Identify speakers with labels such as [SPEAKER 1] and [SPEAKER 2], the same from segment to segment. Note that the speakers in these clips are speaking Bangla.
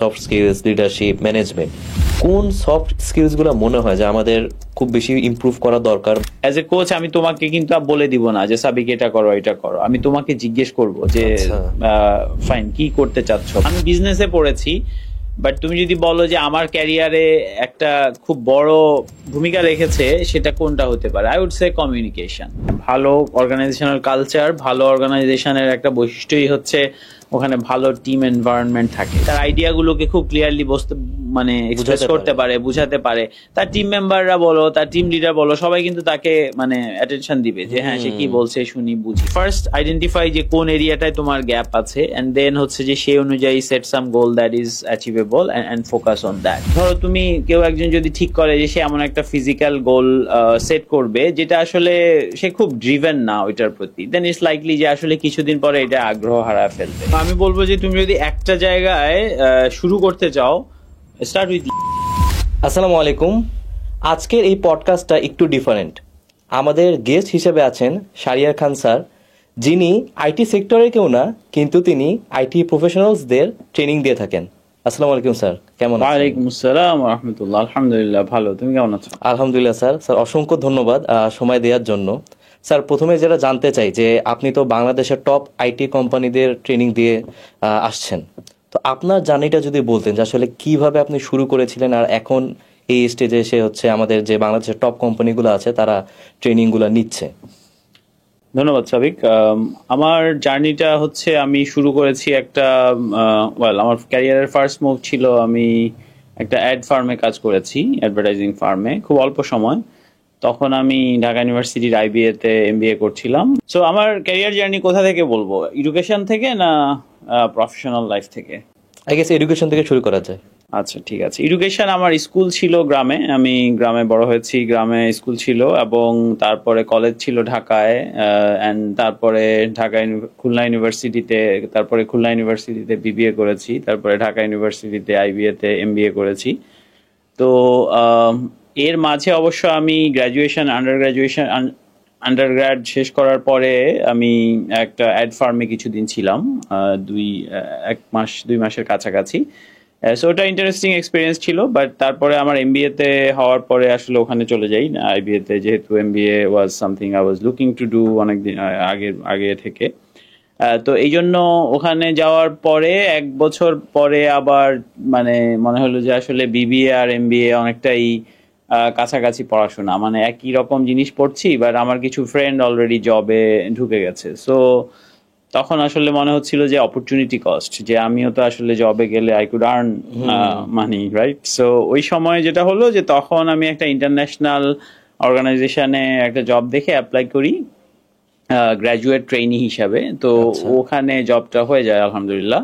[SPEAKER 1] সফট স্কিলস, লিডারশিপ, ম্যানেজমেন্ট, কোন সফট স্কিলসগুলো মনে হয় যে আমাদের খুব বেশি ইমপ্রুভ করা দরকার?
[SPEAKER 2] অ্যাজ এ কোচ আমি তোমাকে কিন্তু বলে দিব না যে সাবিক এটা করো এটা করো, আমি তোমাকে জিজ্ঞেস করব যে
[SPEAKER 1] আচ্ছা।
[SPEAKER 2] ফাইন কি করতে চাচ্ছ। আমি বিজনেসে পড়েছি, বাট তুমি যদি বলো যে আমার ক্যারিয়ারে একটা খুব বড় ভূমিকা রেখেছে সেটা কোনটা হতে পারে, আই উড সে কমিউনিকেশন। ভালো অর্গানাইজেশনাল কালচার, ভালো অর্গানাইজেশনের একটা বৈশিষ্ট্যই হচ্ছে ওখানে ভালো টিম এনভায়রনমেন্ট থাকে, তার আইডিয়াগুলোকে খুব ক্লিয়ারলি মানে এক্সপ্রেস
[SPEAKER 1] বুঝাতে
[SPEAKER 2] করতে পারে, বুঝাতে পারে। তার টিম মেম্বাররা বলো, তার টিম লিডার বলো, সবাই কিন্তু তাকে মানে অ্যাটেনশন দিবে যে হ্যাঁ সে কি বলছে শুনি বুঝি। ফার্স্ট আইডেন্টিফাই যে কোন এরিয়াটায় তোমার গ্যাপ আছে, এন্ড দেন হচ্ছে যে সেই অনুযায়ী set some goal that is achievable and focus on that. ধরো তুমি কেউ একজন যদি ঠিক করে যে সে এমন একটা ফিজিক্যাল গোল সেট করবে যেটা আসলে সে খুব ড্রিভেন না ওইটার প্রতি, দেন ইটস লাইকলি যে আসলে কিছুদিন পরে এটা আগ্রহ হারায় ফেলবে। আমি বলবো যে তুমি যদি একটা জায়গায় শুরু করতে চাও, স্টার্ট উইথ।
[SPEAKER 1] আসসালামু আলাইকুম। আজকের এই পডকাস্টটা একটু ডিফারেন্ট। আমাদের গেস্ট হিসেবে আছেন শাহরিয়ার খান স্যার, যিনি আইটি সেক্টরের কেউ না, কিন্তু তিনি আইটি প্রফেশনালসদের ট্রেনিং দিয়ে থাকেন। আসসালামু আলাইকুম স্যার, কেমন আছেন?
[SPEAKER 2] ওয়ালাইকুম আসসালাম ওয়া রাহমাতুল্লাহ। আলহামদুলিল্লাহ ভালো, তুমি কেমন আছো?
[SPEAKER 1] আলহামদুলিল্লাহ স্যার। স্যার অসংখ্য ধন্যবাদ সময় দেওয়ার জন্য। স্যার প্রথমে যেটা জানতে চাই যে আপনি তো বাংলাদেশের টপ আইটি কোম্পানিদের ট্রেনিং দিয়ে আসছেন, তো আপনার জার্নিটা যদি বলতেন যে আসলে কিভাবে আপনি শুরু করেছিলেন আর এখন এই স্টেজে এসে হচ্ছে আমাদের যে বাংলাদেশের টপ কোম্পানিগুলো আছে তারা ট্রেনিংগুলো নিচ্ছে।
[SPEAKER 2] ধন্যবাদ সাবিক। আমার জার্নিটা হচ্ছে আমি শুরু করেছি একটা আমার ক্যারিয়ারের ফার্স্ট মুভ ছিল, আমি একটা অ্যাড ফার্মে কাজ করেছি, অ্যাডভার্টাইজিং ফার্মে, খুব অল্প সময়। তখন আমি ঢাকা ইউনিভার্সিটির আইবিএ তে এমবিএ করছিলাম। সো আমার ক্যারিয়ার জার্নি কোথা থেকে বলবো, এডুকেশন থেকে না প্রফেশনাল লাইফ থেকে?
[SPEAKER 1] আই গেস এডুকেশন থেকে শুরু করা যায়।
[SPEAKER 2] আচ্ছা ঠিক আছে। এডুকেশন, আমার স্কুল ছিল গ্রামে, আমি গ্রামে বড় হয়েছি, গ্রামে স্কুল ছিল, এবং তারপরে কলেজ ছিল ঢাকায়, অ্যান্ড তারপরে খুলনা ইউনিভার্সিটিতে, তারপরে খুলনা ইউনিভার্সিটিতে বিবিএ করেছি, তারপরে ঢাকা ইউনিভার্সিটিতে আইবিএ তে এমবিএ করেছি। তো এর মাঝে অবশ্য আমি আন্ডারগ্র্যাড শেষ করার পরে আমি একটা অ্যাড ফার্মে কিছুদিন ছিলাম, 2 মাসের কাছাকাছি। সো ওটা ইন্টারেস্টিং এক্সপিরিয়েন্স ছিল, বাট তারপরে আমার এমবিএ তে হওয়ার পরে আসলে ওখানে চলে যাই না আইবিএ তে, যেহেতু MBA was something I was looking to do অনেকদিন আগে থেকে। তো এই জন্য ওখানে যাওয়ার পরে 1 বছর পরে আবার মানে মনে হলো যে আসলে বিবিএ আর এমবিএ অনেকটাই কাছাকাছি পড়াশোনা, মানে একই রকম জিনিস পড়ছি, বাট আমার কিছু ফ্রেন্ড অলরেডি জবে ঢুকে গেছে। সো তখন আসলে মনে হচ্ছিল যে অপরচুনিটি কস্ট, যে আমিও তো আসলে জবে গেলে I could earn money, right? So ওই সময় যেটা হলো যে তখন আমি একটা ইন্টারন্যাশনাল অর্গানাইজেশনে একটা জব দেখে অ্যাপ্লাই করি গ্র্যাজুয়েট ট্রেইনি হিসাবে। তো ওখানে জবটা হয়ে যায় আলহামদুলিল্লাহ।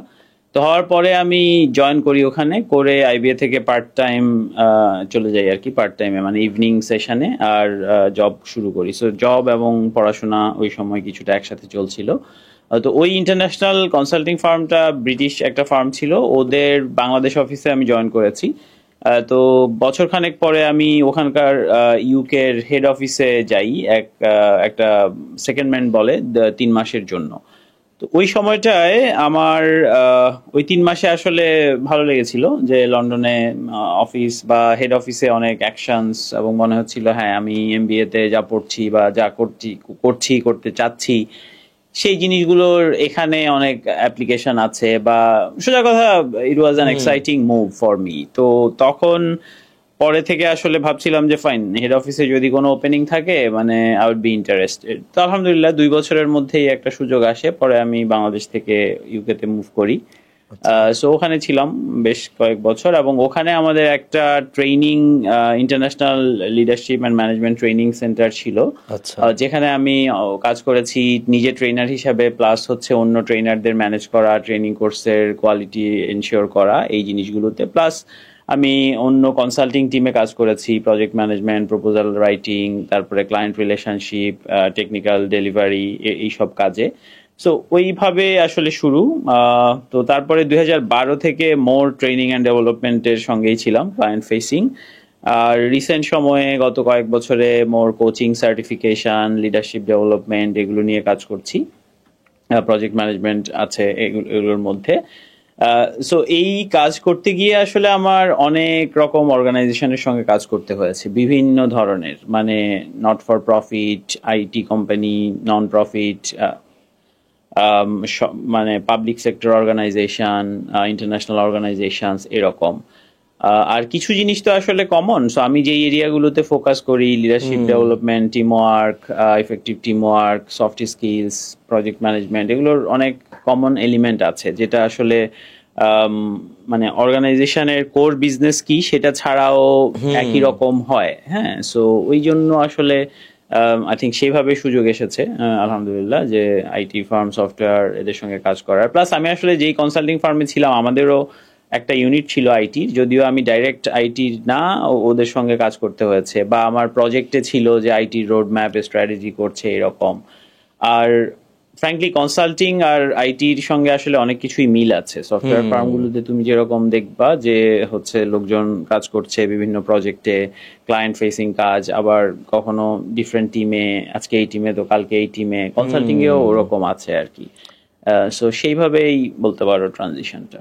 [SPEAKER 2] তো হওয়ার পরে আমি জয়েন করি, ওখানে করে আইবিএ থেকে পার্ট টাইম চলে যাই আর কি, পার্ট টাইমে মানে ইভিনিং সেশনে, আর জব শুরু করি। সো জব এবং পড়াশোনা ওই সময় কিছুটা একসাথে চলছিল। তো ওই ইন্টারন্যাশনাল কনসাল্টিং ফার্মটা ব্রিটিশ একটা ফার্ম ছিল, ওদের বাংলাদেশ অফিসে আমি জয়েন করেছি। তো বছরখানেক পরে আমি ওখানকার ইউকের হেড অফিসে যাই, একটা সেকেন্ডম্যান বলে 3 মাসের জন্য। তো ওই সময়টায় আমার ওই 3 মাসে আসলে ভালো লেগেছিল যে লন্ডনে অফিস বা হেড অফিসে অনেক অ্যাকশনস, এবং মনে হচ্ছিল হ্যাঁ আমি এমবিএ তে যা পড়ছি বা যা করতে চাচ্ছি সেই জিনিসগুলোর এখানে অনেক অ্যাপ্লিকেশন আছে, বা সোজা কথা it was an exciting move for me. তো তখন পরে থেকে আসলে ভাবছিলাম যে ফাইন, হেড অফিসে যদি কোনো ওপেনিং থাকে মানে আই উড বি ইন্টারেস্টেড। তো আলহামদুলিল্লাহ 2 বছরের মধ্যেই একটা সুযোগ আসে, পরে আমি বাংলাদেশ থেকে ইউকে তে মুভ করি। সো ওখানে ছিলাম বেশ কয়েক বছর, এবং ওখানে আমাদের একটা training international leadership and management training centre ছিল, যেখানে আমি কাজ করেছি নিজে ট্রেনার হিসাবে, প্লাস হচ্ছে অন্য ট্রেনারদের ম্যানেজ করা, ট্রেনিং কোর্সের কোয়ালিটি এনশিওর করা এই জিনিসগুলোতে, প্লাস আমি অন্য কনসাল্টিং টিমে কাজ করেছি, প্রজেক্ট ম্যানেজমেন্ট, প্রপোজাল রাইটিং, তারপরে ক্লায়েন্ট রিলেশনশিপ, টেকনিক্যাল ডেলিভারি, এইসব কাজে। সো ওইভাবে আসলে শুরু। তো তারপরে 2012 থেকে মোর ট্রেনিং অ্যান্ড ডেভেলপমেন্টের সঙ্গেই ছিলাম, ক্লায়েন্ট ফেসিং। আর রিসেন্ট সময়ে গত কয়েক বছরে মোর কোচিং, সার্টিফিকেশন, লিডারশিপ ডেভেলপমেন্ট এগুলো নিয়ে কাজ করছি, প্রজেক্ট ম্যানেজমেন্ট আছে এগুলোর মধ্যে। সো এই কাজ করতে গিয়ে আসলে আমার অনেক রকম অর্গানাইজেশনের সঙ্গে কাজ করতে হয়েছে, বিভিন্ন ধরনের, মানে not for profit, IT company, non profit, মানে public sector organization, international organizations, এরকম। আর কিছু জিনিস তো আসলে কমন। সো আমি যে এরিয়াগুলোতে ফোকাস করি, leadership development, team work, effective team work, soft skills, project management, এগুলোর অনেক কমন এলিমেন্ট আছে, যেটা আসলে মানে অর্গানাইজেশনের কোর বিজনেস কি সেটা ছাড়াও একই রকম হয়। হ্যাঁ, সো ওই জন্য আসলে আই থিঙ্ক সেইভাবে সুযোগ এসেছে, আলহামদুলিল্লাহ, যে আইটি ফার্ম, সফটওয়্যার, এদের সঙ্গে কাজ করার। প্লাস আমি আসলে যেই কনসাল্টিং ফার্মে ছিলাম, আমাদেরও একটা ইউনিট ছিল আইটির, যদিও আমি ডাইরেক্ট আইটির না, ওদের সঙ্গে কাজ করতে হয়েছে, বা আমার প্রজেক্টে ছিল যে আইটির রোড ম্যাপ, স্ট্র্যাটেজি করছে, এরকম। আর ফ্র্যাঙ্কলি কনসাল্টিং আর আইটির সঙ্গে আসলে অনেক কিছুই মিল আছে। সফটওয়্যার ফার্মগুলোতে তুমি যেরকম দেখবা যে হচ্ছে লোকজন কাজ করছে বিভিন্ন প্রজেক্টে, ক্লায়েন্ট ফেসিং কাজ, আবার কখনো ডিফারেন্ট টিমে, আজকে এই টিমে তো কালকে এই টিমে, কনসাল্টিং এও ওরকম আছে আর কি। সো সেইভাবেই বলতে পারো ট্রানজিশনটা।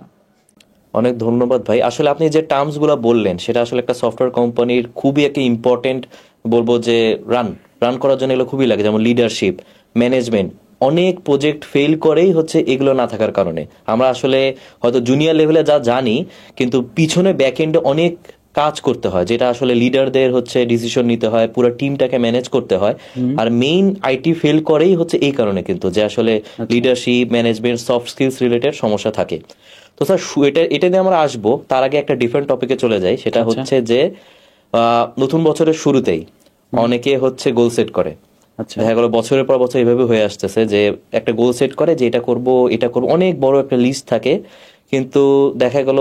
[SPEAKER 1] অনেক ধন্যবাদ ভাই। আসলে আপনি যে টার্মস গুলো বললেন সেটা আসলে একটা সফটওয়্যার কোম্পানির খুবই একটা ইম্পর্টেন্ট, বলবো যে রান রান করার জন্য এগুলো খুবই লাগে, যেমন লিডারশিপ, ম্যানেজমেন্ট। অনেক প্রজেক্ট ফেল করেই হচ্ছে এগুলো না থাকার কারণে। আমরা আসলে হয়তো জুনিয়র লেভেলে যা জানি, কিন্তু পিছনে ব্যাকএন্ডে অনেক কাজ করতে হয়, যেটা আসলে লিডারদের হচ্ছে ডিসিশন নিতে হয়, পুরো টিমটাকে ম্যানেজ করতে হয়। আর মেইন আইটি ফেল করেই হচ্ছে এই কারণে, কিন্তু যে আসলে leadership, management, soft skills related সমস্যা থাকে। তো স্যার, এটা নিয়ে আমরা আসবো, তার আগে একটা ডিফারেন্ট টপিকে চলে যাই। সেটা হচ্ছে যে নতুন বছরের শুরুতেই অনেকে হচ্ছে গোল সেট করে।
[SPEAKER 2] আচ্ছা,
[SPEAKER 1] দেখা গেল বছরের পর বছর এভাবে হয়ে আসতেছে যে একটা গোল সেট করে যে এটা করব, এটা করব, অনেক বড় একটা লিস্ট থাকে, কিন্তু দেখা গেল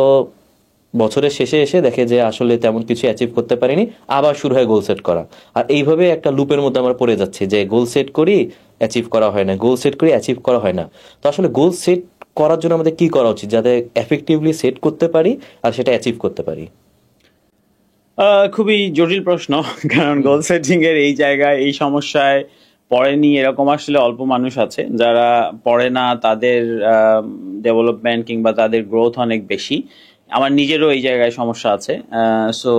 [SPEAKER 1] বছরের শেষে এসে দেখে যে আসলে তেমন কিছু অ্যাচিভ করতে পারিনি, আবার শুরু হয় গোল সেট করা। আর এইভাবে একটা লুপের মধ্যে আমরা পড়ে যাচ্ছি যে গোল সেট করি, অ্যাচিভ করা হয় না, গোল সেট করি, অ্যাচিভ করা হয় না। তো আসলে গোল সেট করার জন্য আমাদের কি করা উচিত, যাতে এফেক্টিভলি সেট করতে পারি আর সেটা অ্যাচিভ করতে পারি?
[SPEAKER 2] খুবই জটিল প্রশ্ন। কারণ গোল সেটিং এর এই জায়গায়, এই সমস্যায় পড়েনি এরকম আসলে অল্প মানুষ আছে। যারা পড়ে না তাদের ডেভেলপমেন্ট কিংবা তাদের গ্রোথ অনেক বেশি। আমার নিজেরও এই জায়গায় সমস্যা আছে। সো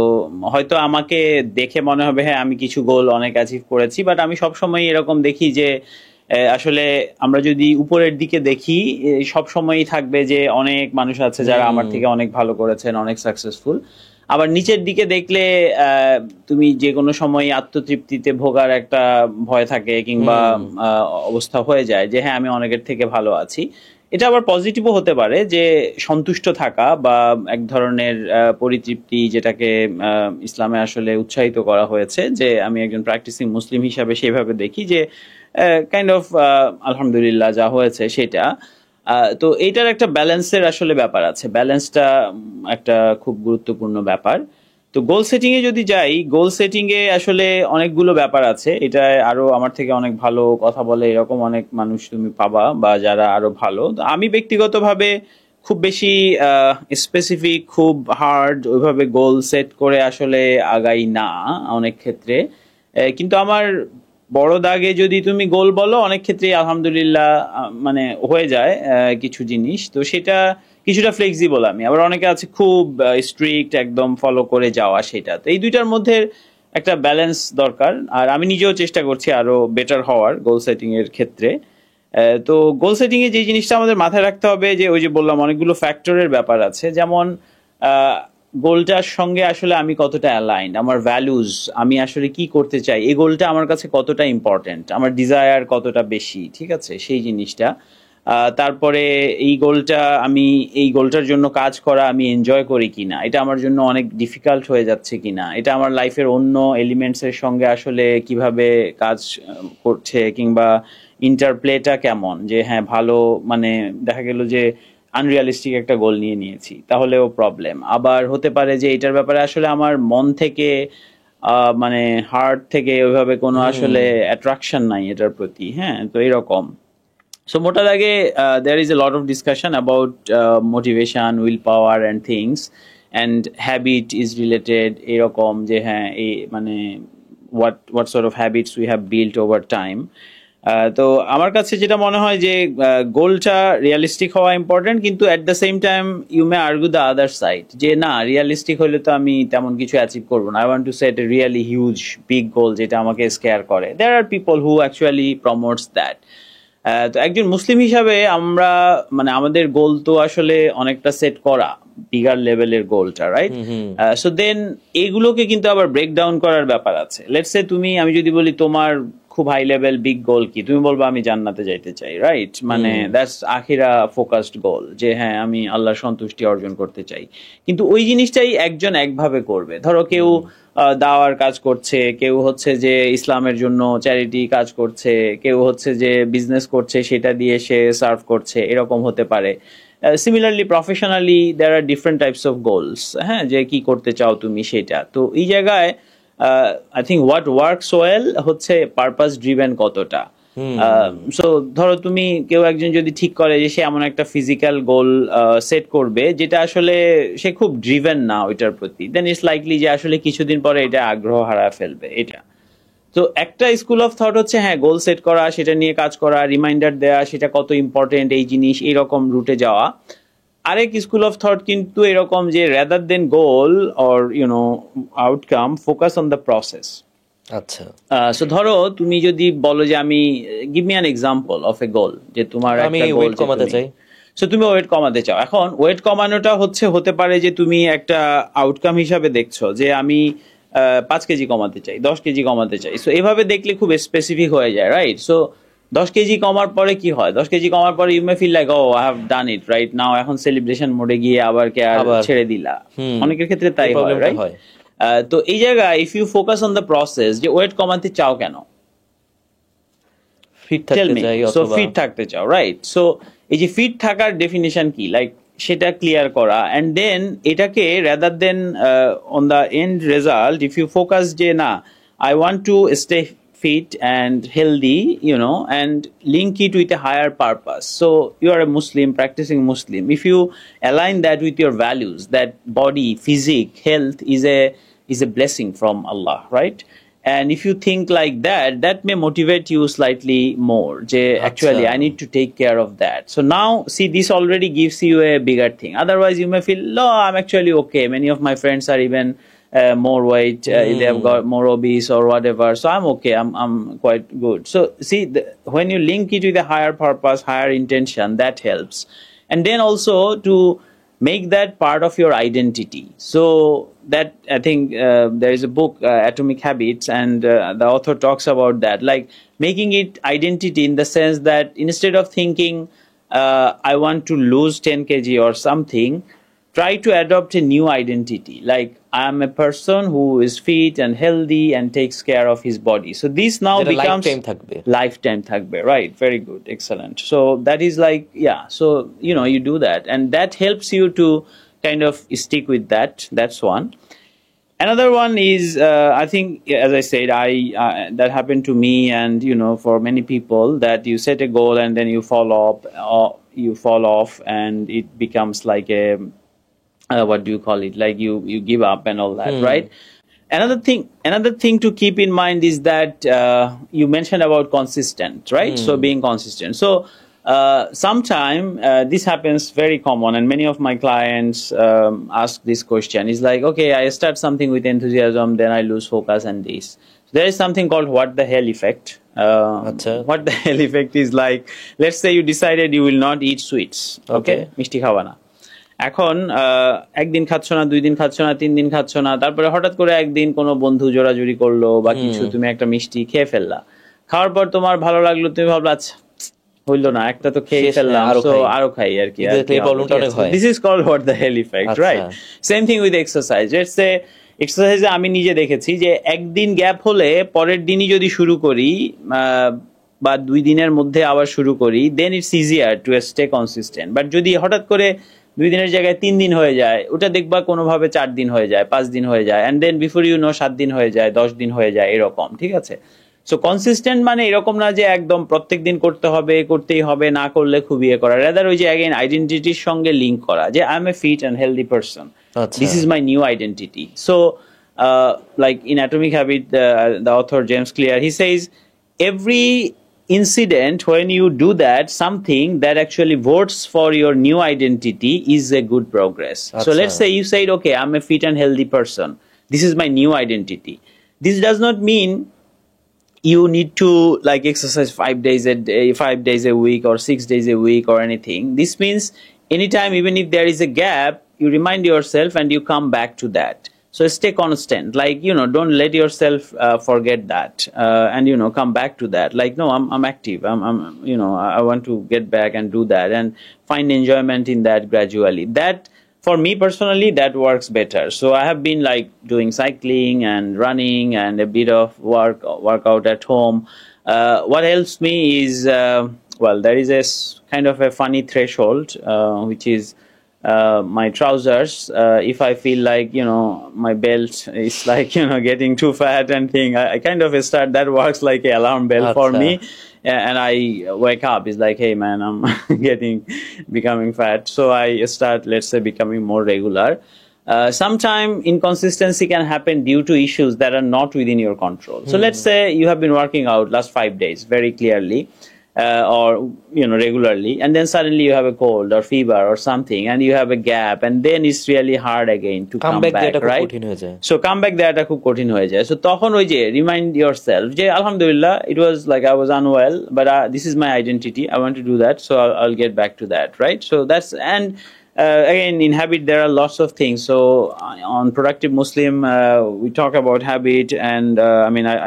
[SPEAKER 2] হয়তো আমাকে দেখে মনে হবে হ্যাঁ আমি কিছু গোল অনেক অ্যাচিভ করেছি, বাট আমি সবসময় এরকম দেখি যে আসলে আমরা যদি উপরের দিকে দেখি, সব সময়ই থাকবে যে অনেক মানুষ আছে যারা আমার থেকে অনেক ভালো করেছেন, অনেক সাকসেসফুল। আবার নিচের দিকে দেখলে তুমি যে কোনো সময় আত্মতৃপ্তিতে ভোগার একটা ভয় থাকে, কিংবা অবস্থা হয়ে যায় যে হ্যাঁ আমি অনেকের থেকে ভালো আছি। এটা আবার পজিটিভও হতে পারে, যে সন্তুষ্ট থাকা বা এক ধরনের পরিতৃপ্তি, যেটাকে ইসলামে আসলে উৎসাহিত করা হয়েছে, যে আমি একজন প্র্যাকটিসিং মুসলিম হিসাবে সেভাবে দেখি যে কাইন্ড অফ আলহামদুলিল্লাহ যা হয়েছে সেটা। তো এইটার একটা ব্যালেন্সের আসলে ব্যাপার আছে। ব্যালেন্সটা একটা খুব গুরুত্বপূর্ণ ব্যাপার। তো গোল সেটিং এ যদি যাই, গোল সেটিং এ আসলে অনেকগুলো ব্যাপার আছে। এটা আরো আমার থেকে অনেক ভালো কথা বলে এরকম অনেক মানুষ তুমি পাবা, বা যারা আরো ভালো। তো আমি ব্যক্তিগতভাবে খুব বেশি স্পেসিফিক, খুব হার্ড ওইভাবে গোল সেট করে আসলে আগাই না অনেক ক্ষেত্রে। কিন্তু আমার বড় দাগে যদি তুমি গোল বলো, অনেক ক্ষেত্রেই আলহামদুলিল্লাহ মানে হয়ে যায় কিছু জিনিস। তো সেটা কিছুটা ফ্লেক্সিবল আমি। আবার অনেকে আছে খুব স্ট্রিক্ট, একদম ফলো করে যাওয়া, সেটা। তো এই দুইটার মধ্যে একটা ব্যালেন্স দরকার। আর আমি নিজেও চেষ্টা করছি আরো বেটার হওয়ার গোল সেটিং এর ক্ষেত্রে। তো গোল সেটিং এ যে জিনিসটা আমাদের মাথায় রাখতে হবে, যে ওই যে বললাম অনেকগুলো ফ্যাক্টরের ব্যাপার আছে। যেমন গোলটার সঙ্গে আসলে আমি কতটা অ্যালাইন্ড, আমার ভ্যালুজ, আমি আসলে কি করতে চাই, এই গোলটা আমার কাছে কতটা ইম্পর্টেন্ট, আমার ডিজায়ার কতটা বেশি, ঠিক আছে, সেই জিনিসটা। তারপরে এই গোলটার জন্য কাজ করা আমি এনজয় করি কিনা, এটা আমার জন্য অনেক ডিফিকাল্ট হয়ে যাচ্ছে কিনা, এটা আমার লাইফের অন্য এলিমেন্টস এর সঙ্গে আসলে কিভাবে কাজ করছে, কিংবা ইন্টারপ্লেটা কেমন, যে হ্যাঁ ভালো, মানে দেখা গেল যে আনরিয়ালিস্টিক একটা গোল নিয়ে নিয়েছি, তাহলেও প্রবলেম। আবার হতে পারে যে এটার ব্যাপারে আসলে আমার মন থেকে মানে হার্ট থেকে ওইভাবে কোনো আসলে অ্যাট্রাকশন নাই এটার প্রতি। হ্যাঁ, তো এরকম। সো মোটা দাগে there is a lot of discussion about motivation, willpower and things, and habit is related এরকম, যে হ্যাঁ এই মানে what sort of habits we have built over time. তো আমার কাছে যেটা মনে হয় যে গোলটা রিয়ালিস্টিক হওয়া ইম্পর্টেন্ট, কিন্তু at the same time you may argue the other side যে না, রিয়ালিস্টিক হলে তো আমি তেমন কিছু অ্যাচিভ করবো না। I want to set a really huge big goal যেটা আমাকে স্কেয়ার করে। There are people who actually promotes that. তো একজন মুসলিম হিসাবে আমরা মানে আমাদের গোল তো আসলে অনেকটা সেট করা, বিগার লেভেলের গোলটা, রাইট? সো দেন এগুলোকে কিন্তু আবার ব্রেক ডাউন করার ব্যাপার আছে। লেটস সে আমি যদি বলি তোমার খুব হাই লেভেল বিগ গোল কি, তুমি বলবো আমি জান্নাতে যাইতে চাই, রাইট? মানে দ্যাটস আখিরা ফোকাসড গোল, যে হ্যাঁ আমি আল্লাহর সন্তুষ্টি অর্জন করতে চাই। কিন্তু ওই জিনিসটাই একজন একভাবে করবে। ধরো কেউ দাওয়ার কাজ করছে, কেউ হচ্ছে যে ইসলামের জন্য চ্যারিটি কাজ করছে, কেউ হচ্ছে যে বিজনেস করছে, সেটা দিয়ে সে সার্ভ করছে, এরকম হতে পারে। Similarly professionally there are different types of goals, হ্যাঁ, যে কি করতে চাও তুমি সেটা। তো এই জায়গায় I think what works well হচ্ছে পারপাস ড্রিভেন কতটা। সো ধরো তুমি কেউ একজন যদি ঠিক করে যে সে এমন একটা ফিজিক্যাল গোল সেট করবে যেটা আসলে সে খুব ড্রিভেন না ওইটার প্রতি, দেন ইটস লাইকলি যে আসলে কিছুদিন পরে এটা আগ্রহ হারায় ফেলবে এটা। তো একটা স্কুল অফ থট হচ্ছে হ্যাঁ গোল সেট করা, সেটা নিয়ে কাজ করা, রিমাইন্ডার দেওয়া, সেটা কত ইম্পর্টেন্ট এই জিনিস, এইরকম রুটে যাওয়া। আরেক স্কুল অফ থট কিন্তু এরকম যে rather than goal or outcome, focus on the process.
[SPEAKER 1] আচ্ছা,
[SPEAKER 2] সো ধরো তুমি যদি বলো যে আমি give me an example of a goal, যে তোমার
[SPEAKER 1] আমি
[SPEAKER 2] একটা
[SPEAKER 1] ওয়েট
[SPEAKER 2] গোল
[SPEAKER 1] কমাতে চাই।
[SPEAKER 2] সো তুমি ওয়েট কমাতে চাও। এখন ওয়েট কমানোটা হতে পারে যে তুমি একটা আউটকাম হিসাবে দেখছো যে আমি 5 কেজি কমাতে চাই, 10 কেজি কমাতে চাই। সো এভাবে দেখলে খুব স্পেসিফিক হয়ে যায়, রাইট? সো 10 কেজি কমার পরে কি হয়? 10 কেজি কমার পরে you may feel like oh I have done it, right now এখন সেলিব্রেশন মোডে গিয়ে আবার ছেড়ে দিলা। অনেকের ক্ষেত্রে তাই হয়, রাইট? তো এই জায়গায় if you focus on the process, যে ওয়েট কমাতে চাও কেন?
[SPEAKER 1] ফিট থাকতে চাই,
[SPEAKER 2] সো
[SPEAKER 1] অথবা
[SPEAKER 2] ফিট থাকতে চাও, রাইট? সো এই যে ফিট থাকার ডেফিনিশন কি, লাইক সেটা ক্লিয়ার করা, এন্ড দেন এটাকে rather than on the end result if you focus যে না I want to stay fit and healthy, and link it with a higher purpose. So you are a Muslim, practicing Muslim. If you align that with your values, that body, physique, health is a blessing from Allah, right? And if you think like that, that may motivate you slightly more. Actually, I need to take care of that. So now, see, this already gives you a bigger thing. Otherwise, you may feel, no, I'm actually okay. Many of my friends are even more weight, they have got more obese or whatever. So I'm okay. I'm quite good. So see, when you link it with a higher purpose, higher intention, that helps. And then also to make that part of your identity. So that I think there is a book, Atomic Habits, and the author talks about that, like making it identity in the sense that instead of thinking I want to lose 10 kg or something, try to adopt a new identity, like I am a person who is fit and healthy and takes care of his body. So this now becomes lifetime thakbe, right? Very good, excellent. So that is like, yeah, so you do that, and that helps you to kind of stick with that. That's one. Another one is I think, as I said, that happened to me, and for many people, that you set a goal and then you fall off and it becomes like a what do you call it, like you give up and all that, right? Another thing to keep in mind is that you mentioned about consistent, right? So being consistent. So sometime this happens very common, and many of my clients ask this question. It's like, okay, I start something with enthusiasm, then I lose focus, and this. So there is something called what the hell effect. What the hell effect is like, let's say you decided you will not eat sweets, okay? Mishti khawana. এখন একদিন খাচ্ছ না, 2 দিন খাচ্ছ না, 3 দিন খাচ্ছ না, তারপরে হঠাৎ করে একদিন কোনো বন্ধু জোরাজুরি করলো বা কিছু, তুমি একটা মিষ্টি খেয়ে ফেললা। খাওয়ার পর তোমার ভালো লাগলো, তুমি ভাবলা আচ্ছা হইলো না, একটা তো খেয়ে ফেললাম, তো আরো খাই আর কি। This is called what the hell effect, right? Same thing with exercise. Let's say এক্সারসাইজে আমি নিজে দেখেছি যে একদিন গ্যাপ হলে পরের দিনই যদি শুরু করি বা 2 দিনের মধ্যে আবার শুরু করি, then it's easier to stay consistent. But যদি হঠাৎ করে 2 দিনের জায়গায় 3 দিন হয়ে যায়, ওটা দেখবা কোনোভাবে 4 দিন হয়ে যায়, 5 দিন হয়ে যায়, এন্ড দেন বিফোর 7 দিন হয়ে যায়, 10 দিন হয়ে যায়, এরকম, ঠিক আছে? সো কনসিস্টেন্ট মানে এরকম না যে একদম প্রত্যেক দিন করতেই হবে, না করলে খুব করা। রাদার ওই যে অ্যাগেন আইডেন্টিটির সঙ্গে লিঙ্ক করা, যে I am a fit and healthy person, this is my new identity. So like in Atomic Habit, the author James Clear, he says every incident, when you do that, something that actually votes for your new identity is a good progress. So let's say you said, okay, I'm a fit and healthy person. This is my new identity. This does not mean you need to like exercise 5 days a day, 5 days a week, or 6 days a week, or anything. This means anytime, even if there is a gap, you remind yourself and you come back to that. So stay constant, like, don't let yourself forget that, and come back to that. Like, no, I'm active. I want to get back and do that and find enjoyment in that gradually. That, for me personally, that works better. So I have been like doing cycling and running and a bit of workout at home. What helps me is, there is a kind of a funny threshold, which is my trousers. If I feel like my belt is like getting too fat and thing, I kind of start, that works like an alarm bell for me. And I wake up, it's like, hey man, I'm becoming fat. So I start, let's say, becoming more regular. Sometime inconsistency can happen due to issues that are not within your control. So let's say you have been working out last 5 days very clearly, or regularly, and then suddenly you have a cold or fever or something, and you have a gap, and then it's really hard again to come back, right? So come back দেওয়াটা খুব কঠিন হয়ে যায়. So তখন ওই যে remind yourself যে alhamdulillah, it was like I was unwell, but this is my identity, I want to do that, so I'll get back to that, right? So that's, and again, in habit there are lots of things. So on Productive Muslim, we talk about habit, and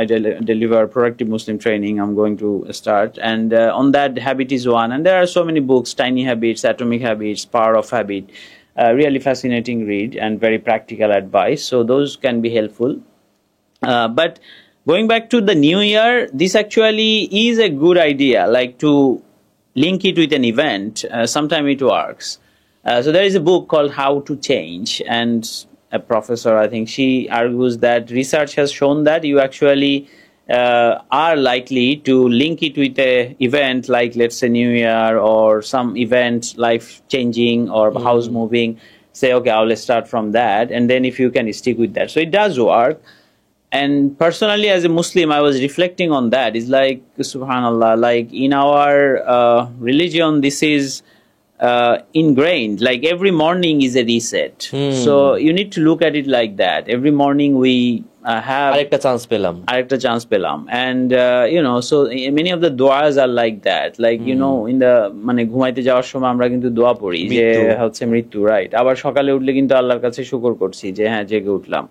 [SPEAKER 2] I deliver Productive Muslim training. I'm going to start, and on that, habit is one, and there are so many books: Tiny Habits, Atomic Habits, Power of Habit. Really fascinating read and very practical advice. So those can be helpful. But going back to the new year, this actually is a good idea, like to link it with an event. Sometimes it works. So there is a book called How to Change, and a professor, I think, she argues that research has shown that you actually are likely to link it with a event like, let's say, New Year or some event, life changing or house moving. Say, okay, I'll start from that, and then if you can stick with that. So it does work. And personally, as a Muslim, I was reflecting on that. It's like, subhanallah, like in our religion, this is ingrained. Like every morning is a reset. So you need to look at it like that. Every morning we have
[SPEAKER 1] আরেকটা
[SPEAKER 2] chance পেলাম, and so many of the duas are like that. Like in the ঘুমাইতে যাওয়ার সময় আমরা কিন্তু দোয়া পড়ি যে হচ্ছে মৃত্যু, রাইট? আবার সকালে উঠলে কিন্তু আল্লাহর কাছে শুকর করছি যে হ্যাঁ, জেগে উঠলাম।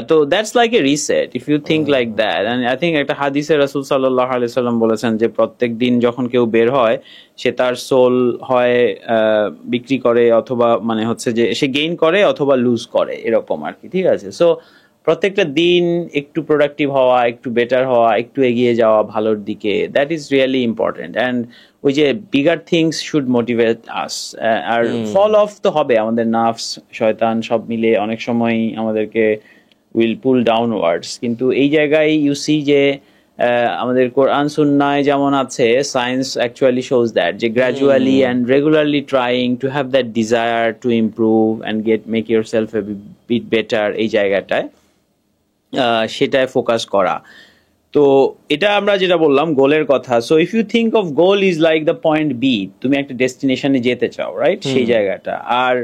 [SPEAKER 2] So that's like a reset if you think like that. And I think একটা হাদিসে রাসূল সাল্লাল্লাহু আলাইহি সাল্লাম বলেছেন যে প্রত্যেক দিন যখন কেউ বের হয়, সে তার সোল হয় বিক্রি করে, অথবা হচ্ছে যে সে গেইন করে অথবা লুজ করে, এরকম আর কি, ঠিক আছে? সো প্রত্যেকটা দিন একটু প্রোডাক্টিভ হওয়া, একটু বেটার হওয়া, একটু এগিয়ে যাওয়া ভালোর দিকে, that is really important. And ওই যে bigger things should motivate us. আর ফল অফ তো হবে, আমাদের নার্ভস, শয়তান সব মিলে অনেক সময় আমাদেরকে will pull downwards, কিন্তু এই জায়গায় you see যে আমাদের কোরআন সুন্নায় যেমন আছে, science actually shows that যে gradually and regularly trying to have that desire to improve and make yourself a bit better, এই জায়গাটায় সেটায় ফোকাস করা। তো এটা আমরা যেটা বললাম গোলের কথা। So if you think of goal is like the point B, তুমি একটা ডেস্টিনেশনে যেতে চাও, রাইট? সেই জায়গাটা। আর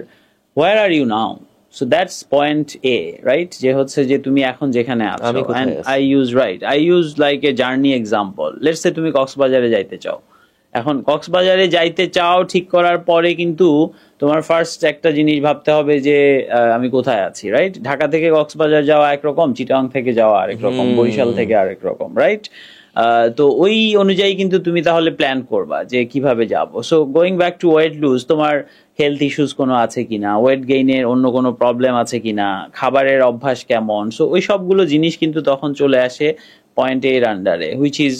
[SPEAKER 2] where are you now? So that's point A, right? যে হচ্ছে যে তুমি এখন যেখানে আছো। And I use like a journey example. Let's say তুমি কক্সবাজারে যাইতে চাও। এখন কক্সবাজারে যাইতে চাও ঠিক করার পরে কিন্তু তোমার ফার্স্ট একটা জিনিস ভাবতে হবে যে আমি কোথায় আছি, রাইট? ঢাকা থেকে কক্সবাজার যাওয়া একরকম, চিটাগাং থেকে যাওয়া আরেক রকম, বরিশাল থেকে আরেক রকম, রাইট? তো ওই অনুযায়ী কিন্তু তুমি তাহলে প্ল্যান করবা যে কিভাবে যাবো। So going back to weight lose, তোমার হেলথ ইস্যুস কোনো আছে কিনা, ওয়েট গেইনের অন্য কোনো প্রবলেম আছে কিনা, খাবারের অভ্যাস কেমন, সো ওই সবগুলো জিনিস কিন্তু তখন চলে আসে পয়েন্ট এর আন্ডারে, which is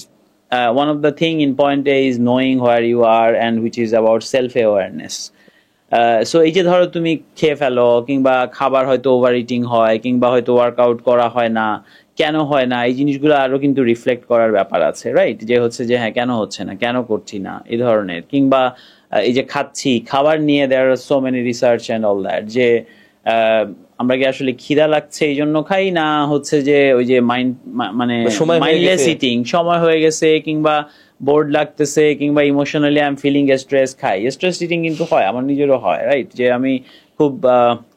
[SPEAKER 2] one of the thing in point A is knowing where you are, and which is about self awareness. So এই যে ধরো তুমি খেয়ে ফেলো, কিংবা খাবার হয়তো ওভার ইটিং হয়, কিংবা হয়তো ওয়ার্কআউট করা হয় না, কেন হয় না, এই জিনিসগুলো আরো কিন্তু রিফ্লেক্ট করার ব্যাপার আছে, রাইট? যে হচ্ছে যে হ্যাঁ, কেন হচ্ছে না, কেন করছি না, এই ধরনের। কিংবা এই যে খাচ্ছি, খাবার নিয়ে there are so many research and all that, যে আমরা কি আসলে খিদা লাগছে এই জন্য খাই, না হচ্ছে যে ওই যে মানে
[SPEAKER 1] সময় হয়ে
[SPEAKER 2] মাইন্ডলেস
[SPEAKER 1] গেছে।
[SPEAKER 2] ইটিং, সময় হয়ে গেছে, কিংবা বোর্ড লাগতেছে, কিংবা emotionally I am feeling stress, খাই। স্ট্রেস ইটিং কিন্তু হয়, আমার নিজেরও হয়, রাইট? যে আমি খুব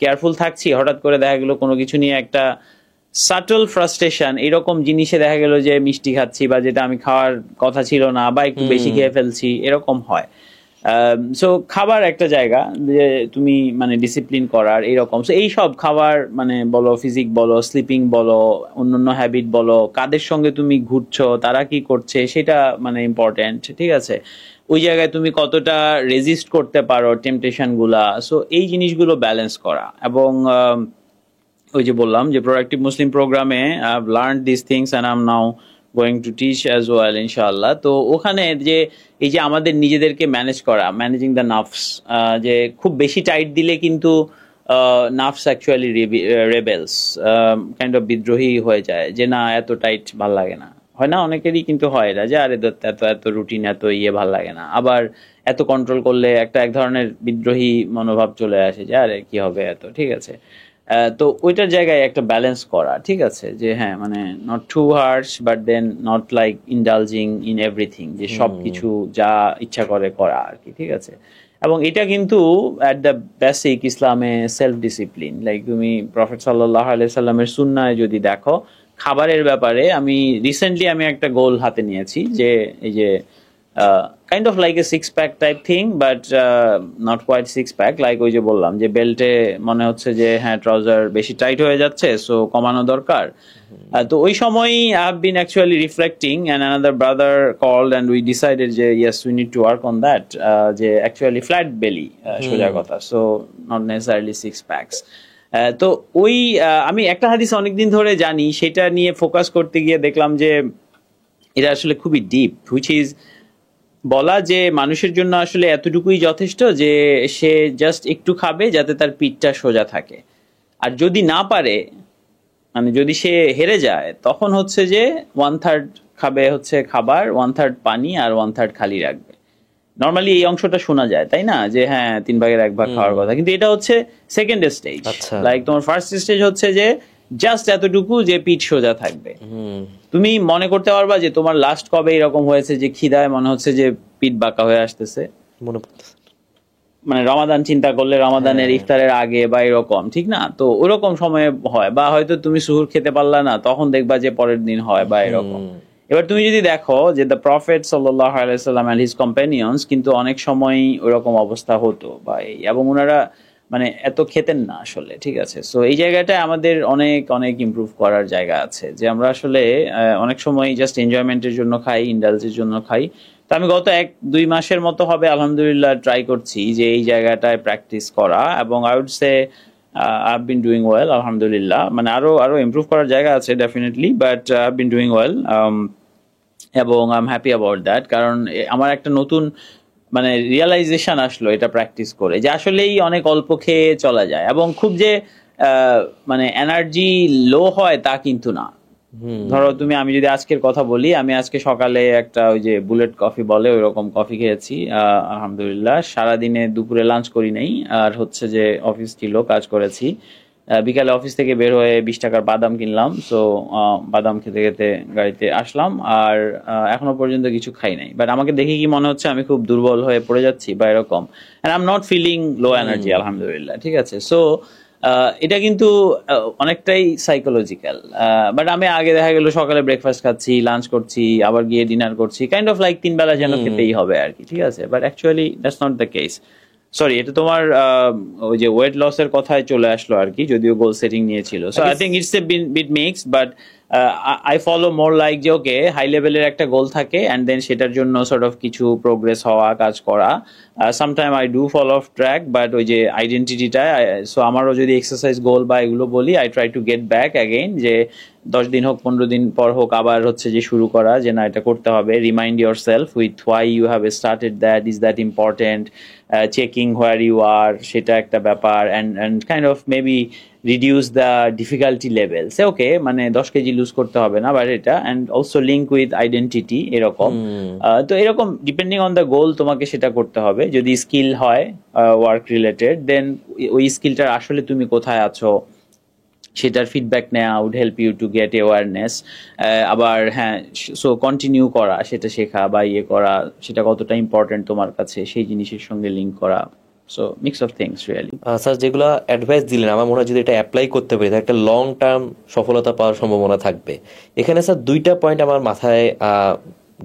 [SPEAKER 2] কেয়ারফুল থাকছি, হঠাৎ করে দেখা গেলো কোনো কিছু নিয়ে একটা সাটল ফ্রাস্ট্রেশন, এরকম জিনিসে দেখা গেল যে মিষ্টি খাচ্ছি, বা যেটা আমি খাওয়ার কথা ছিল না, বা একটু বেশি খেয়ে ফেলছি, এরকম হয়। সো খাবার একটা জায়গা যে তুমি মানে ডিসিপ্লিন করার এরকম। সো এই সব খাবার মানে বলো, ফিজিক বলো, স্লিপিং বলো, অন্যান্য হ্যাবিট বলো, কাদের সঙ্গে তুমি ঘুরছো, তারা কি করছে, সেটা মানে ইম্পর্টেন্ট, ঠিক আছে? ওই জায়গায় তুমি কতটা রেজিস্ট করতে পারো টেম্পটেশন গুলা। সো এই জিনিসগুলো ব্যালেন্স করা। এবং ওই যে বললাম যে প্রোডাক্টিভ মুসলিম প্রোগ্রামে I have learned this things and I am now going to teach as well, ইনশাআল্লাহ। তো ওখানে যে এই যে আমাদের নিজেদেরকে ম্যানেজ করা, ম্যানেজিং দ্য নাফস, যে খুব বেশি টাইট দিলে কিন্তু নাফস অ্যাকচুয়ালি রেবেলস, কাইন্ড অফ বিদ্রোহী হয়ে যায়, যে না এত টাইট ভাল লাগে না। হয় না, অনেকেরই কিন্তু হয় এটা, যে আরে এত এত রুটিন, এত ভাল লাগে না। আবার এত কন্ট্রোল করলে এক ধরনের বিদ্রোহী মনোভাব চলে আসে, যে আরে কি হবে এত, ঠিক আছে? তো ওইটার জায়গায় একটা ব্যালেন্স করা, ঠিক আছে? যে হ্যাঁ, মানে not to harsh, but then not like indulging in everything, যে সবকিছু যা ইচ্ছা করে করা আর কি, ঠিক আছে? এবং এটা কিন্তু অ্যাট দ্য বেসিক ইসলামে সেলফ ডিসিপ্লিন। লাইক তুমি প্রফেট সাল্লাল্লাহু আলাইহি সাল্লামের সুন্নায় যদি দেখো, খাবারের ব্যাপারে রিসেন্টলি আমি একটা গোল হাতে নিয়েছি, যে এই যে kind of like a six pack type thing, but not quite six pack. Like ওই যে বললাম যে বেল্টে মনে হচ্ছে যে হ্যাঁ ট্রাউজার বেশি টাইট হয়ে যাচ্ছে, সো কমানো দরকার। তো ওই সময়ই I have been actually reflecting, and another brother called and we decided যে yes we need to work on that, যে অ্যাকচুয়ালি ফ্ল্যাট বেলি, সোজা কথা, so not necessarily six packs. তো ওই আমি একটা হাদিস অনেকদিন ধরে জানি, সেটা নিয়ে ফোকাস করতে গিয়ে দেখলাম যে এটা আসলে খুবই ডিপ, হুইচ ইজ বলা যে মানুষের জন্য আসলে এতটুকুই যথেষ্ট যে সে জাস্ট একটু খাবে যাতে তার পিঠটা সোজা থাকে। আর যদি না পারে, মানে যদি সে হেরে যায়, তখন হচ্ছে যে 1/3 খাবে হচ্ছে খাবার, 1/3 পানি, আর 1/3 খালি রাখবে। নর্মালি এই অংশটা শোনা যায়, তাই না, যে হ্যাঁ 3/1 খাওয়ার কথা, কিন্তু এটা হচ্ছে সেকেন্ড স্টেজ।
[SPEAKER 1] আচ্ছা।
[SPEAKER 2] লাইক তোমার ফার্স্ট স্টেজ হচ্ছে যে জাস্ট এতটুকু যে পিঠ সোজা থাকবে। তুমি মনে করতে পারবা যে তোমার লাস্ট কবে এরকম হয়েছে যে খিদায় মনে হচ্ছে যে পিঠ বাঁকা হয়ে আসতেছে?
[SPEAKER 1] মনে পড়তেছে।
[SPEAKER 2] মানে রমাদান চিন্তা করলে, রমাদানের ইফতারের আগে বা এরকম, ঠিক না? তো ওরকম সময়ে হয়, বা হয়তো তুমি সুহুর খেতে পারলা না, তখন দেখবা যে পরের দিন হয়, বা এরকম। এবার তুমি যদি দেখো যে দ্য প্রফেট সাল্লাল্লাহু আলাইহি সাল্লাম এন্ড হিজ কম্প্যানিয়ন্স কিন্তু অনেক সময় ওরকম অবস্থা হতো, বা এবং ওনারা মানে এত খেতেন না আসলে, ঠিক আছে? সো এই জায়গাটায় আমাদের অনেক অনেক ইমপ্রুভ করার জায়গা আছে, যে আমরা আসলে অনেক সময় জাস্ট এনজয়মেন্টের জন্য খাই, ইন্ডালজের জন্য খাই। তো আমি গত 1-2 মাসের মতো হবে আলহামদুলিল্লাহ ট্রাই করছি যে এই জায়গাটায় প্র্যাকটিস করা, এবং I would say I have been doing well আলহামদুলিল্লাহ। মানে আরো ইমপ্রুভ করার জায়গা আছে definitely, but I have been doing well, এবং I am happy about that. কারণ আমার একটা নতুন মানে রিয়েলাইজেশন আসলো এটা প্র্যাকটিস করে, যে আসলেই অনেক অল্প খেয়ে চলা যায়, এবং খুব যে মানে এনার্জি লো হয় তা কিন্তু না। ধরো আমি যদি আজকের কথা বলি, আমি আজকে সকালে একটা ওই যে বুলেট কফি বলে ওইরকম কফি খেয়েছি আলহামদুলিল্লাহ। সারাদিনে দুপুরে লাঞ্চ করি নাই, আর হচ্ছে যে অফিস ছিল, কাজ করেছি। বিকালে অফিস থেকে বের হয়ে 20 টাকার বাদাম কিনলাম, সো বাদাম খেতে খেতে গাড়িতে আসলাম, আর এখনো পর্যন্ত কিছু খাই নাই। বাট আমাকে দেখে কি মনে হচ্ছে আমি খুব দুর্বল হয়ে পড়ে যাচ্ছি বা এরকম, and I am not feeling low energy আলহামদুলিল্লাহ, ঠিক আছে? সো এটা কিন্তু অনেকটাই সাইকোলজিক্যাল। বাট আমি আগে দেখা গেল সকালে ব্রেকফাস্ট খাচ্ছি, লাঞ্চ করছি, আবার গিয়ে ডিনার করছি, কাইন্ড অফ লাইক 3 বেলা যেন খেতেই হবে আর কি, ঠিক আছে? But actually that's not the case. Sorry, এটা তোমার ওই যে ওয়েট লসের কথায় চলে আসলো আর কি, যদিও গোল সেটিং নিয়েছিল। So I think it's a bit mix, but I follow more like যে ওকে হাই লেভেলের একটা গোল থাকে, অ্যান্ড দেন সেটার জন্য সর্ট অফ কিছু প্রোগ্রেস হওয়া, কাজ করা। Sometime I do follow of track, but ওই যে আইডেন্টিটিটা, সো আমারও যদি এক্সারসাইজ গোল বা এগুলো বলি, I try to get back again, যে 10 দিন হোক 15 দিন পর হোক আবার হচ্ছে যে শুরু করা, যে না এটা করতে হবে। Remind yourself with why you have started that, is that important, checking where you are, সেটা একটা ব্যাপার, and kind of maybe reduce the difficulty level. Say okay, মানে 10 কেজি লুজ করতে হবে না, বাট এটা and also link with identity এরকম। তো এরকম ডিপেন্ডিং অন দ্য গোল তোমাকে সেটা করতে হবে। যদি স্কিল হয় ওয়ার্ক রিলেটেড, দেন ওই স্কিলটার আসলে তুমি কোথায় আছো সেটার ফিডব্যাক নেওয়া would help you to get awareness. আবার হ্যাঁ, সো কন্টিনিউ করা, সেটা শেখা বা ইয়ে করা, সেটা কতটা ইম্পর্টেন্ট তোমার কাছে সেই জিনিসের সঙ্গে লিঙ্ক করা। So mix of things really.
[SPEAKER 1] Sir যেগুলো অ্যাডভাইস দিলেন আমার মনে হয় যদি এটা অ্যাপ্লাই করতে পারি তাহলে একটা লং টার্ম সফলতা পাওয়ার সম্ভাবনা থাকবে। এখানে স্যার দুইটা পয়েন্ট আমার মাথায়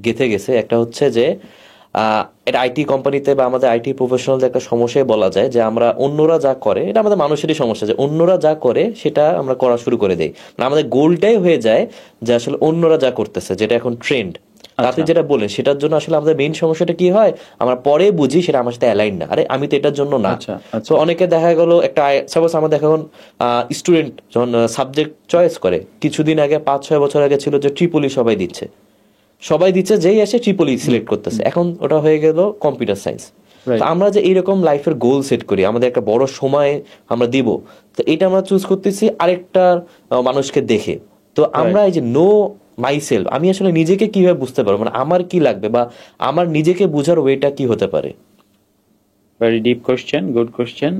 [SPEAKER 1] গেঁথে গেছে। একটা হচ্ছে যে এটা আইটি কোম্পানিতে বা আমাদের আইটি প্রফেশনালদের একটা সমস্যাই বলা যায় যে আমরা অন্যরা যা করে, এটা আমাদের মানুষেরই সমস্যা যে অন্যরা যা করে সেটা আমরা করা শুরু করে দেই। মানে আমাদের গোলটাই হয়ে যায় যে আসলে অন্যরা যা করতেছে, যেটা এখন ট্রেন্ড, আপনি যেটা বলেন সেটার জন্য আসলে আমাদের মেইন সমস্যাটা কি হয়, আমরা পরে বুঝি সেটা আমার সাথে অ্যালাইন না, আরে আমি তো এটার জন্য না। তো অনেকে দেখা গেল একটা সাপোজ আমার দেখা গেল স্টুডেন্ট যখন সাবজেক্ট চয়েস করে, কিছুদিন আগে 5-6 বছর আগে ছিল যে ট্রিপলি সবাই দিচ্ছে যেই এসে ট্রিপলি সিলেক্ট করতেছে, এখন ওটা হয়ে গেল কম্পিউটার সায়েন্স। তো আমরা যে এইরকম লাইফের গোল সেট করি, আমাদের একটা বড় সময় আমরা দিব, তো এটা আমরা চুজ করতেছি আরেকটা মানুষকে দেখে। তো আমরা এই যে নো মাইসেলফ, আমি আসলে নিজেকে কিভাবে বুঝতে পারবো, মানে আমার কি লাগবে বা আমার নিজেকে বুঝার ওয়েটা কি হতে পারে?
[SPEAKER 2] Very deep question, good question.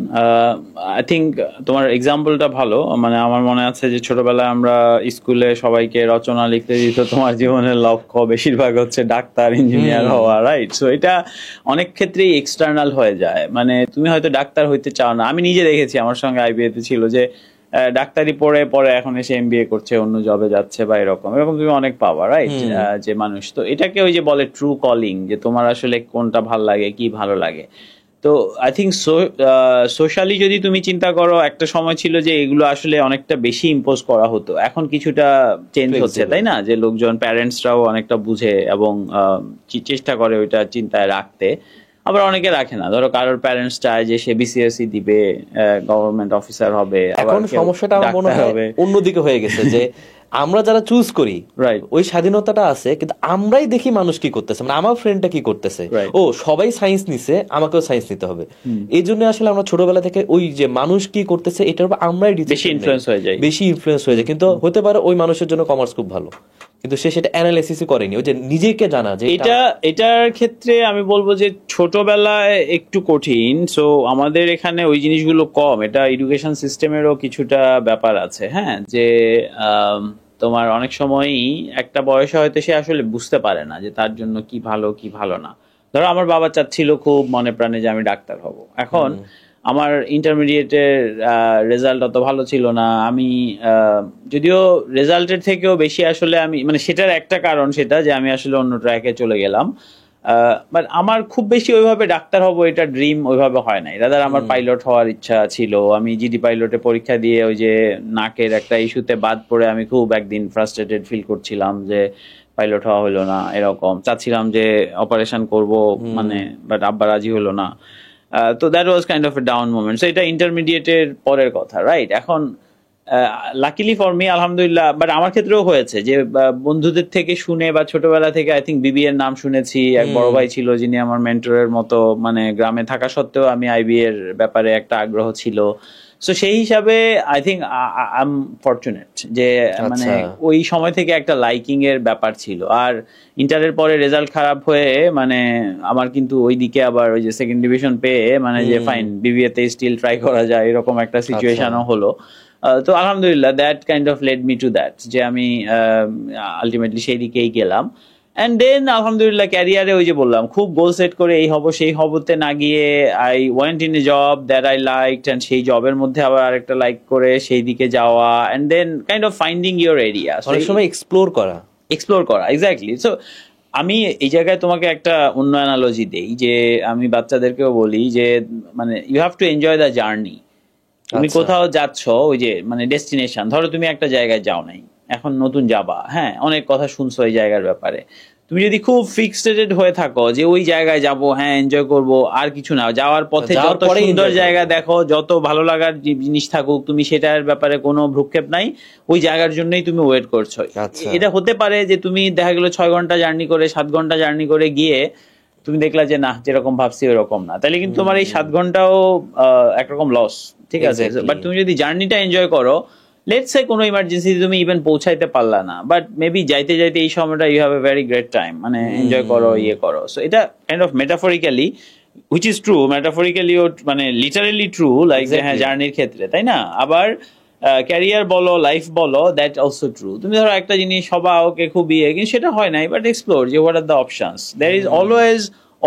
[SPEAKER 2] I think তোমার এক্সাম্পলটা ভালো। মানে আমার মনে আছে যে ছোটবেলায় আমরা স্কুলে সবাইকে রচনা লিখতে দিত, তোমার জীবনের লক্ষ্য বেশিরভাগ হচ্ছে ডাক্তার, ইঞ্জিনিয়ার হওয়া, রাইট? সো এটা অনেক ক্ষেত্রেই এক্সটার্নাল হয়ে যায়। মানে তুমি হয়তো ডাক্তার হইতে চাও না, আমি নিজে দেখেছি, আমার সঙ্গে আইবিএতে ছিল যে ডাক্তারি পড়ে পরে এখন এসে এমবিএ করছে, অন্য জবে যাচ্ছে বা এরকম তুমি অনেক পাবা, রাইট? যে মানুষ, তো এটাকে ওই যে বলে ট্রু কলিং, যে তোমার আসলে কোনটা ভালো লাগে, কি ভালো লাগে। তো আই থিঙ্ক সোশ্যালি যদি তুমি চিন্তা করো, একটা সময় ছিল যে এগুলো আসলে অনেকটা বেশি ইম্পোজ করা হতো, এখন কিছুটা চেঞ্জ হচ্ছে, তাই না? যে লোকজন, প্যারেন্টসরাও অনেকটা বুঝে এবং চেষ্টা করে ওইটা চিন্তায় রাখতে। আবার অনেকে রাখে না, ধরো কারোর প্যারেন্টস চায় যে সে বিসিএসসি দিবে, গভর্নমেন্ট অফিসার হবে।
[SPEAKER 1] এখন সমস্যাটা আমার মনে হয় অন্যদিকে হয়ে গেছে যে আমরা যারা চুজ করি, রাইট, ওই স্বাধীনতাটা আছে, কিন্তু আমরাই দেখি মানুষ কি করতেছে, মানে আমার ফ্রেন্ডটা কি করতেছে, ও সবাই সায়েন্স নিছে, আমাকেও সায়েন্স নিতে হবে। এই জন্য আসলে আমরা ছোটবেলা থেকে ওই যে মানুষ কি করতেছে এটার উপর আমরাই বেশি ইনফ্লুয়েন্স হয়ে যায়। কিন্তু হতে পারে ওই মানুষের জন্য কমার্স খুব ভালো, কিন্তু সে সেটা অ্যানালাইসিস করেনি, ওই যে নিজেকে জানা যে
[SPEAKER 2] এটার ক্ষেত্রে আমি বলবো যে ছোটবেলায় একটু কঠিন। সো আমাদের এখানে ওই জিনিসগুলো কম, এটা এডুকেশন সিস্টেমেরও কিছুটা ব্যাপার আছে। হ্যাঁ, যে তোমার অনেক সময়ই একটা বয়সে হয়তো সে আসলে বুঝতে পারে না যে তার জন্য কি ভালো কি ভালো না। ধরো আমার বাবা চাচ্ছিল খুব মনে প্রাণে যে আমি ডাক্তার হব, এখন আমার ইন্টারমিডিয়েটের রেজাল্ট অত ভালো ছিল না। আমি যদিও রেজাল্টের থেকেও বেশি আসলে আমি, মানে সেটার একটা কারণ সেটা যে আমি আসলে অন্য ট্র্যাকে চলে গেলাম, বাট আমার খুব বেশি ওইভাবে ডাক্তার হব এটা ড্রিম ওইভাবে হয় নাই। রাদার আমার পাইলট হওয়ার ইচ্ছা ছিল। আমি জিডি পাইলটে পরীক্ষা দিয়ে ওই যে নাকের একটা ইস্যুতে বাদ পড়ে আমি খুব একদিন ফ্রাস্ট্রেটেড ফিল করছিলাম যে পাইলট হওয়া হলো না, এরকম চাচ্ছিলাম যে অপারেশন করব, মানে বাট আব্বা রাজি হলো না। তো that was kind of A down moment. So এটা ইন্টারমিডিয়েটের পরের কথা, রাইট? এখন লাকিলি ফর মি, আলহামদুলিল্লাহ, বাট আমার ক্ষেত্রেও হয়েছে যে বন্ধুদের থেকে শুনে বা ছোটবেলা থেকে আই থিঙ্ক বিবি এর নাম শুনেছি। এক বড় ভাই ছিল যিনি আমার মেন্টরের মতো, মানে গ্রামে থাকা সত্ত্বেও আমি আইবি এর ব্যাপারে একটা আগ্রহ ছিল। সো সেই হিসাবে I think I am fortunate যে মানে ওই সময় থেকে একটা লাইকিং এর ব্যাপার ছিল। আর ইন্টারের পরে রেজাল্ট খারাপ হয়ে মানে আমার কিন্তু ওই দিকে আবার ওই যে সেকেন্ড ডিভিশন পেয়ে মানে যে ফাইন বিবিএতে স্টিল ট্রাই করা যায় এরকম একটা সিচুয়েশনও হলো। তো আলহামদুলিল্লাহ that kind of led me to that, যে আমি আলটিমেটলি সেই দিকেই গেলাম। অ্যান্ড দেন আলহামদুলিল্লাহ ক্যারিয়ারে ওই যে বললাম খুব গোল সেট করে এই হব সেই হবতে না গিয়ে I went in a job that I liked, and সেই জবের মধ্যে আবার আরেকটা লাইক করে সেই দিকে যাওয়া, and then kind of finding your area,
[SPEAKER 1] অনেক সময় এক্সপ্লোর করা
[SPEAKER 2] এক্স্যাক্টলি। সো আমি এই জায়গায় তোমাকে একটা অন্য অ্যানালজি দেই, যে আমি বাচ্চাদেরকেও বলি যে মানে you have to enjoy the journey. তুমি কোথাও যাচ্ছ, ওই যে মানে ডেস্টিনেশন, ধরো তুমি একটা জায়গায় যাও নাই, এখন নতুন যাবা, হ্যাঁ অনেক কথা শুনছো এই জায়গার ব্যাপারে, তুমি যদি খুব ফিক্সড হয়ে থাকো যে ওই জায়গায় যাবো, হ্যাঁ এনজয় করব, আর কিছু না, যাওয়ার পথে যত সুন্দর জায়গা দেখো, যত ভালো লাগার জিনিস থাকুক, তুমি সেটার ব্যাপারে কোনো ভ্রুক্ষেপ নাই, ওই জায়গার জন্যই তুমি ওয়েট করছো। এটা হতে পারে যে তুমি দেখা গেলো 6 ঘন্টা জার্নি করে 7 ঘন্টা জার্নি করে গিয়ে তুমি দেখলা যে না যেরকম ভাবছি ওরকম না, তাহলে কিন্তু তোমার এই 7 ঘন্টাও একরকম লস, ঠিক আছে?
[SPEAKER 1] Exactly.
[SPEAKER 2] বাট তুমি যদি জার্নিটা এনজয় করো, লেটস সে কোনো ইমার্জেন্সি তুমি ইভেন পৌঁছাইতে পারলা না, বাট মেবি যাইতে যাইতে এই সময়টা you have a very great time, মানে এনজয় করো, ইয়ে করো। সো এটা kind of metaphorically, which is true, মেটাফরিক্যালিও মানে লিটারালি ট্রু, লাইক যে হ্যাঁ জার্নির ক্ষেত্রে, তাই না? আবার ক্যারিয়ার বলো, লাইফ বলো, দ্যাট অলসো ট্রু। তুমি ধরো একটা জিনিস সবা ওকে খুব ইয়ে, কিন্তু সেটা হয় নাই, বাট এক্সপ্লোর যে what are the options, there is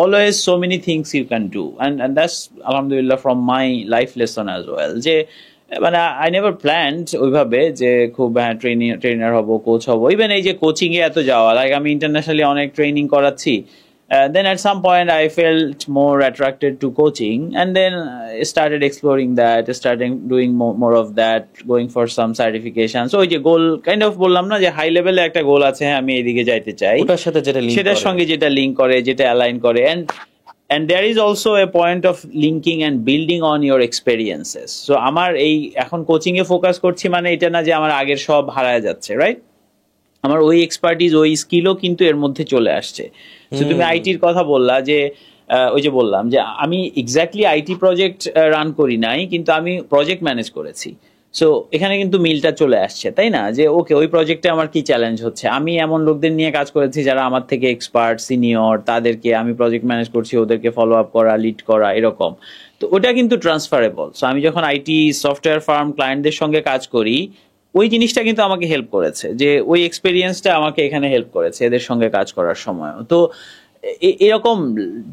[SPEAKER 2] always so many things you can do, and that's alhamdulillah from my life lesson as well, যে মানে আই নেভার প্ল্যান্ড ওইভাবে যে খুব ট্রেনার হব, কোচ হব। ইভেন এই যে কোচিং এ এত যাওয়া, লাইক আমি ইন্টারন্যাশনালি অনেক ট্রেনিং করাচ্ছি, then at some point I felt more attracted to coaching, and then started exploring that, starting doing more of that, going for some certification. So ওই যে গোল কাইন্ড অফ বললাম না যে হাই লেভেলে একটা গোল আছে, হ্যাঁ আমি এদিকে যাইতে চাই,
[SPEAKER 1] ওটার সাথে যেটা link
[SPEAKER 2] সেটার
[SPEAKER 1] করে।
[SPEAKER 2] সঙ্গে যেটা লিঙ্ক করে, যেটা অ্যালাইন করে, and there is also a point of linking and building on your experiences. So আমার এই এখন কোচিং এ ফোকাস করছি মানে এটা না যে আমার আগের সব হারায় যাচ্ছে, রাইট? আমার ওই এক্সপার্টিজ, ওই স্কিলও কিন্তু এর মধ্যে চলে আসছে। তো তুমি আইটির কথা বললা যে ওই যে বললাম যে আমি এক্স্যাক্টলি আইটি প্রজেক্ট রান করি নাই, কিন্তু আমি প্রজেক্ট ম্যানেজ করেছি। সো এখানে কিন্তু মিলটা চলে আসছে, তাই না? যে ওকে ওই প্রজেক্টে আমার কি চ্যালেঞ্জ হচ্ছে, আমি এমন লোকদের নিয়ে কাজ করেছি যারা আমার থেকে এক্সপার্ট, সিনিয়র, তাদেরকে আমি প্রজেক্ট ম্যানেজ করছি, ওদেরকে ফলো আপ করা, লিড করা, এরকম। তো ওটা কিন্তু ট্রান্সফারেবল। সো আমি যখন আইটি সফটওয়্যার ফার্ম ক্লায়েন্টদের সঙ্গে কাজ করি, ওই জিনিসটা কিন্তু আমাকে হেল্প করেছে, যে ওই এক্সপিরিয়েন্সটা আমাকে এখানে হেল্প করেছে এদের সঙ্গে কাজ করার সময়। তো এরকম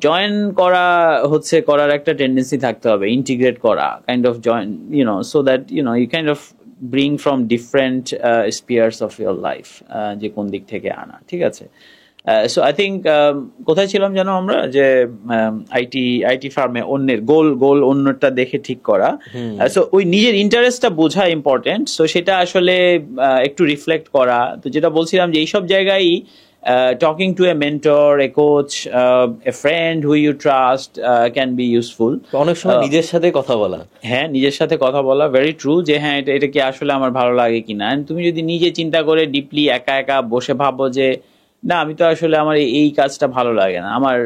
[SPEAKER 2] জয়েন করা হচ্ছে, করার একটা টেন্ডেন্সি থাকতে হবে, ইন্টিগ্রেট করা, kind of join, so that you kind of bring from different spheres of your life, যে কোন দিক থেকে আনা, ঠিক আছে? সো আই থিঙ্ক কোথায় ছিলাম যেন আমরা, যে আইটি ফার্মে অন্যের গোল অন্যটা দেখে ঠিক করা। সো ওই নিজের ইন্টারেস্টটা বোঝা ইম্পর্টেন্ট। সো সেটা আসলে একটু রিফ্লেক্ট করা। তো যেটা বলছিলাম যে এইসব জায়গায় talking to a mentor, a coach, a friend who you trust can be useful.
[SPEAKER 1] অনেক সময় নিজের সাথে কথা বলা।
[SPEAKER 2] হ্যাঁ, নিজের সাথে কথা বলা, ভেরি ট্রু, যে হ্যাঁ এটা কি আসলে আমার ভালো লাগে কিনা। তুমি যদি নিজে চিন্তা করে ডিপলি একা একা বসে ভাবো যে না আমি তো আসলে আমার এই কাজটা ভালো লাগে না, আমার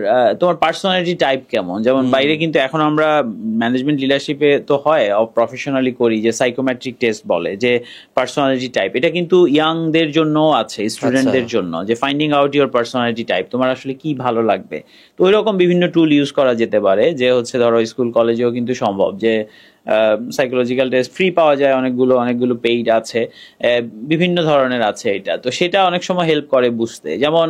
[SPEAKER 2] তোমার পার্সোনালিটি টাইপ কেমন, যেমন বাইরে কিন্তু এখন আমরা ম্যানেজমেন্ট লিডারশিপে তো হয় প্রফেশনালি করি যে সাইকোমেট্রিক টেস্ট বলে, যে পার্সোনালিটি টাইপ, এটা কিন্তু ইয়াংদের জন্য আছে, স্টুডেন্টদের জন্য, যে finding out your personality type, তোমার আসলে কি ভালো লাগবে। তো ওই রকম বিভিন্ন টুল ইউজ করা যেতে পারে, যে হচ্ছে ধরো স্কুল কলেজেও কিন্তু সম্ভব, যে সাইকোলজিক্যাল টেস্ট ফ্রি পাওয়া যায়, অনেকগুলো পেইড আছে, বিভিন্ন ধরনের আছে এটা। তো সেটা অনেক সময় হেল্প করে বুঝতে, যেমন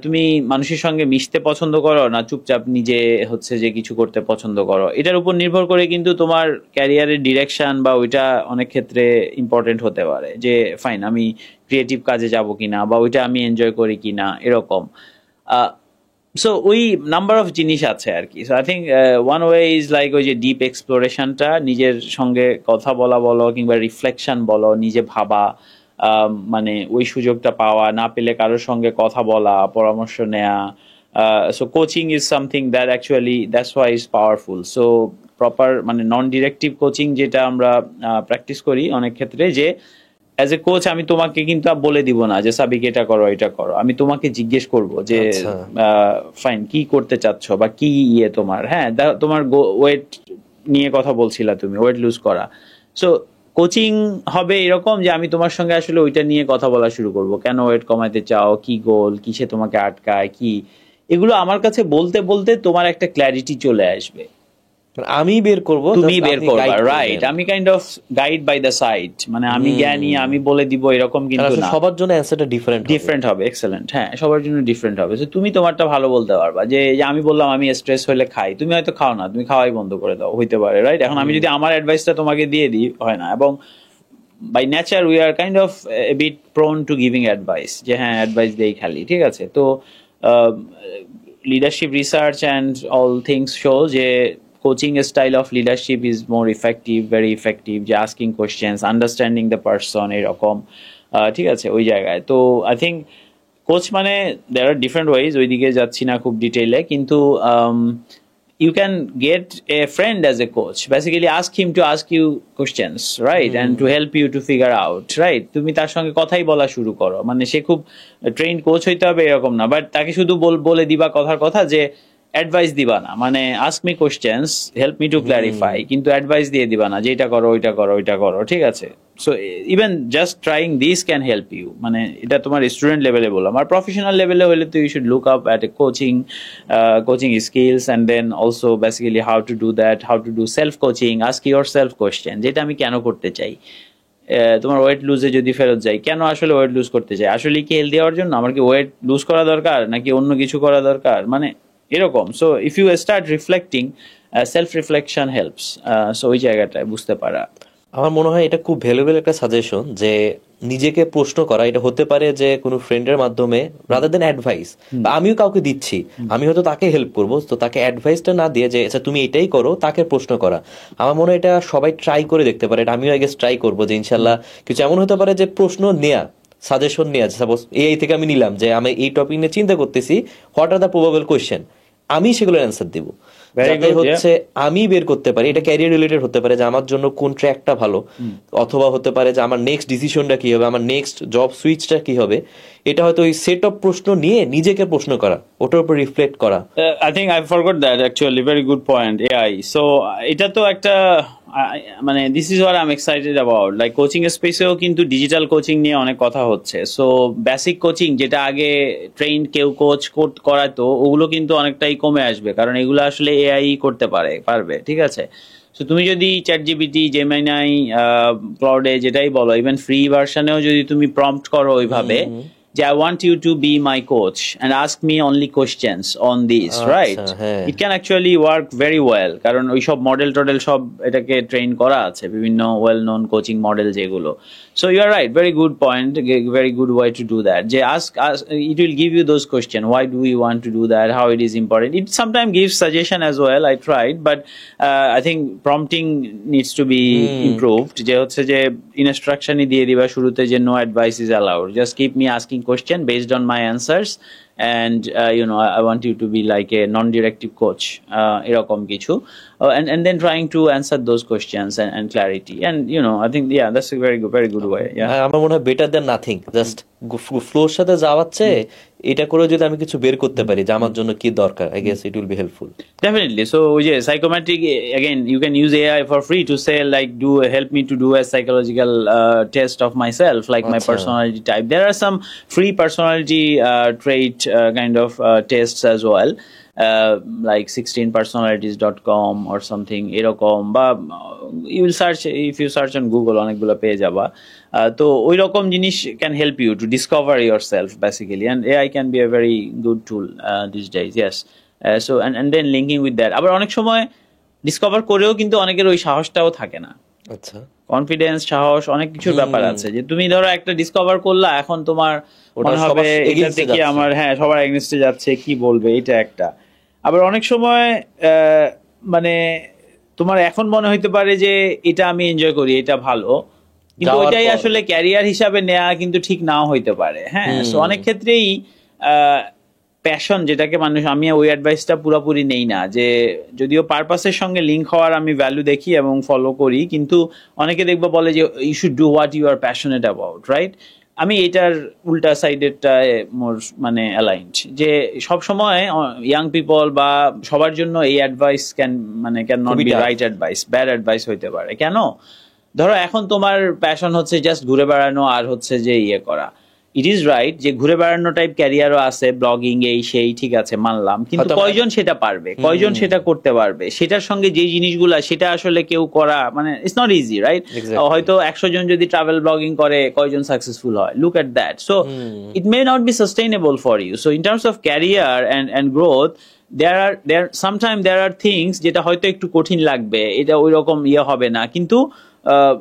[SPEAKER 2] তুমি মানুষের সঙ্গে মিশতে পছন্দ করো না চুপচাপ নিজে হচ্ছে যে কিছু করতে পছন্দ করো, এটার উপর নির্ভর করে কিন্তু তোমার ক্যারিয়ারের ডিরেকশন বা ওইটা অনেক ক্ষেত্রে ইম্পর্টেন্ট হতে পারে, যে ফাইন আমি ক্রিয়েটিভ কাজে যাব কিনা, বা ওইটা আমি এনজয় করি কিনা, এরকম। সো ওই নাম্বার অফ জিনিস আছে আর কি। So I think one way is like ওই যে ডিপ এক্সপ্লোরেশনটা, নিজের সঙ্গে কথা বলা বলো কিংবা রিফ্লেকশন বলো, নিজে ভাবা, মানে ওই সুযোগটা পাওয়া, না পেলে কারোর সঙ্গে কথা বলা, পরামর্শ নেওয়া। So coaching is something that actually that's why is powerful. So proper মানে নন ডিরেক্টিভ কোচিং যেটা আমরা প্র্যাকটিস করি অনেক ক্ষেত্রে, যে অ্যাজ এ কোচ আমি তোমাকে কিন্তু বলে দিব না যে সাবিক এটা করো এটা করো, আমি তোমাকে জিজ্ঞেস করব যে ফাইন কি করতে চাচ্ছ বা কি তোমার, হ্যাঁ তোমার ওয়েট নিয়ে কথা বলছিলা, তুমি ওয়েট লুজ করা। সো কোচিং হবে এরকম যে আমি তোমার সঙ্গে আসলে ওইটা নিয়ে কথা বলা শুরু করব, কেন ওয়েট কমাতে চাও, কি গোল, কিসে তোমাকে আটকায়, কি এগুলো আমার কাছে বলতে বলতে তোমার একটা ক্ল্যারিটি চলে আসবে।
[SPEAKER 1] আমি বের করব,
[SPEAKER 2] তুমি বের করবা, রাইট? আমি kind of guide by the side, মানে আমি জ্ঞানী, আমি বলে দিব এরকম কিন্তু না,
[SPEAKER 1] সবার জন্য অ্যান্সারটা
[SPEAKER 2] ডিফারেন্ট হবে। এক্সেলেন্ট, হ্যাঁ সবার জন্য ডিফারেন্ট হবে। তুমি তোমারটা ভালো বলতে পারবা, যে আমি বললাম আমি স্ট্রেস হলে খাই, তুমি হয়তো খাও না, তুমি খাওয়াই বন্ধ করে দাও, হইতে পারে, রাইট? এখন আমি যদি আমার অ্যাডভাইসটা তোমাকে দিয়ে দিই, হয় না। এবং by nature we are kind of a bit prone to giving advice, যে হ্যাঁ অ্যাডভাইস দেই খালি, ঠিক আছে? তো leadership research and all things show যে coaching style of leadership is more effective, very effective, যে asking questions, understanding the person, এরকম, ঠিক আছে? ওই জায়গায় তো আই থিঙ্ক কোচ মানে there are different ways, ওইদিকে যাচ্ছি না খুব ডিটেইলে, কিন্তু you can get a friend as a coach, basically ask him to ask you questions, right? And to help you to figure out, right? তুমি তার সঙ্গে কথাই বলা শুরু করো, মানে সে খুব ট্রেইনড কোচ হইতে হবে এরকম না, বাট তাকে শুধু বলে দিবা কথার কথা যে অ্যাডভাইস দিবা না, মানে ask me questions, help me two clarify, কিন্তু অ্যাডভাইস দিয়ে দিবা না যে এটা করো ওইটা করো ওইটা করো, ঠিক আছে? So even just trying this can help you, মানে এটা তোমার স্টুডেন্ট লেভেলে বললাম। আর প্রফেশনাল লেভেলে হলে তো you should look up at a coaching skills, and then also basically how to do that, how to do self coaching, ask your self question, যেটা আমি কেন করতে চাই। তোমার ওয়েট লুজে যদি ফেরত যাই, কেন আসলে ওয়েট লুজ করতে চাই? আসলে কি হেলদি হওয়ার জন্য? আমার কি ওয়েট লুজ করা দরকার, নাকি অন্য কিছু করা দরকার, মানে এরকম। So if you start reflecting, self reflection helps. So ওই জায়গাটায় বুঝতে পারা।
[SPEAKER 1] আমার মনে হয় এটা খুব ভ্যালুয়েবল একটা সাজেশন, যে নিজেকে প্রশ্ন করা। এটা হতে পারে যে কোনো ফ্রেন্ডের মাধ্যমে, রাদার দেন অ্যাডভাইস, বা আমিও কাউকে দিচ্ছি, আমি হয়তো তাকে হেল্প করব, তো তাকে অ্যাডভাইসটা না দিয়ে যে আচ্ছা তুমি এটাই করো, তাকে প্রশ্ন করা। আমার মনে হয় এটা সবাই ট্রাই করে দেখতে পারে। এটা আমিও আগে ট্রাই করবো যে ইনশাল্লাহ কিছু এমন হতে পারে যে প্রশ্ন নেয়া, সাজেশন নেয়া, সাপোজ এই থেকে আমি নিলাম যে আমি এই টপিক নিয়ে চিন্তা করতেছি, what are the probable question, আমি সেগুলোর অ্যান্সার দিব,
[SPEAKER 2] Very
[SPEAKER 1] যাতে
[SPEAKER 2] good,
[SPEAKER 1] হচ্ছে আমি বের করতে পারি। এটা ক্যারিয়ার রিলেটেড হতে পারে যে আমার জন্য কোন ট্র্যাকটা ভালো, অথবা হতে পারে যে আমার নেক্সট ডিসিশনটা কি হবে, আমার নেক্সট জব সুইচটা কি হবে। এটা হয়তো ওই সেট অফ প্রশ্ন নিয়ে নিজেকে প্রশ্ন করা, ওটার উপর রিফ্লেক্ট করা।
[SPEAKER 2] I think I forgot that actually. Very good point. AI. So এটা তো একটা মানে this is what I'm excited about. Like coaching স্পেসেও কিন্তু ডিজিটাল কোচিং নিয়ে অনেক কথা হচ্ছে। সো বেসিক কোচিং যেটা আগে ট্রেন কেউ কোচ করাতো, ওগুলো কিন্তু অনেকটাই কমে আসবে, কারণ এগুলো আসলে এআই করতে পারবে, ঠিক আছে? সো তুমি যদি চ্যাট জিপিটি, জেমিনাই, ক্লাউডে যেটাই বলো, ইভেন ফ্রি ভার্সনেও যদি তুমি প্রম্পট করো ওইভাবে যে I want you to be my coach and ask me only questions on this, right?
[SPEAKER 1] হ্যাঁ।
[SPEAKER 2] It can actually work very well, কারণ ওই সব মডেল টডেল সব এটাকে ট্রেন করা আছে, বিভিন্ন ওয়েল নোন কোচিং মডেল যেগুলো। So you are right, very good point, very good way to do that. যে ask, it will give you those questions. Why do we want to do that? How it is important? It sometimes gives suggestion as well. I tried, but I think prompting needs to be improved. যে হচ্ছে যে ইনস্ট্রাকশনই দিয়ে দিবা শুরুতে যে no advice is allowed. Just keep me asking question based on my answers, and I want you to be like a non-directive coach, এরকম কিছু, and then trying to answer those questions and clarity, and I think that's a very good way.
[SPEAKER 1] আমার মনে হয় বেটার দেন নাথিং, জাস্ট ফ্লোর সাথে যাওয়াচ্ছে, এটা করে যদি আমি কিছু বের করতে পারি যে আমার জন্য কি দরকার, I guess it will be helpful.
[SPEAKER 2] Definitely. So yeah, psychometric, again, you can use AI for free to say like help me to do a psychological test of myself, like my personality type. There are some free personality trait kind of tests as well, like 16personalities.com or something এরকম, বা you will search, if you search on Google অনেকগুলো পেয়ে যাবা। তো ওই রকম জিনিস can help you to discover yourself basically, and AI can be a very good tool these days. Yes. So and then linking with that, আবার অনেক সময় ডিসকভার করেও কিন্তু অনেকের ওই সাহসটাও থাকে না।
[SPEAKER 1] আচ্ছা,
[SPEAKER 2] কনফিডেন্স, সাহস, অনেক কিছুর ব্যাপার আছে, যে তুমি ধরো একটা ডিসকভার করলা, এখন তোমার মনে হবে এটা থেকে আমার সবার এগেইনস্টে যাচ্ছে, কি বলবে, এটা একটা। আবার অনেক সময় মানে তোমার এখন মনে হইতে পারে যে এটা আমি এনজয় করি, এটা ভালো, কিন্তু ওইটাই আসলে ক্যারিয়ার হিসাবে নেওয়া কিন্তু ঠিক নাও হইতে পারে। সো অনেক ক্ষেত্রেই প্যাশন যেটাকে মানুষ, আমি ওই অ্যাডভাইসটা পুরোপুরি নেই না, যে যদিও পারপাসের সঙ্গে লিঙ্ক হওয়ার আমি ভ্যালু দেখি এবং ফলো করি, কিন্তু অনেকে দেখবো বলে যে you should do what you are passionate about, right? আমি এটার উল্টা সাইডেরটায় মোর মানে অ্যালাইন্ড, যে সবসময় ইয়াং পিপল বা সবার জন্য এই advice can not be right advice, bad advice হইতে পারে। কেন? ধরো এখন তোমার প্যাশন হচ্ছে জাস্ট ঘুরে বেড়ানো আর হচ্ছে যে করা, ইট ইজ রাইট যে ঘুরে বেড়ানো টাইপ ক্যারিয়ারও আছে, ব্লগিং এই সেই, ঠিক আছে, মানলাম, কিন্তু কয়জন সেটা পারবে, কয়জন সেটা করতে পারবে, সেটার সঙ্গে যে জিনিসগুলা সেটা আসলে কেউ করা মানে ইটস নট ইজি, রাইট? হয়তো 100 জন যদি ট্রাভেল ব্লগিং করে, কয়জন সাকসেসফুল হয়? Look at that. So it may not be sustainable for you. So in terms of career and growth, sometimes there are things যেটা হয়তো একটু কঠিন লাগবে, এটা ওই রকম হবে না, কিন্তু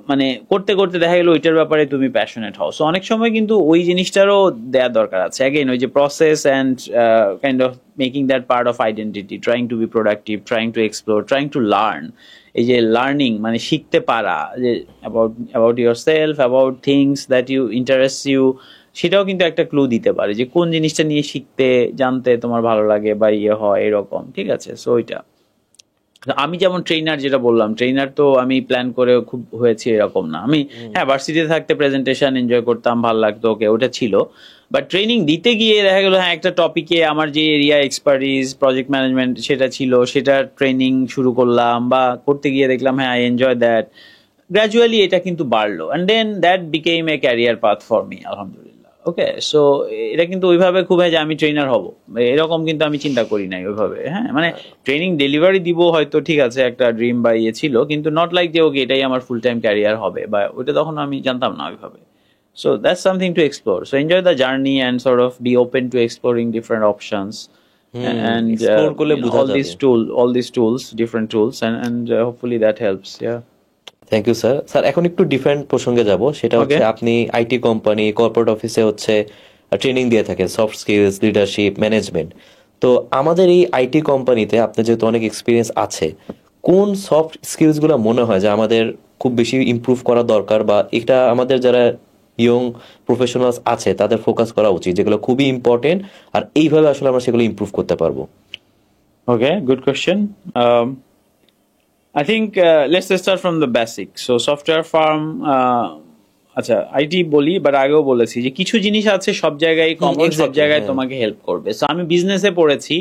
[SPEAKER 2] মানে করতে করতে দেখা গেল ওইটার ব্যাপারে তুমি প্যাশনেট হও। সো অনেক সময় কিন্তু ওই জিনিসটারও দেওয়ার দরকার আছে। অ্যাগেন ওই যে process and kind of making that part of identity, trying to be productive, trying to explore, trying to learn. এই যে লার্নিং মানে শিখতে পারা, যে about your self, about things that you interest you, সেটাও কিন্তু একটা ক্লু দিতে পারে যে কোন জিনিসটা নিয়ে শিখতে জানতে তোমার ভালো লাগে বা হয় এরকম, ঠিক আছে? সো ওইটা আমি যেমন ট্রেনার, যেটা বললাম, ট্রেনার তো আমি প্ল্যান করে খুব হয়েছে এরকম না। আমি হ্যাঁ ভার্সিটিতে থাকতে প্রেজেন্টেশন এনজয় করতাম, ভালো লাগতো, ওকে ওটা ছিল। বাট ট্রেনিং দিতে গিয়ে দেখা গেলো হ্যাঁ একটা টপিকে আমার যে এরিয়া এক্সপার্টিস প্রজেক্ট ম্যানেজমেন্ট সেটা ছিল, সেটা ট্রেনিং শুরু করলাম বা করতে গিয়ে দেখলাম হ্যাঁ আই এনজয় দ্যাট। গ্র্যাজুয়ালি এটা কিন্তু বাড়লো, and then that became a career path for me, আলহামদুলিল্লাহ। ওকে, সো এটা কিন্তু ওইভাবে খুব যে আমি ট্রেনার হব এরকম কিন্তু আমি চিন্তা করি নাই ওইভাবে। হ্যাঁ মানে ট্রেনিং ডেলিভারি দিব হয়তো, ঠিক আছে, একটা ড্রিম বা ইয়ে ছিল, কিন্তু নট লাইক যে ওকে এটাই আমার ফুল টাইম ক্যারিয়ার হবে, বা ওইটা তখন আমি জানতাম না ওইভাবে। So that's something to explore. So enjoy the journey and sort of be open to exploring different options. And
[SPEAKER 1] explore করলে বোঝা
[SPEAKER 2] all
[SPEAKER 1] যাবে।
[SPEAKER 2] these tools, different tools, and hopefully that helps. Yeah.
[SPEAKER 1] Thank you sir. Sir এখন একটু ডিফারেন্ট প্রসঙ্গে যাব, সেটা হচ্ছে
[SPEAKER 2] Okay.
[SPEAKER 1] আপনি আইটি কোম্পানি কর্পোরেট অফিসে হচ্ছে ট্রেনিং দিয়ে থাকেন সফট স্কিলস, লিডারশিপ, ম্যানেজমেন্ট। তো আমাদের এই আইটি কোম্পানিতে আপনার যেহেতু অনেক এক্সপিরিয়েন্স আছে, কোন সফট স্কিলসগুলো মনে হয় যে আমাদের খুব বেশি ইমপ্রুভ করা দরকার, বা এটা আমাদের যারা ইয়ং প্রফেশনালস আছে তাদের ফোকাস করা উচিত, যেগুলো খুবই ইম্পর্টেন্ট, আর এইভাবে আসলে আমরা সেগুলো ইমপ্রুভ করতে পারবো?
[SPEAKER 2] Okay. Good question. I think let's just start from the basic. So software firm, আচ্ছা আইটি বলি, বাট আগেও বলেছি যে কিছু জিনিস আছে সব জায়গায় কমন, সব
[SPEAKER 1] exactly,
[SPEAKER 2] জায়গায়
[SPEAKER 1] হ্যাঁ।
[SPEAKER 2] তোমাকে হেল্প করবে। সো আমি বিজনেসে পড়েছি,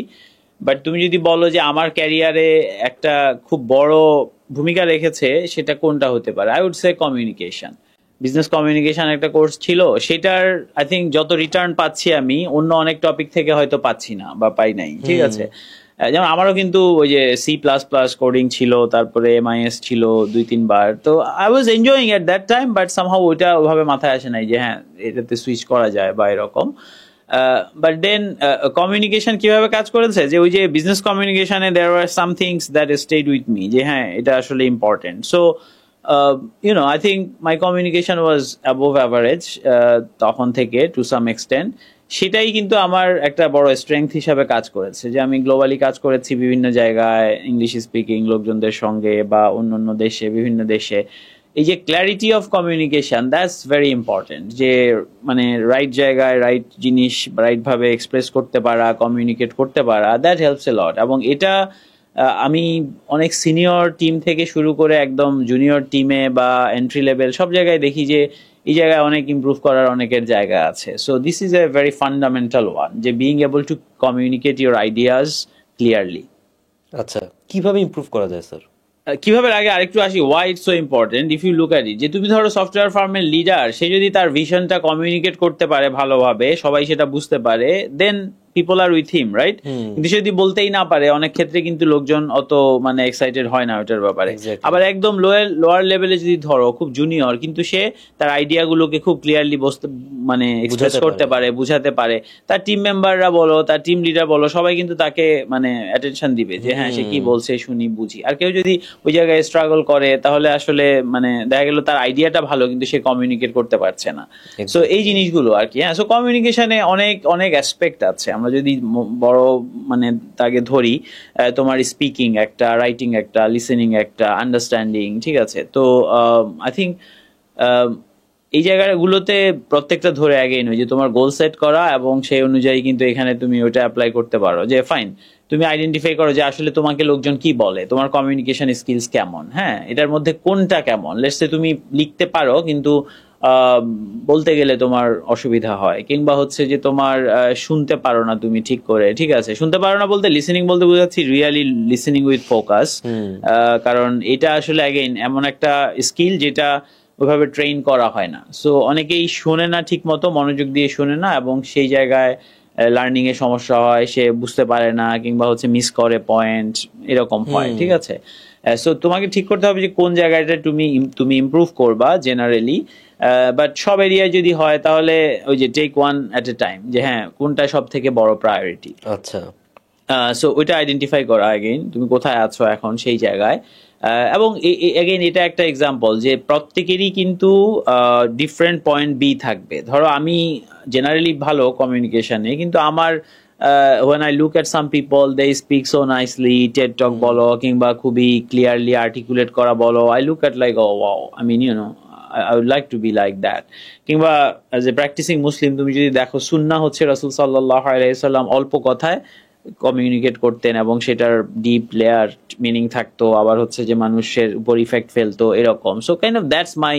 [SPEAKER 2] বাট তুমি যদি বলো যে আমার ক্যারিয়ারে একটা খুব বড় ভূমিকা রেখেছে, সেটা কোনটা হতে পারে? I would say communication. Business communication একটা কোর্স ছিল, সেটার আই থিঙ্ক যত রিটার্ন পাচ্ছি আমি অন্য অনেক টপিক থেকে হয়তো পাচ্ছি না বা পাই নাই, ঠিক আছে। যেমন আমারও কিন্তু ওই যে C++ কোডিং ছিল, তারপরে MIS ছিল 2-3 বার, তো I was enjoying at that time, but somehow ওইটা ওইভাবে মাথায় আসে নাই যে হ্যাঁ এটাতে সুইচ করা যায় বা এরকম। বাট দেন কমিউনিকেশন কিভাবে কাজ করেছে, যে ওই যে বিজনেস কমিউনিকেশনে there are some things that stayed with me, যে হ্যাঁ এটা আসলে important. So I think my communication was above average তখন থেকে টু সাম এক্সটেন্ট। সেটাই কিন্তু আমার একটা বড় স্ট্রেংথ হিসাবে কাজ করেছে, যে আমি গ্লোবালি কাজ করেছি বিভিন্ন জায়গায়, ইংলিশ স্পিকিং লোকজনদের সঙ্গে বা অন্য দেশে, বিভিন্ন দেশে। এই যে clarity of communication, that's very important, যে মানে রাইট জায়গায় রাইট জিনিস রাইট ভাবে এক্সপ্রেস করতে পারা, কমিউনিকেট করতে পারা, দ্যাট হেল্পস এ লট। এবং এটা আমি অনেক সিনিয়র টিম থেকে শুরু করে একদম জুনিয়র টিমে বা এন্ট্রি লেভেল সব জায়গায় দেখি যে এই জায়গায় অনেক ইমপ্রুভ করার অনেকের জায়গা আছে। So this is a very fundamental one, যে being able to communicate your ideas clearly.
[SPEAKER 1] আচ্ছা, কিভাবে ইমপ্রুভ করা যায় স্যার?
[SPEAKER 2] কিভাবে, আগে আরেকটু আসি why it's so important. If you look at it, যে তুমি ধরো সফটওয়্যার ফার্মের লিডার, সে যদি তার ভিশনটা কমিউনিকেট করতে পারে ভালোভাবে, সবাই সেটা বুঝতে পারে, then people are with him, right? কিন্তু সে যদি বলতেই না পারে, অনেক ক্ষেত্রে কিন্তু লোকজন অত মানে এক্সাইটেড হয় না ওটার ব্যাপারে।
[SPEAKER 1] Exactly.
[SPEAKER 2] আবার একদম লোয়ার লেভেলে যদি ধরো খুব জুনিয়র, কিন্তু সে তার আইডিয়া গুলোকে খুব ক্লিয়ারলি মানে এক্সপ্রেস
[SPEAKER 1] বুঝাতে
[SPEAKER 2] করতে পারে, বুঝাতে পারে, তার টিম মেম্বাররা বলো, তার টিম লিডার বলো, সবাই কিন্তু তাকে মানে অ্যাটেনশন দিবে, যে হ্যাঁ সে কি বলছে শুনি বুঝি। আর কেউ যদি ওই জায়গায় স্ট্রাগল করে, তাহলে আসলে মানে দেখা গেল তার আইডিয়াটা ভালো, কিন্তু সে কমিউনিকেট করতে পারছে না। সো এই জিনিসগুলো আর কি। হ্যাঁ, সো কমিউনিকেশনে অনেক অনেক অ্যাসপেক্ট আছে। আমরা যদি বড় মানে তাকে ধরি, তোমার স্পিকিং একটা, রাইটিং একটা, লিসেনিং একটা, আন্ডারস্ট্যান্ডিং, ঠিক আছে। তো আই থিঙ্ক এই জায়গাগুলোতে প্রত্যেকটা ধরে আগে নয়, যে তোমার গোল সেট করা, এবং সেই অনুযায়ী কিন্তু এখানে তুমি ওইটা অ্যাপ্লাই করতে পারো। যে ফাইন, তুমি আইডেন্টিফাই করো যে আসলে তোমাকে লোকজন কি বলে, তোমার কমিউনিকেশন স্কিলস কেমন, হ্যাঁ এটার মধ্যে কোনটা কেমন। লেটস সে তুমি লিখতে পারো কিন্তু বলতে গেলে তোমার অসুবিধা হয়, কিংবা হচ্ছে যে তোমার শুনতে পারো না তুমি ঠিক করে, ঠিক আছে। শুনতে পারো না বলতে, লিসেনিং বলতে বোঝাচ্ছি রিয়েলি লিসেনিং উইথ ফোকাস। কারণ এটা আসলে অ্যাগেইন এমন একটা স্কিল যেটা ওইভাবে ট্রেন করা হয় না। সো অনেকেই শোনে না ঠিক মতো, মনোযোগ দিয়ে শোনে না, এবং সেই জায়গায় লার্নিং এ সমস্যা হয়, সে বুঝতে পারে না, কিংবা হচ্ছে মিস করে পয়েন্ট, এরকম হয়, ঠিক আছে। সো তোমাকে ঠিক করতে হবে যে কোন জায়গাটা তুমি ইমপ্রুভ করবা জেনারেলি। বাট সব এরিয়ায় যদি হয়, তাহলে ওই যে take one at a time, যে হ্যাঁ কোনটা সব থেকে বড় প্রায়োরিটি।
[SPEAKER 1] আচ্ছা,
[SPEAKER 2] সো ওইটা আইডেন্টিফাই করা, এগেইন তুমি কোথায় আছো এখন সেই জায়গায়। এবং এগেইন এটা একটা এক্সাম্পল, যে প্রত্যেকেরই কিন্তু ডিফারেন্ট পয়েন্ট বি থাকবে। ধরো আমি জেনারেলি ভালো কমিউনিকেশনে, কিন্তু আমার when I look at some people, they speak so nicely, TED Talk বলো, কিংবা খুবই ক্লিয়ারলি আর্টিকুলেট করা বলো, I look at like, oh wow, I mean, I would like to be like that. কিংবা as a practicing Muslim, তুমি যদি দেখো, সুন্নাহ হচ্ছে রাসূল সাল্লাল্লাহু আলাইহি ওয়াসাল্লাম অল্প কথায় কমিউনিকেট করতেন এবং সেটার ডিপ লেয়ার মিনিং থাকতো, আবার হচ্ছে যে মানুষের উপর ইফেক্ট ফেলতো এরকম। So kind of that's my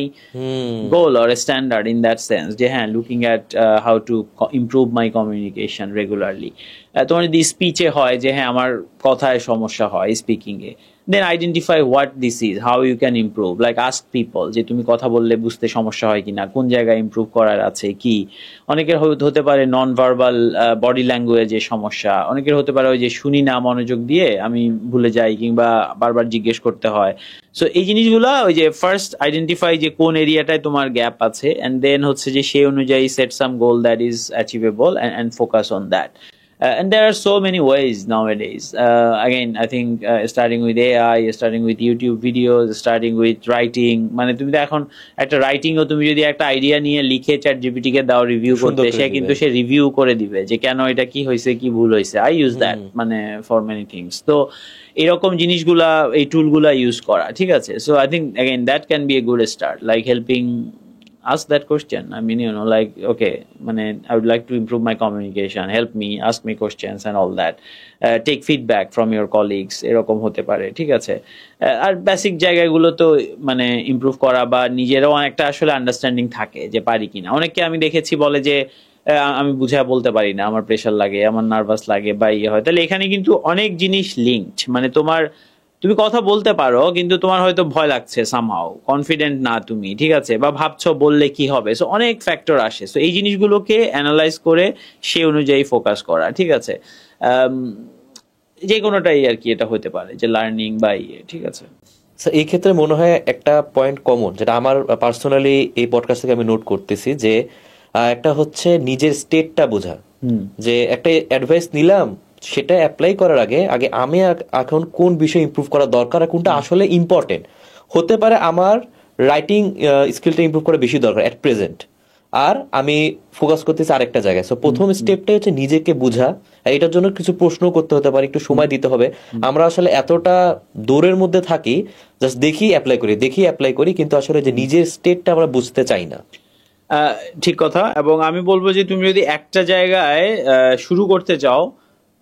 [SPEAKER 2] goal or a standard in that sense যে হ্যাঁ looking at how to improve my communication regularly. তোমার যদি স্পিচে হয় যে হ্যাঁ আমার কথায় সমস্যা হয় speaking A, then identify what this is, how you can improve, like ask people যে তুমি কথা বললে বুঝতে সমস্যা হয় কিনা, কোন জায়গায় ইমপ্রুভ করার আছে কি। অনেকের হতে পারে নন ভার্বাল বডি ল্যাঙ্গুয়েজের সমস্যা, অনেকের হতে পারে ওই যে শুনি না মনোযোগ দিয়ে আমি ভুলে যাই কিংবা বারবার জিজ্ঞেস করতে হয়। সো এই জিনিসগুলো ওই যে ফার্স্ট আইডেন্টিফাই যে কোন এরিয়াটায় তোমার গ্যাপ আছে, এন্ড দেন হচ্ছে যে সেই অনুযায়ী set some goal that is achievable and focus on that. And there are so many ways nowadays. Again, I think starting with AI, starting with YouTube videos, starting with writing. মানে তুমি তো এখন একটা রাইটিং ও তুমি যদি একটা আইডিয়া নিয়ে লিখে চ্যাট জিপিটি কে দাও রিভিউ করতে, সে কিন্তু সে রিভিউ করে দিবে যে কেন এটা কি হয়েছে কি ভুল হয়েছে। আই ইউজ দ্যাট মানে ফর মেনি থিংস। তো এরকম জিনিসগুলা এই টুলগুলা ইউজ করা, ঠিক আছে। So I think again that can be a good start, like helping ask that question. I mean, like, okay, I would like to improve my communication. Help me, ask me questions and all that. Take feedback from your colleagues. এরকম হতে পারে, ঠিক আছে। আর বেসিক জায়গাগুলো তো ইমপ্রুভ করা বা নিজেরও একটা আসলে আন্ডারস্ট্যান্ডিং থাকে যে পারি কিনা। অনেককে আমি দেখেছি বলে যে আমি বুঝা বলতে পারি না, আমার প্রেশার লাগে, আমার নার্ভাস লাগে বা ইয়ে হয়। তাহলে এখানে কিন্তু অনেক জিনিস লিঙ্কড, তুমি কথা বলতে পারো কিন্তু তোমার হয়তো ভয় লাগছে, সামহাও কনফিডেন্ট না তুমি, ঠিক আছে, বা ভাবছো বললে কি হবে। সো অনেক ফ্যাক্টর আসে। সো এই জিনিসগুলোকে অ্যানালাইজ করে সে অনুযায়ী ফোকাস করা, ঠিক আছে। যে কোনোটাই আর কি এটা হতে পারে যে লার্নিং বা ইয়ে, ঠিক আছে।
[SPEAKER 1] এই ক্ষেত্রে মনে হয় একটা পয়েন্ট কমন যেটা আমার পার্সোনালি এই পডকাস্ট থেকে আমি নোট করতেছি যে একটা হচ্ছে নিজের স্টেটটা বোঝা, যে একটা অ্যাডভাইস নিলাম সেটা অ্যাপ্লাই করার আগে আগে আমি এখন কোন বিষয়ে ইমপ্রুভ করা দরকার আর কোনটা আসলে ইম্পর্টেন্ট হতে পারে। আমার রাইটিং স্কিলটা ইমপ্রুভ করা বেশি দরকার অ্যাট প্রেজেন্ট, আর আমি ফোকাস করতেছি আরেকটা জায়গায়। সো প্রথম স্টেপটাই হচ্ছে নিজেকে বোঝা। এটার জন্য কিছু প্রশ্ন করতে হতে পারে, একটু সময় দিতে হবে। আমরা আসলে এতটা দৌড়ের মধ্যে থাকি, জাস্ট দেখি অ্যাপ্লাই করি, কিন্তু আসলে যে নিজের স্টেটটা আমরা বুঝতে চাই না।
[SPEAKER 2] ঠিক কথা। এবং আমি বলবো যে তুমি যদি একটা জায়গায় শুরু করতে চাও,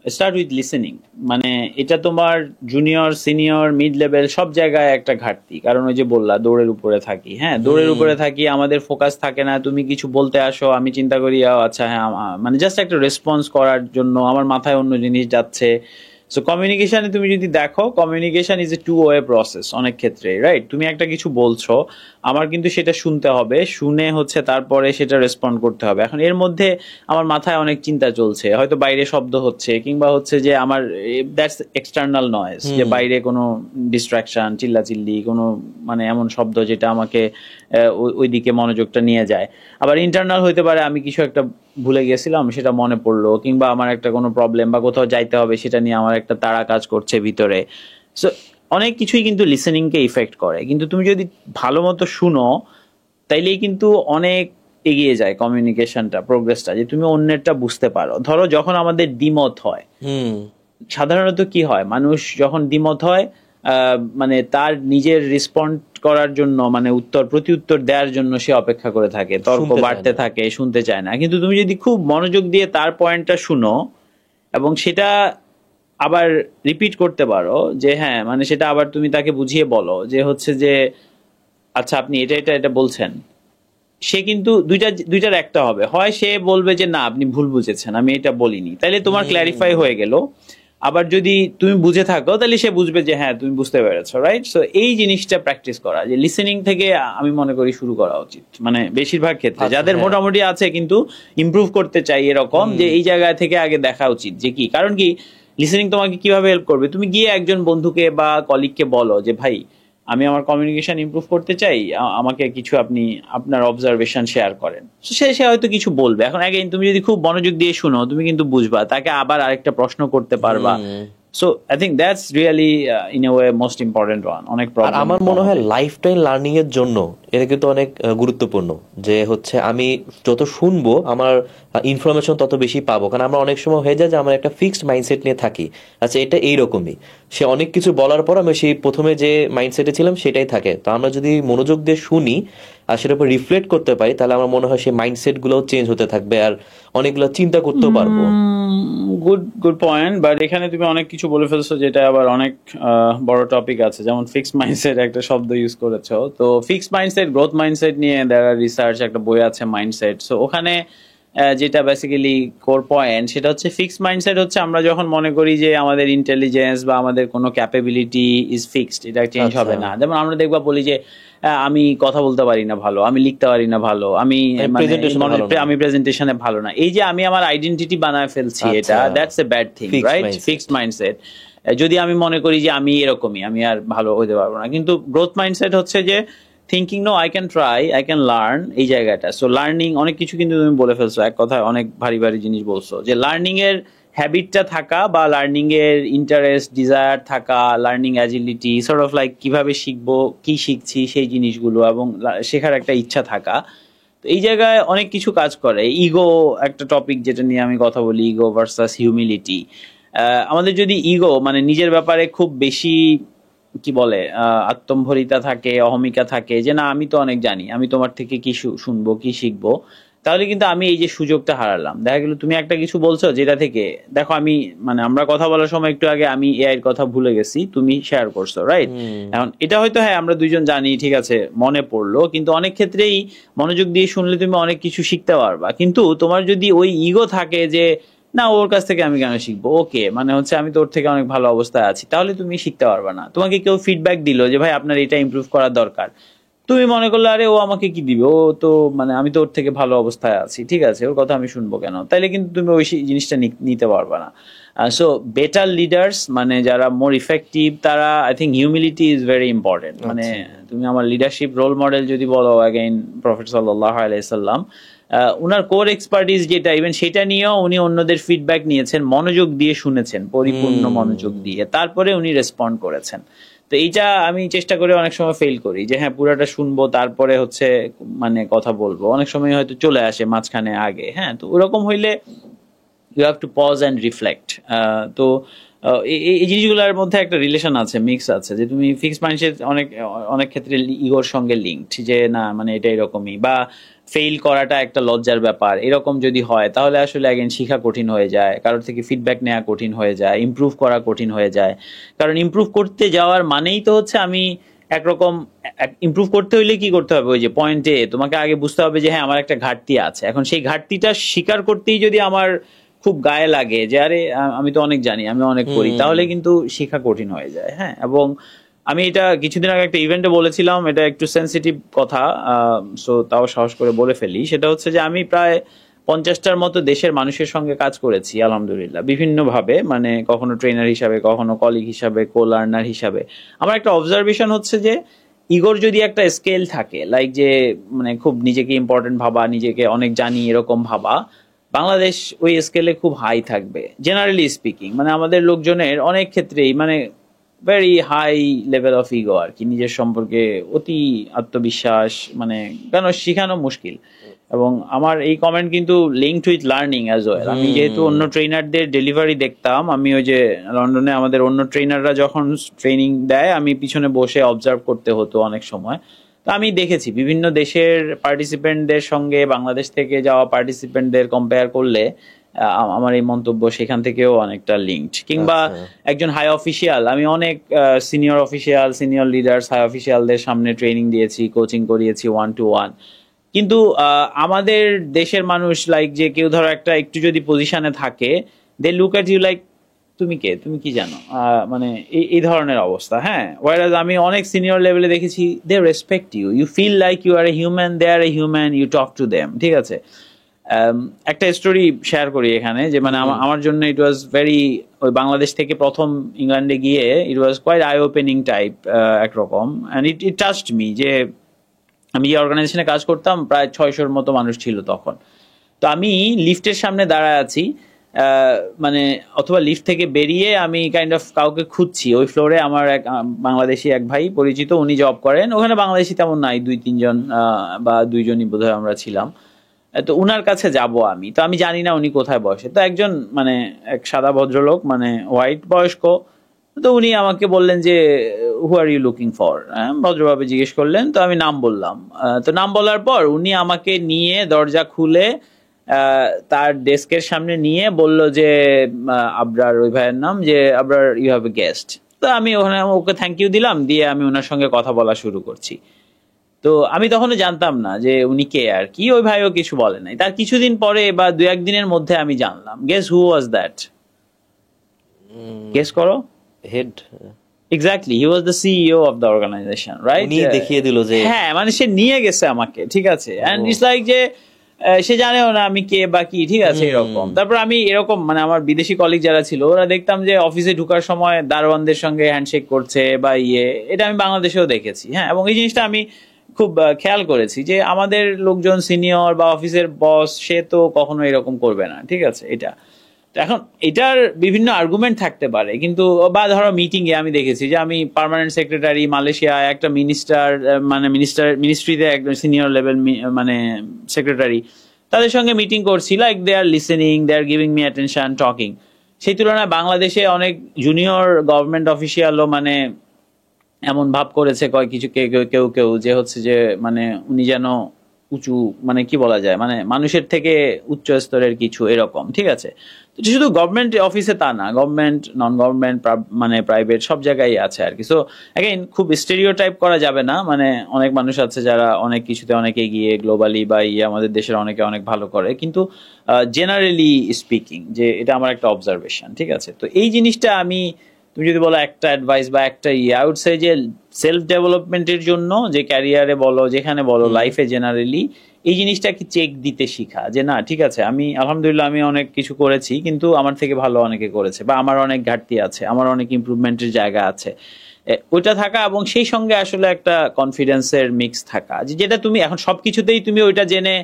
[SPEAKER 2] স্টার্ট উইথ লিসেনিং। এটা তোমার জুনিয়র, সিনিয়র, মিড লেভেল সব জায়গায় একটা ঘাটতি। কারণ ওই যে বললা দৌড়ের উপরে থাকি, হ্যাঁ দৌড়ের উপরে থাকি, আমাদের ফোকাস থাকে না। তুমি কিছু বলতে আসো, আমি চিন্তা করি আচ্ছা হ্যাঁ জাস্ট একটা রেসপন্স করার জন্য আমার মাথায় অন্য জিনিস যাচ্ছে। সো কমিউনিকেশনে তুমি যদি দেখো, communication is a two way process অনেক ক্ষেত্রে, রাইট? তুমি একটা কিছু বলছো, আমার কিন্তু সেটা শুনতে হবে, শুনে হচ্ছে তারপরে সেটা রেসপন্ড করতে হবে। এখন এর মধ্যে আমার মাথায় অনেক চিন্তা চলছে, হয়তো বাইরে শব্দ হচ্ছে কিংবা হচ্ছে যে আমার দ্যাটস এক্সটার্নাল নয়েজ, যে বাইরে কোনো ডিস্ট্রাকশন, চিল্লাচিল্লি, কোনো এমন শব্দ যেটা আমাকে ওইদিকে মনোযোগটা নিয়ে যায়। আবার ইন্টারনাল হইতে পারে, আমি কিছু একটা ভুলে গেছিলাম সেটা মনে পড়লো, কিংবা আমার একটা কোনো প্রবলেম বা কোথাও যাইতে হবে সেটা নিয়ে আমার একটা তাড়া কাজ করছে ভিতরে। সো অনেক কিছুই কিন্তু লিসেনিংকে ইফেক্ট করে। কিন্তু তুমি যদি ভালো মতো শুনো তাইলেই কিন্তু অনেক এগিয়ে যায় কমিউনিকেশনটা, প্রোগ্রেসটা, যে তুমি অন্যেরটা বুঝতে পারো। ধরো যখন আমাদের দ্বিমত হয়, সাধারণত কি হয়, মানুষ যখন দ্বিমত হয় তার নিজের রেসপন্ড করার জন্য প্রতি উত্তর দেওয়ার জন্য সে অপেক্ষা করে থাকে, তর্ক বাড়তে থাকে, শুনতে চায় না। কিন্তু তুমি যদি খুব মনোযোগ দিয়ে তার পয়েন্টটা শুনো এবং সেটা আবার রিপিট করতে পারো, যে হ্যাঁ সেটা আবার তুমি তাকে বুঝিয়ে বলো যে হচ্ছে যে আচ্ছা আপনি এটা বলছেন, সে কিন্তু দুইটার একটা হবে। হয় সে বলবে যে না আপনি ভুল বুঝেছেন, আমি এটা বলিনি, তাইলে তোমার ক্ল্যারিফাই হয়ে গেল। আবার যদি তুমি বুঝে থাকো তাহলে সে বুঝবে যে হ্যাঁ তুমি বুঝতে পেরেছো, রাইট? সো এই জিনিসটা প্র্যাকটিস করা, যে লিসেনিং থেকে আমি মনে করি শুরু করা উচিত বেশিরভাগ ক্ষেত্রে। যাদের মোটামুটি আছে কিন্তু ইমপ্রুভ করতে চাই এরকম, যে এই জায়গা থেকে আগে দেখা উচিত যে কি। কারণ কি, লিসেনিং তোমাকে কিভাবে হেল্প করবে? তুমি গিয়ে একজন বন্ধুকে বা কলিগকে বলো যে ভাই আমি আমার কমিউনিকেশন ইমপ্রুভ করতে চাই, আমাকে কিছু আপনি আপনার অবজারভেশন শেয়ার করেন। সে হয়তো কিছু বলবে। এখন অ্যাগেইন তুমি যদি খুব মনোযোগ দিয়ে শুনো, তুমি কিন্তু বুঝবা, তাকে আবার আরেকটা প্রশ্ন করতে পারবা। So I think that's really in a way most important one. অনেক প্রবলেম
[SPEAKER 1] আমার মনে হয় লাইফ টাইম লার্নিং এর জন্য এটা কিন্তু অনেক গুরুত্বপূর্ণ, যে হচ্ছে আমি যত শুনবো আমার ইনফরমেশন তত বেশি পাবো। কারণ আমরা অনেক সময় হয়ে যায় যে আমরা একটা ফিক্সড মাইন্ডসেট নিয়ে থাকি, আচ্ছা এটা এইরকমই, সে অনেক কিছু বলার পর আমি সেই প্রথমে যে মাইন্ডসেটে ছিলাম সেটাই থাকে। তো আমরা যদি মনোযোগ দিয়ে শুনি আর সেটার উপর রিফ্লেক্ট করতে পারি, তাহলে আমার মনে হয় সেই মাইন্ডসেট গুলোও চেঞ্জ হতে থাকবে, আর অনেকগুলো চিন্তা করতেও পারবো।
[SPEAKER 2] গুড পয়েন্ট, বাট এখানে তুমি অনেক কিছু বলে ফেলছো যেটা আবার অনেক বড় টপিক আছে, যেমন ফিক্সড মাইন্ডসেট একটা শব্দ ইউজ করেছো। তো ফিক্সড মাইন্ডসেট, গ্রোথ মাইন্ডসেট নিয়ে দেয়ার আর রিসার্চ, একটা বই আছে মাইন্ডসেট। সো ওখানে যেটা বেসিক্যালি কোর পয়েন্ট সেটা হচ্ছে ফিক্সড মাইন্ডসেট হচ্ছে আমরা যখন মনে করি যে আমাদের ইন্টেলিজেন্স বা আমাদের কোনো ক্যাপাবিলিটি ইজ ফিক্সড, এটা চেঞ্জ হবে না। যেমন আমরা দেখবা বলি যে আমি কথা বলতে পারি না ভালো, আমি লিখতে পারি না ভালো, আমি আমি প্রেজেন্টেশনে ভালো না। এই যে আমি আমার আইডেন্টিটি বানায় ফেলছি, এটা that's a bad thing, right? Fixed mindset. যদি আমি মনে করি যে আমি এরকমই, আমি আর ভালো হতে পারবো না। কিন্তু গ্রোথ মাইন্ডসেট হচ্ছে যে thinking no I can try, I can learn, এই জায়গাটা। সো লার্নিং অনেক কিছু কিন্তু তুমি বলে ফেলছো, এক কথায় অনেক ভারী ভারী জিনিস বলছো, যে লার্নিং এর হ্যাবিটটা থাকা বা লার্নিং এর ইন্টারেস্ট, ডিজায়ার থাকা, learning agility, sort of like কিভাবে শিখবো, কি শিখছি সেই জিনিসগুলো, এবং শেখার একটা ইচ্ছা থাকা। তো এই জায়গায় অনেক কিছু কাজ করে। ইগো একটা টপিক যেটা নিয়ে আমি কথা বলি, ইগো ভার্সাস হিউমিলিটি। আমাদের যদি ইগো মানে নিজের ব্যাপারে খুব বেশি কি বলে আত্মম্ভরিতা থাকে, অহমিকা থাকে, যে না আমি তো অনেক জানি, আমি তোমার থেকে কি শুনবো, কি শিখবো, তাহলে কিন্তু আমি এই যে সুযোগটা হারালাম। দেখা গেল তুমি একটা কিছু বলছো যেটা থেকে, দেখো আমি মানে আমরা কথা বলার সময় একটু আগে আমি এআই এর কথা ভুলে গেছি, তুমি শেয়ার করছো, রাইট? এখন এটা হয়তো হ্যাঁ আমরা দুইজন জানি, ঠিক আছে, মনে পড়লো, কিন্তু অনেক ক্ষেত্রেই মনোযোগ দিয়ে শুনলে তুমি অনেক কিছু শিখতে পারবা। কিন্তু তোমার যদি ওই ইগো থাকে যে না ওর কাছ থেকে আমি কেন শিখবো, ওকে মানে হচ্ছে আমি তোর থেকে অনেক ভালো অবস্থায় আছি, তাহলে তুমি শিখতে পারবে না। তোমাকে কেউ ফিডব্যাক দিল যে ভাই আপনার এটা ইমপ্রুভ করার দরকার, তুমি মনে করলে আরে ও আমাকে কি দিবে, ও তো মানে আমি তো ওর থেকে ভালো অবস্থায় আছি, ঠিক আছে ওর কথা আমি শুনবো কেন, তাইলে কিন্তু তুমি ওই জিনিসটা নিতে পারবে না। সো বেটার লিডার্স মানে যারা মোর ইফেক্টিভ, তারা I think humility is very important. মানে তুমি আমার লিডারশিপ রোল মডেল যদি বলো, অ্যাগেইন প্রফেট সাল্লাল্লাহু আলাইহি সাল্লাম, উনার কোর এক্সপার্টিস যেটা, ইভেন সেটা নিয়েও উনি অন্যদের ফিডব্যাক নিয়েছেন, মনোযোগ দিয়ে শুনেছেন, পরিপূর্ণ মনোযোগ দিয়ে, তারপরে উনি রেসপন্ড করেছেন। তো এইটা আমি চেষ্টা করে অনেক সময় ফেল করি, যে হ্যাঁ পুরাটা শুনবো তারপরে হচ্ছে মানে কথা বলবো, অনেক সময় হয়তো চলে আসে মাঝখানে আগে। হ্যাঁ, তো ওরকম হইলে you have to pause and reflect. তো এই জিনিসগুলোর মধ্যে একটা রিলেশন আছে, মিক্স আছে, যে তুমি ফিক্সড মাইন্ডসেট অনেক অনেক ক্ষেত্রে ইগোর সঙ্গে লিঙ্কড, যে না মানে এটা এরকমই, বা ফেইল করাটা একটা লজ্জার ব্যাপার, এরকম যদি হয় তাহলে আসলে অ্যাগেন শিখা কঠিন হয়ে যায়, কারোর থেকে ফিডব্যাক নেওয়া কঠিন হয়ে যায়, ইমপ্রুভ করা কঠিন হয়ে যায়। কারণ ইমপ্রুভ করতে যাওয়ার মানেই তো হচ্ছে আমি একরকম ইমপ্রুভ করতে হইলে কি করতে হবে, ওই যে পয়েন্টে তোমাকে আগে বুঝতে হবে যে হ্যাঁ আমার একটা ঘাটতি আছে। এখন সেই ঘাটতিটা স্বীকার করতেই যদি আমার খুব গায়ে লাগে যে আরে আমি তো অনেক জানি, আমি অনেক করি, তাহলে কিন্তু শেখা কঠিন হয়ে যায়। হ্যাঁ, এবং আমি এটা কিছুদিন আগে একটা ইভেন্টে বলেছিলাম, এটা একটু সেন্সিটিভ কথা, সো তাও সাহস করে বলে ফেলি। সেটা হচ্ছে যে আমি প্রায় 50টার মতো দেশের মানুষের সঙ্গে কাজ করেছি আলহামদুলিল্লাহ, বিভিন্নভাবে, মানে কখনো ট্রেনার হিসাবে, কখনো কলিগ হিসাবে, কো লার্নার হিসাবে। আমার একটা অবজারভেশন হচ্ছে যে ইগোর যদি একটা স্কেল থাকে, লাইক যে মানে খুব নিজেকে ইম্পর্টেন্ট ভাবা, নিজেকে অনেক জানি এরকম ভাবা, বাংলাদেশ ওই স্কেলে খুব হাই থাকবে জেনারেলি স্পিকিং। মানে আমাদের লোকজনের অনেক ক্ষেত্রেই মানে very high level of ego আর কি, নিজের সম্পর্কে অতি আত্মবিশ্বাস, মানে কেন শেখানো মুশকিল। এবং আমার এই কমেন্ট কিন্তু linked with learning as well. আমি যেহেতু অন্য ট্রেনারদের ডেলিভারি দেখতাম, আমি ওই যে লন্ডনে আমাদের অন্য ট্রেনাররা যখন ট্রেনিং দেয় আমি পিছনে বসে অবজার্ভ করতে হতো অনেক সময়। তো আমি দেখেছি বিভিন্ন দেশের পার্টিসিপেন্টদের সঙ্গে বাংলাদেশ থেকে যাওয়া পার্টিসিপেন্টদের কম্পেয়ার করলে আমার এই মন্তব্য সেখান থেকেও অনেকটা লিঙ্কড। কিংবা একজন হাই অফিসিয়াল, আমি অনেক senior official, senior leaders, high অফিসিয়ালদের সামনে ট্রেনিং দিয়েছি, কোচিং করিয়েছি 1-to-1। কিন্তু আমাদের দেশের মানুষ লাইক যে কেউ ধরো একটা একটু যদি পজিশনে থাকে, they look at you like তুমি কে, তুমি কি জানো, মানে এই ধরনের অবস্থা। হ্যাঁ, ওয়ারাজ আমি অনেক সিনিয়র লেভেলে দেখেছি they respect you, you feel like you are a human, they are a human, you talk to them. ঠিক আছে, একটা স্টোরি শেয়ার করি এখানে, যে মানে আমার জন্য ইট ওয়াজ ভেরি, ওই বাংলাদেশ থেকে প্রথম ইংল্যান্ডে গিয়ে it was quite eye opening type একরকম, অ্যান্ড ইট টাচড মি। যে আমি যে অর্গানাইজেশনে কাজ করতাম প্রায় 600-র মতো মানুষ ছিল তখন। তো আমি লিফটের সামনে দাঁড়ায় আছি, মানে অথবা লিফট থেকে বেরিয়ে আমি কাইন্ড অফ কাউকে খুঁজছি। ওই ফ্লোরে আমার এক বাংলাদেশি এক ভাই পরিচিত, উনি জব করেন ওখানে, বাংলাদেশি তেমন নাই, 2-3 জন বা 2জনই বোধহয় আমরা ছিলাম। তো উনার কাছে যাব আমি, তো আমি জানি না উনি কোথায় বসে। তো একজন মানে এক সাদা ভদ্রলোক, মানে হোয়াইট বয়স্ক, তো উনি আমাকে বললেন যে হু আর ইউ লুকিং ফর, ভদ্রভাবে জিজ্ঞেস করলেন। তো আমি নাম বললাম। তো নাম বলার পর উনি আমাকে নিয়ে দরজা খুলে তার ডেস্কের সামনে নিয়ে বলল যে আবরার, ওই ভাইয়ের নাম, যে Abrar you have a guest. তো আমি ওখানে ওকে থ্যাংক ইউ দিলাম, দিয়ে আমি ওনার সঙ্গে কথা বলা শুরু করছি। তো আমি তখনও জানতাম না যে উনি কে আর কি, ওই ভাইও কিছু বলে নাই। তার কিছুদিন পরে বা 2-1 দিনের মধ্যে আমি জানলাম, guess who was that? Guess করো।
[SPEAKER 1] Head.
[SPEAKER 2] Exactly, he was the CEO of the organization, right?
[SPEAKER 1] উনি দেখিয়ে দিল যে
[SPEAKER 2] হ্যাঁ, মানে সে নিয়ে গেছে আমাকে, ঠিক আছে, এন্ড ইটস লাইক যে সে জানেও না আমি কে বা কি, ঠিক আছে, এরকম। তারপর আমি এরকম, মানে আমার বিদেশি কলিগ যারা ছিল ওরা দেখতাম যে অফিসে ঢুকার সময় দারোয়ানদের সঙ্গে হ্যান্ডশেক করছে বা এটা আমি বাংলাদেশেও দেখেছি। হ্যাঁ, এবং এই জিনিসটা আমি খুব খেয়াল করেছি যে আমাদের লোকজন, সিনিয়র বা অফিসের বস, সে তো কখনো এরকম করবে না, ঠিক আছে। এটা তো এখন এটার বিভিন্ন আর্গুমেন্ট থাকতে পারে, কিন্তু বা ধরো মিটিং এ আমি দেখেছি যে আমি পার্মানেন্ট সেক্রেটারি মালয়েশিয়ায়, একটা মিনিস্টার, মানে মিনিস্ট্রিতে একজন সিনিয়র লেভেল মানে সেক্রেটারি, তাদের সঙ্গে মিটিং করছি, like they are listening, they are giving me attention, talking. সেই তুলনায় বাংলাদেশে অনেক জুনিয়র গভর্নমেন্ট অফিসিয়ালও মানে এমন ভাব করেছে কিছু কেউ কেউ যে হচ্ছে যে মানে উনি যেন উঁচু, মানে কি বলা যায়, মানে মানুষের থেকে উচ্চ স্তরের কিছু, এরকম, ঠিক আছে। তো শুধু গভর্নমেন্ট অফিসে তা না, গভর্নমেন্ট, নন গভর্নমেন্ট, মানে প্রাইভেট, সব জায়গায় আছে আর কি। সো অ্যাগেইন খুব স্টেরিওটাইপ করা যাবে না, মানে অনেক মানুষ আছে যারা অনেক কিছুতে অনেক এগিয়ে, গ্লোবালি বা আমাদের দেশের অনেকে অনেক ভালো করে, কিন্তু জেনারেলি স্পিকিং যে এটা আমার একটা অবজারভেশন, ঠিক আছে। তো এই জিনিসটা আমি, তুমি যদি বলো একটা অ্যাডভাইস বা একটা আই উড সে যে সেলফ ডেভেলপমেন্টের জন্য, যে ক্যারিয়ারে বলো, যেখানে বলো, লাইফে জেনারেলি, এই জিনিসটাকে চেক দিতে শিখা যে না, ঠিক আছে, আমি আলহামদুলিল্লাহ আমি অনেক কিছু করেছি, কিন্তু আমার থেকে ভালো অনেকে করেছে, বা আমার অনেক ঘাটতি আছে, আমার অনেক ইমপ্রুভমেন্টের জায়গা আছে, ওইটা থাকা। এবং সেই সঙ্গে আসলে একটা কনফিডেন্সের মিক্স থাকা, যেটা তুমি এখন সবকিছুতেই তুমি ওইটা জেনে,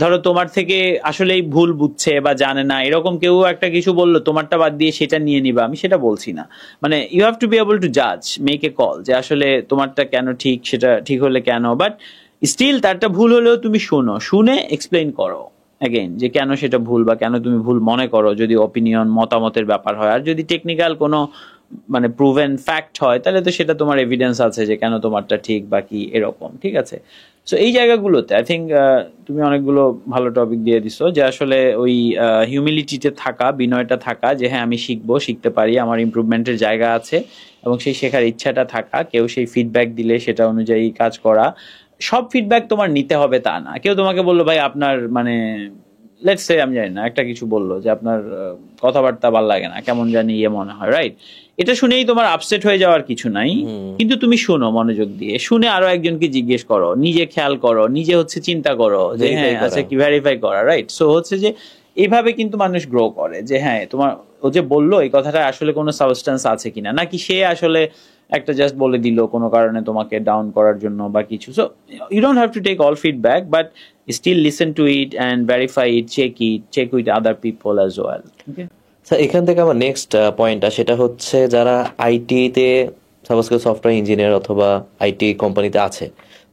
[SPEAKER 2] ধরো তোমার থেকে আসলেই ভুল বুঝছে বা জানে না, এরকম কেউ একটা কিছু বললো, তোমারটা বাদ দিয়ে সেটা নিয়ে নিবা, আমি সেটা বলছি না। মানে you have to be able to জাজ, মেক এ কল, যে আসলে তোমারটা কেন ঠিক, সেটা ঠিক হলে কেন, বাট স্টিল তারটা ভুল হলেও তুমি শুনে এক্সপ্লেইন করো অ্যাগেইন যে কেন সেটা ভুল, বা কেন তুমি ভুল মনে করো, যদি অপিনিয়ন, মতামতের ব্যাপার হয়। আর যদি টেকনিক্যাল কোনো মানে প্রুভেন ফ্যাক্ট হয়, তাহলে তো সেটা তোমার এভিডেন্স আছে যে কেন তোমারটা ঠিক বা কি, এরকম, ঠিক আছে। সো এই জায়গাগুলোতে আই থিঙ্ক তুমি অনেকগুলো ভালো টপিক দিয়ে দিছো, যে আসলে ওই হিউমিলিটিতে থাকা, বিনয়টা থাকা, যে হ্যাঁ আমি শিখবো, শিখতে পারি, আমার ইমপ্রুভমেন্টের জায়গা আছে, এবং সেই শেখার ইচ্ছাটা থাকা, কেউ সেই ফিডব্যাক দিলে সেটা অনুযায়ী কাজ করা। সব ফিডব্যাক তোমার নিতে হবে তা না। কেউ তোমাকে বললো ভাই আপনার মানে লেটস সে আমি জানি না, একটা কিছু বললো যে আপনার কথাবার্তা ভালো লাগে না, কেমন জানি মনে হয়, রাইট? এটা শুনেই তোমার আপসেট হয়ে যাওয়ার কিছু নাই, কিন্তু তুমি শোনো মনোযোগ দিয়ে, শুনে আরো একজনকে জিজ্ঞেস করো, নিজে খেয়াল করো, নিজে হচ্ছে চিন্তা করো যে হ্যাঁ আচ্ছা কি ভেরিফাই করা, রাইট? সো হচ্ছে যে এইভাবে কিন্তু মানুষ গ্রো করে, যে হ্যাঁ তোমার ও যে বললো এই কথাটা আসলে কোনো সাবস্টেন্স আছে কিনা, নাকি সে আসলে একটা জাস্ট বলে দিল কোনো কারণে তোমাকে ডাউন করার জন্য বা কিছু। So you don't have to take all feedback, but still listen to it and verify it, check with other people as well. Okay?
[SPEAKER 1] Sir এখান থেকে আমার নেক্সট পয়েন্টটা, সেটা হচ্ছে যারা আইটিতে, সাপোজ কেউ সফটওয়্যার ইঞ্জিনিয়ার অথবা আইটি কোম্পানিতে আছে,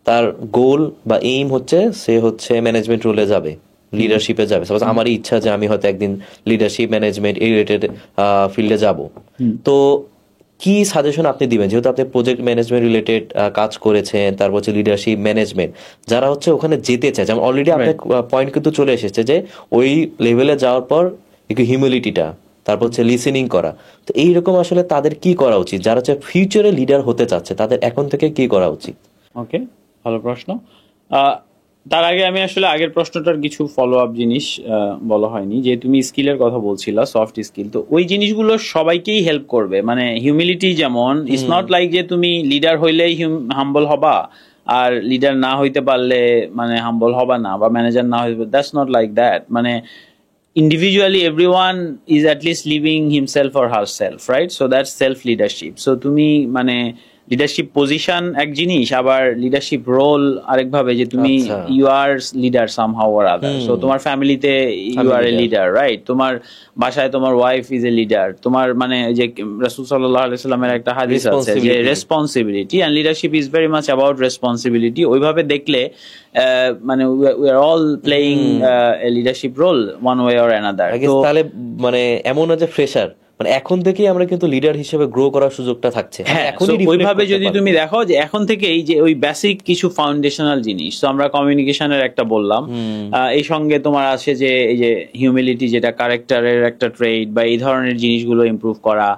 [SPEAKER 1] তার গোল বা এইম হচ্ছে সে হচ্ছে ম্যানেজমেন্ট রোলে যাবে, লিডারশিপে যাবে। সাপোজ আমারই ইচ্ছা যে আমি হয়তো একদিন লিডারশিপ, ম্যানেজমেন্ট এই রিলেটেড ফিল্ডে যাব। তো কি সাজেশন আপনি দিবেন, যেহেতু আপনি প্রজেক্ট ম্যানেজমেন্ট রিলেটেড কাজ করেছেন, তারপর হচ্ছে লিডারশিপ, ম্যানেজমেন্ট, যারা হচ্ছে ওখানে যেতে চায়, যেমন অলরেডি আপনার পয়েন্ট কিন্তু চলে এসেছে যে ওই লেভেলে যাওয়ার পর একটু হিউমিলিটিটা, তারপর হচ্ছে লিসেনিং করা। তো এইরকম আসলে তাদের কি করা উচিত, যারা হচ্ছে ফিউচারে লিডার হতে চাচ্ছে, তাদের এখন থেকে কি করা উচিত?
[SPEAKER 2] ওকে, ভালো প্রশ্ন। তার আগে আমি আসলে আগের প্রশ্নটার কিছু ফলো আপ জিনিস বলা হয়নি, যে তুমি স্কিলের কথা বলছিলা, সফট স্কিল, তো ওই জিনিসগুলো সবাইকেই হেল্প করবে। মানে হিউমিলিটি যেমন, ইটস নট লাইক যে তুমি লিডার হইলেই হাম্বল হবা, আর লিডার না হইতে পারলে মানে হাম্বল হবা না, বা ম্যানেজার না হইতে, দ্যাটস নট লাইক দ্যাট। মানে individually everyone is at least living himself or herself, right? So that's self leadership. So তুমি মানে লিডারশিপ পজিশন এক জিনিস, আবার লিডারশিপ রোল আরেক ভাবে, যে তুমি you are leader somehow or other. So তোমার ফ্যামিলিতে you are a leader, right? তোমার বাসায় তোমার ওয়াইফ ইজ এ লিডার, তোমার মানে যে রাসূল সাল্লাল্লাহু আলাইহি ওয়াসাল্লামের একটা হাদিস আছে যে responsibility and leadership is very much about responsibility. ওইভাবে দেখলে মানে we are all playing a leadership role one way or another.
[SPEAKER 1] তাহলে মানে এমন না যে ফ্রেশার মানে এখন থেকেই আমরা কিন্তু লিডার হিসেবে গ্রো করার সুযোগটা থাকছে।
[SPEAKER 2] হ্যাঁ,
[SPEAKER 1] এখনই
[SPEAKER 2] so
[SPEAKER 1] reflect
[SPEAKER 2] ওইভাবে
[SPEAKER 1] করতে
[SPEAKER 2] যদি
[SPEAKER 1] পারবো।
[SPEAKER 2] তুমি দেখো যে এখন থেকে এই যে ওই বেসিক কিছু ফাউন্ডেশনাল জিনিস, তো আমরা কমিউনিকেশনের একটা বললাম, এই সঙ্গে তোমার আছে যে এই যে হিউমিলিটি, যেটা ক্যারেক্টারের একটা ট্রেড, বা এই ধরনের জিনিসগুলো ইমপ্রুভ করা,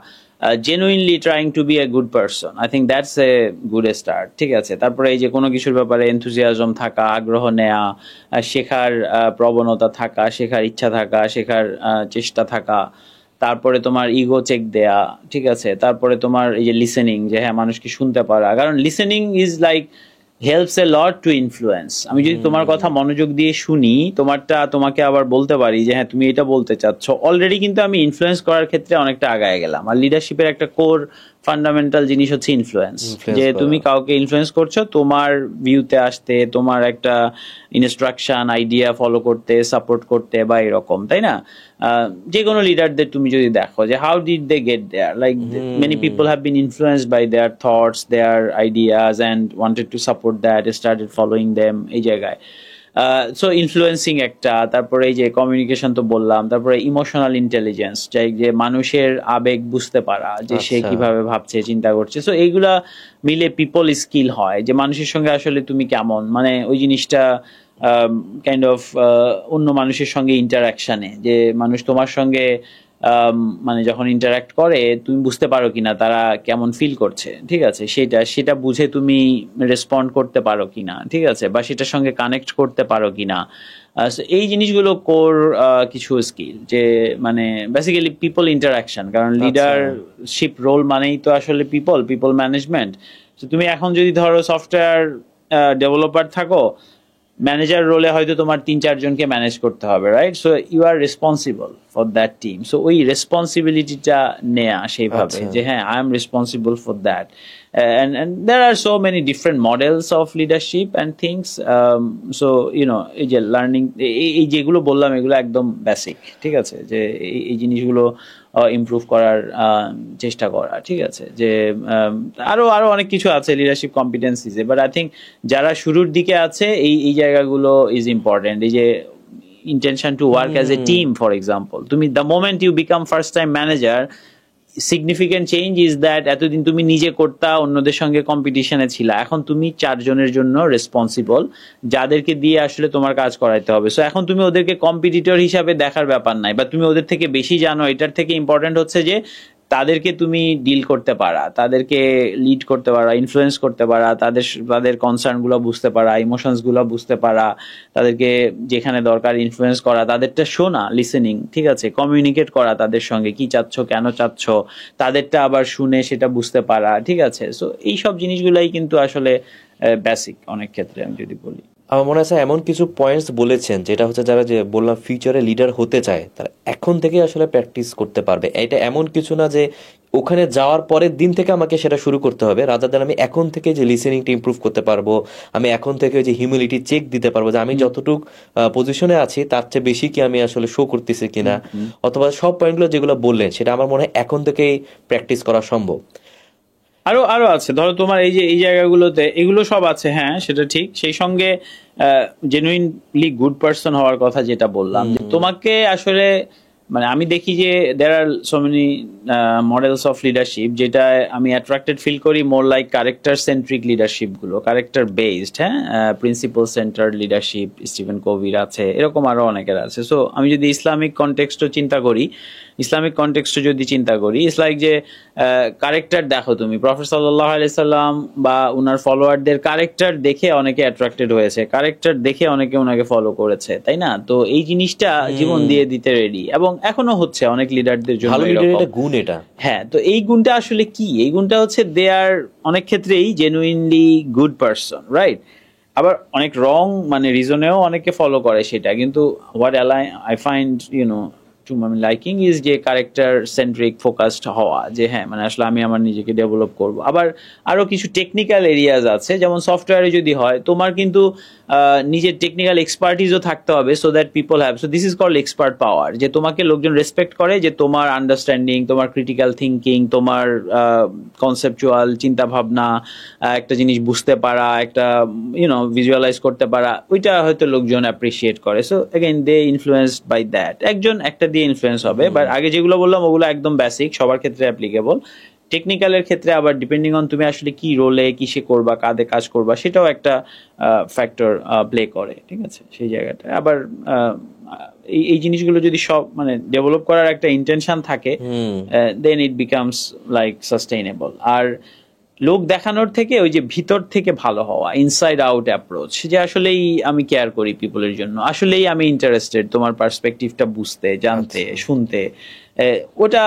[SPEAKER 2] genuinely trying to be a good person, I think that's a good start. ঠিক আছে, তারপরে এই যে কোনো কিছুর ব্যাপারে এনথুজিয়াজম থাকা, আগ্রহ নেওয়া, শেখার প্রবণতা থাকা, শেখার ইচ্ছা থাকা, শেখার চেষ্টা থাকা, তারপরে তোমার ইগো চেক দেয়া, ঠিক আছে, তারপরে তোমার এই যে লিসেনিং, যে হ্যাঁ মানুষকে শুনতে পারা, কারণ listening is like helps a lot to influence. আমি যদি তোমার কথা মনোযোগ দিয়ে শুনি, তোমাকে আবার বলতে পারি যে হ্যাঁ তুমি এটা বলতে চাচ্ছ, অলরেডি কিন্তু আমি ইনফ্লুয়েন্স করার ক্ষেত্রে অনেকটা আগায় গেলাম। আর লিডারশিপের একটা কোর ফান্ডামেন্টাল জিনিস হচ্ছে ইনফ্লুয়েন্স, যে তুমি কাউকে ইনফ্লুয়েন্স করছো তোমার ভিউতে আসতে, তোমার একটা ইনস্ট্রাকশন আইডিয়া ফলো করতে, সাপোর্ট করতে, বা এরকম, তাই না? যে কোনো লিডারদের তুমি যদি দেখো যে how did they get there, like many people have been influenced by their thoughts, their ideas, and wanted to support that, started following them, এই জায়গায়। সো ইনফ্লুয়েন্সিং একটা, তারপরে এই যে কমিউনিকেশন তো বললাম, তারপরে ইমোশনাল ইন্টেলিজেন্স, যে মানুষের আবেগ বুঝতে পারা, যে সে কিভাবে ভাবছে, চিন্তা করছে, সো এইগুলা মিলে পিপল স্কিল হয়, যে মানুষের সঙ্গে আসলে তুমি কেমন, মানে ওই জিনিসটা কাইন্ড অফ অন্য মানুষের সঙ্গে ইন্টারাকশনে, যে মানুষ তোমার সঙ্গে মানে যখন ইন্টারাক্ট করে তুমি বুঝতে পারো কিনা তারা কেমন ফিল করছে, ঠিক আছে, সেটা বুঝে তুমি রেসপন্ড করতে পারো কিনা, ঠিক আছে, বা সেটার সঙ্গে কানেক্ট করতে পারো কিনা। So এই জিনিসগুলো কোর কিছু স্কিল, যে মানে বেসিক্যালি পিপল ইন্টারাকশন, কারণ লিডারশিপ রোল মানেই তো আসলে পিপল ম্যানেজমেন্ট। তো তুমি এখন যদি ধরো সফটওয়্যার ডেভেলপার থাকো, ম্যানেজার রোলে হয়তো তোমার 3-4 জনকে ম্যানেজ করতে হবে, right? So you are responsible for that team. So ওই রেসপন্সিবিলিটিটা নেয়া সেইভাবে, যে হ্যাঁ I am responsible for that, and there are so many different models of leadership and things, so you know এই যে লার্নিং, এই যেগুলো বললাম এগুলো একদম বেসিক, ঠিক আছে, যে এই জিনিসগুলো ইমপ্রুভ করার চেষ্টা করা, ঠিক আছে, যে আরো অনেক কিছু আছে লিডারশিপ কম্পিটেন্সিজে, বাট আই থিঙ্ক যারা শুরুর দিকে আছে এই জায়গাগুলো ইজ ইম্পর্টেন্ট। এই যে intention to work as a team, for example, তুমি the moment you become first time manager, significant change is that এতদিন তুমি নিজে করতা, অন্যদের সঙ্গে কম্পিটিশনে ছিলা, এখন তুমি 4 জনের জন্য রেসপন্সিবল, যাদেরকে দিয়ে আসলে তোমার কাজ করাইতে হবে। সো এখন তুমি ওদেরকে কম্পিটিটর হিসাবে দেখার ব্যাপার নাই, বা তুমি ওদের থেকে বেশি জানো, এটার থেকে ইম্পর্টেন্ট হচ্ছে যে তাদেরকে তুমি ডিল করতে পারা, তাদেরকে লিড করতে পারা, ইনফ্লুয়েন্স করতে পারা, তাদের কনসার্ন গুলো বুঝতে পারা, ইমোশনস গুলো বুঝতে পারা, তাদেরকে যেখানে দরকার ইনফ্লুয়েন্স করা, তাদেরটা শোনা, লিসেনিং, ঠিক আছে, কমিউনিকেট করা তাদের সঙ্গে, কি চাচ্ছ, কেন চাচ্ছ, তাদেরটা আবার শুনে সেটা বুঝতে পারা, ঠিক আছে। সো এইসব জিনিসগুলাই কিন্তু আসলে বেসিক অনেক ক্ষেত্রে, আমি যদি বলি।
[SPEAKER 1] আমার মনে আছে এমন কিছু পয়েন্টস বলেছেন, যেটা হচ্ছে যারা যে বললাম ফিউচারে লিডার হতে চায় তারা এখন থেকে আসলে প্র্যাকটিস করতে পারবে। এটা এমন কিছু না যে ওখানে যাওয়ার পরের দিন থেকে আমাকে সেটা শুরু করতে হবে, রাদার দ্যান আমি এখন থেকে যে লিসেনিংটা ইমপ্রুভ করতে পারবো, আমি এখন থেকে যে হিউমিলিটি চেক দিতে পারবো যে আমি যতটুকু পজিশনে আছি তার চেয়ে বেশি কি আমি আসলে শো করতেছি কিনা, অথবা সব পয়েন্টগুলো যেগুলো বললেন সেটা আমার মনে হয় এখন থেকেই প্র্যাকটিস করা সম্ভব।
[SPEAKER 2] আরো আছে, ধরো তোমার এই যে এই জায়গাগুলোতে এগুলো সব আছে, হ্যাঁ সেটা ঠিক, সেই সঙ্গে জেনুইনলি গুড পারসন হওয়ার কথা যেটা বললাম, যে তোমাকে আসলে মানে আমি দেখি যে there are so many models of leadership, যেটা আমি অ্যাট্রাক্টেড ফিল করি more like character centric leadership গুলো, ক্যারেক্টার বেসড, হ্যাঁ, প্রিন্সিপাল সেন্টার্ড লিডারশিপ, স্টিভেন কোভির আছে, এরকম আরো অনেকের আছে। সো আমি যদি ইসলামিক কনটেক্সটও চিন্তা করি, ইটস লাইক যে ক্যারেক্টার দেখো তুমি, প্রফেট সাল্লাল্লাহু আলাইহি সাল্লাম বা উনার ফলোয়ারদের ক্যারেক্টার দেখে অনেকে অ্যাট্রাক্টেড হয়েছে, ক্যারেক্টার দেখে অনেকে ওনাকে ফলো করেছে, তাই না? তো এই জিনিসটা জীবন দিয়ে দিতে রেডি, এবং এখনো হচ্ছে অনেক লিডারদের জন্য
[SPEAKER 1] ভালো লিডারের এটা গুণ এটা।
[SPEAKER 2] হ্যাঁ, তো এই গুণটা আসলে কি? এই গুণটা হচ্ছে দে আর অনেক ক্ষেত্রেই জেনুইনলি গুড পারসন, রাইট? আবার অনেক রং মানে রিজনেও অনেকে ফলো করে সেটা, কিন্তু what I find liking is যে ক্যারেক্টার সেন্ট্রিক ফোকাসড হওয়া, যে হ্যাঁ মানে আসলে আমি আমার নিজেকে ডেভেলপ করব। আবার আরো কিছু টেকনিক্যাল এরিয়াজ আছে, যেমন সফটওয়্যারে যদি হয়, তোমার কিন্তু নিজের টেকনিক্যাল এক্সপার্টিসও থাকতে হবে, so that people have, so this is called expert power, যে তোমাকে লোকজন রেসপেক্ট করে যে তোমার আন্ডারস্ট্যান্ডিং, তোমার ক্রিটিক্যাল থিঙ্কিং, তোমার কনসেপচুয়াল চিন্তা ভাবনা, একটা জিনিস বুঝতে পারা, একটা ভিজুয়ালাইজ করতে পারা, ওইটা হয়তো লোকজন অ্যাপ্রিসিয়েট করে। So again they influenced by that, একজন একটা দিয়ে ইনফ্লুয়েন্স হবে। বাট আগে যেগুলো বললাম ওগুলো একদম বেসিক, সবার ক্ষেত্রে অ্যাপ্লিকেবল। টেকনিক্যালের ক্ষেত্রে আবার ডিপেন্ডিং অন তুমি আসলে কি রোলে কিসে করবা, কাঁধে কাজ করবা, সেটাও একটা ফ্যাক্টর প্লে করে, ঠিক আছে সেই জায়গাটা। আবার এই জিনিসগুলো যদি সব মানে ডেভেলপ করার একটা ইন্টেনশন থাকে, দেন ইট বিকামস লাইক সাস্টেইনেবল। আর লোক দেখানোর থেকে ওই যে ভিতর থেকে ভালো হওয়া, ইনসাইড আউট অ্যাপ্রোচ, যে আসলেই আমি কেয়ার করি পিপলের জন্য, আসলেই আমি ইন্টারেস্টেড তোমার পার্সপেক্টিভটা বুঝতে, জানতে, শুনতে, ওটা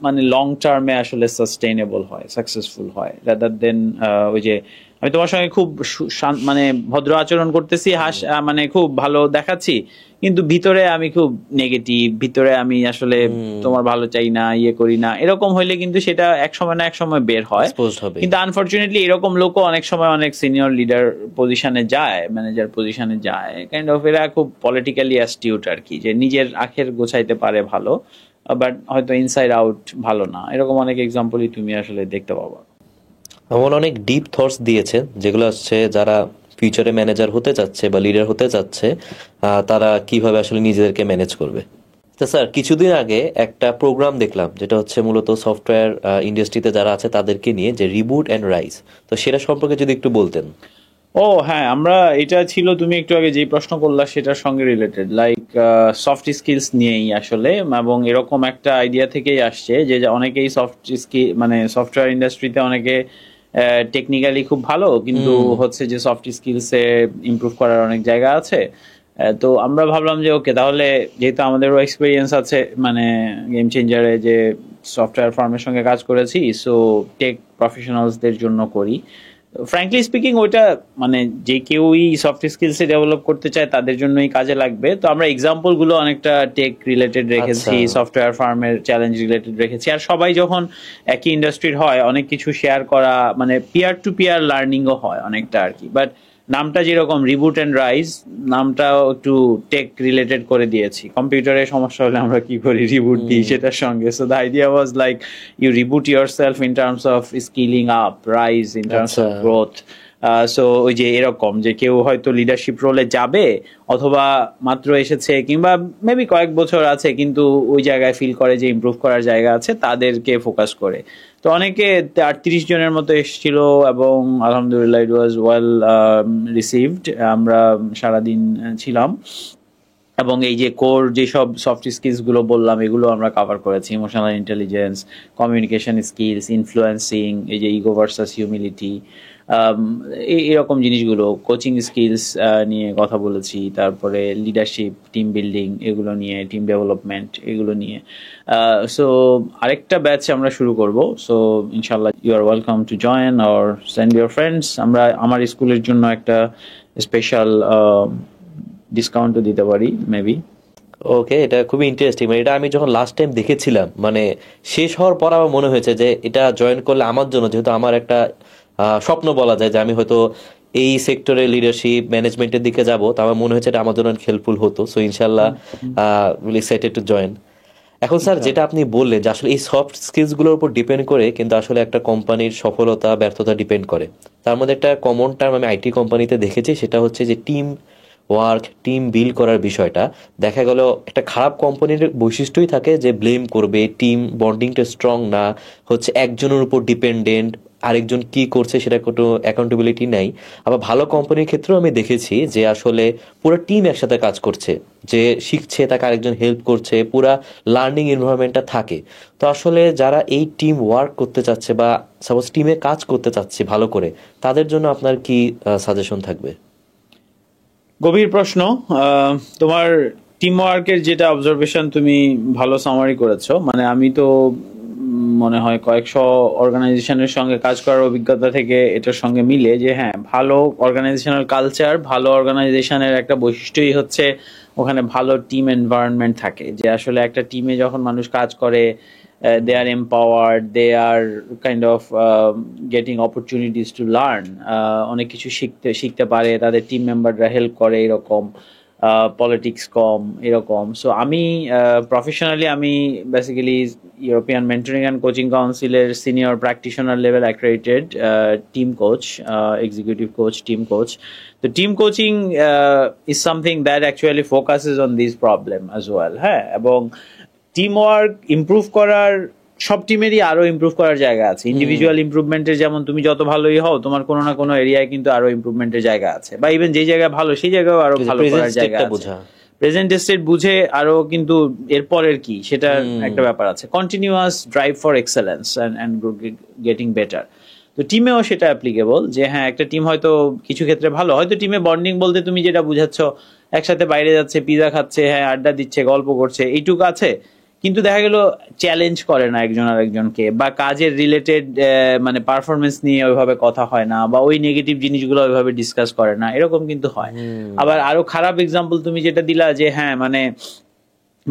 [SPEAKER 2] মানে লং টার্মে আসলে সাস্টেইনেবল হয়, সাকসেসফুল হয়, রাদার দেন ওই যে আমি তোমার সঙ্গে খুব মানে ভদ্র আচরণ করতেছি, মানে খুব ভালো দেখাচ্ছি, কিন্তু ভিতরে আমি খুব নেগেটিভ, ভিতরে আমি আসলে তোমার ভালো চাই না, ইয়ে করি না, এরকম হইলে কিন্তু সেটা এক সময় না এক সময় বের হয়। কিন্তু আনফরচুনেটলি এরকম লোকও অনেক সময় অনেক সিনিয়র লিডার পজিশনে যায়, ম্যানেজার পজিশনে যায়, কাইন্ড অফ এরা খুব পলিটিক্যালি অ্যাস্টিউট আর কি, যে নিজের আখের গোছাইতে পারে ভালো, বাট হয়তো ইনসাইড আউট ভালো না। এরকম অনেক এক্সাম্পলই তুমি আসলে দেখতে পাবা।
[SPEAKER 1] এমন অনেক ডিপ থটস দিয়েছেন যেগুলো হচ্ছে যারা ফিউচারে ম্যানেজার হতে চাচ্ছে বা লিডার হতে চাচ্ছে, তারা কিভাবে আসলে নিজেদেরকে ম্যানেজ করবে। তো স্যার, কিছুদিন আগে একটা প্রোগ্রাম দেখলাম যেটা হচ্ছে মূলত সফটওয়্যার ইন্ডাস্ট্রিতে যারা আছে তাদেরকে নিয়ে, যে রিবুট অ্যান্ড রাইজ, তো সেটা সম্পর্কে যদি একটু বলতেন।
[SPEAKER 2] ও হ্যাঁ, আমরা এটা ছিল তুমি একটু আগে যে প্রশ্ন করলা সেটার সঙ্গে রিলেটেড, লাইক সফট স্কিলস নিয়েই আসলে, এবং এরকম একটা আইডিয়া থেকেই আসছে যে অনেকেই সফট স্কিল মানে সফটওয়্যার ইন্ডাস্ট্রিতে অনেকে টেকনিক্যালি খুব ভালো, কিন্তু হচ্ছে যে সফট স্কিলসে ইমপ্রুভ করার অনেক জায়গা আছে। তো আমরা ভাবলাম যে ওকে, তাহলে যেহেতু আমাদেরও এক্সপিরিয়েন্স আছে মানে গেম চেঞ্জারে, যে সফটওয়্যার ফার্মের সঙ্গে কাজ করেছি, সো টেক প্রফেশনালসদের জন্য করি। ফ্র্যাঙ্কলি স্পিকিং ওইটা মানে যে কেউই সফট স্কিলসে ডেভেলপ করতে চায় তাদের জন্যই কাজে লাগবে। তো আমরা এক্সাম্পল গুলো অনেকটা টেক রিলেটেড রেখেছি, সফটওয়্যার ফার্মের চ্যালেঞ্জ রিলেটেড রেখেছি। আর সবাই যখন একই ইন্ডাস্ট্রির হয়, অনেক কিছু শেয়ার করা, মানে পিয়ার টু পিয়ার লার্নিংও হয় অনেকটা আর কি। বাট নামটা যেরকম রিবুট অ্যান্ড রাইজ, নামটাও একটু টেক রিলেটেড করে দিয়েছি। কম্পিউটারে সমস্যা হলে আমরা কি করি, রিবুট দিই সেটার সঙ্গে। So the idea was like you reboot yourself in terms of skilling up, rise in terms of growth. So ওই যে এরকম যে কেউ হয়তো লিডারশিপ রোলে যাবে, অথবা মাত্র এসেছে, কিংবা মেবি কয়েক বছর আছে কিন্তু ওই জায়গায় ফিল করে যে ইমপ্রুভ করার জায়গা আছে, তাদেরকে ফোকাস করে। তো অনেকে 38 জনের মতো এসেছিল এবং আলহামদুলিল্লাহ ইট ওয়াজ ওয়েল রিসিভড। আমরা সারাদিন ছিলাম এবং এই যে কোর যেসব সফট স্কিলস গুলো বললাম এগুলো আমরা কভার করেছি, emotional intelligence, communication skills, influencing, এই যে ইগো ভার্সাস হিউমিলিটি, এরকম জিনিসগুলো, কোচিং স্কিলস নিয়ে কথা বলেছি, তারপরে লিডারশিপ, টিম বিল্ডিং, এগুলো নিয়ে, টিম ডেভেলপমেন্ট, এগুলো নিয়ে। সো আরেকটা ব্যাচ আমরা শুরু করব। সো ইনশাল্লাহ you are welcome to join or send your friends. আমরা আমার স্কুলের জন্য একটা স্পেশাল ডিসকাউন্টও দিতে পারি মেবি।
[SPEAKER 1] ওকে, এটা খুবই ইন্টারেস্টিং। মানে এটা আমি যখন লাস্ট টাইম দেখেছিলাম, মানে শেষ হওয়ার পর আমার মনে হয়েছে যে এটা জয়েন করলে আমার জন্য, যেহেতু আমার একটা স্বপ্ন বলা যায় যে আমি হয়তো এই সেক্টরে লিডারশিপ ম্যানেজমেন্টের দিকে যাব, তো আমার মনে হয়েছে এটা আমার জন্য হেল্পফুল হতো। সো ইনশাল্লাহ রিয়েলি এক্সাইটেড টু জয়েন। এখন স্যার, যেটা আপনি বললেন যে আসলে এই সফট স্কিলস গুলোর উপর ডিপেন্ড করে কিন্তু আসলে একটা কোম্পানির সফলতা ব্যর্থতা ডিপেন্ড করে। তার মধ্যে একটা কমন টার্ম আমি আইটি কোম্পানিতে দেখেছি, সেটা হচ্ছে যে টিম ওয়ার্ক, টিম বিল্ড করার বিষয়টা। দেখা গেল একটা খারাপ কোম্পানির বৈশিষ্ট্যই থাকে যে ব্লেম করবে, টিম বন্ডিংটা স্ট্রং না, হচ্ছে একজনের উপর ডিপেন্ডেন্ট, আরেকজন কি করছে সেটা কোনো অ্যাকাউন্টেবিলিটি নাই। আবার ভালো কোম্পানির ক্ষেত্রেও আমি দেখেছি যে আসলে পুরো টিম একসাথে কাজ করছে, যে শিখছে তাকে আরেকজন হেল্প করছে, পুরা লার্নিং এনভায়রনমেন্টটা থাকে। তো আসলে যারা এই টিম ওয়ার্ক করতে চাচ্ছে বা সাপোজ টিমে কাজ করতে চাচ্ছে ভালো করে, তাদের জন্য আপনার কি সাজেশন থাকবে?
[SPEAKER 2] গভীর প্রশ্ন। তোমার টিম ওয়ার্কের যেটা অবজারভেশন তুমি ভালো সামারি করেছো। মানে আমি তো মনে হয় কয়েকশো অর্গানাইজেশনের সঙ্গে কাজ করার অভিজ্ঞতা থেকে এটার সঙ্গে মিলে যে হ্যাঁ, ভালো অর্গানাইজেশনাল কালচার, ভালো অর্গানাইজেশনের একটা বৈশিষ্ট্যই হচ্ছে ওখানে ভালো টিম এনভায়রনমেন্ট থাকে। যে আসলে একটা টিমে যখন মানুষ কাজ করে, they are empowered, they are kind of getting opportunities to learn, অনেক কিছু শিখতে পারে, তাদের টিম মেম্বাররা হেল্প করে এরকম, পলিটিক্স কম এরকম। সো আমি প্রফেশনালি আমি basically European mentoring and coaching কাউন্সিলের senior practitioner level accredited team coach, executive coach, team coach. তো team coaching is something that actually focuses on this problem as well. হ্যাঁ, এবং টিম ওয়ার্ক ইমপ্রুভ করার, সব টিমেরই আরো ইমপ্রুভ করার জায়গা আছে। ইন্ডিভিজুয়াল ইমপ্রুভমেন্টের যেমন তুমি যত ভালোই হও, তোমার কোনো না কোনো এরিয়ায় কিন্তু আরো ইমপ্রুভমেন্টের জায়গা আছে, বা ইভেন যে জায়গায় ভালো সেই জায়গায় আরো ভালো করার জায়গা আছে। প্রেজেন্ট স্টেট বুঝে আরো কিন্তু এরপরের কি সেটার একটা ব্যাপার আছে। Continuous drive for excellence and getting better. তো টিমেও সেটা অ্যাপ্লিকেবল যে হ্যাঁ, একটা টিম হয়তো কিছু ক্ষেত্রে ভালো, হয়তো টিমে বন্ডিং বলতে তুমি যেটা বুঝাচ্ছ একসাথে বাইরে যাচ্ছে, পিজা খাচ্ছে, হ্যাঁ আড্ডা দিচ্ছে, গল্প করছে, এইটুকু আছে, কিন্তু দেখা গেল চ্যালেঞ্জ করে না একজন আরেকজনকে, বা কাজের রিলেটেড মানে পারফরমেন্স নিয়ে ওইভাবে কথা হয় না, বা ওই নেগেটিভ জিনিসগুলো ওইভাবে ডিসকাস করে না, এরকম কিন্তু হয়। আবার আরো খারাপ এক্সাম্পল তুমি যেটা দিলা যে হ্যাঁ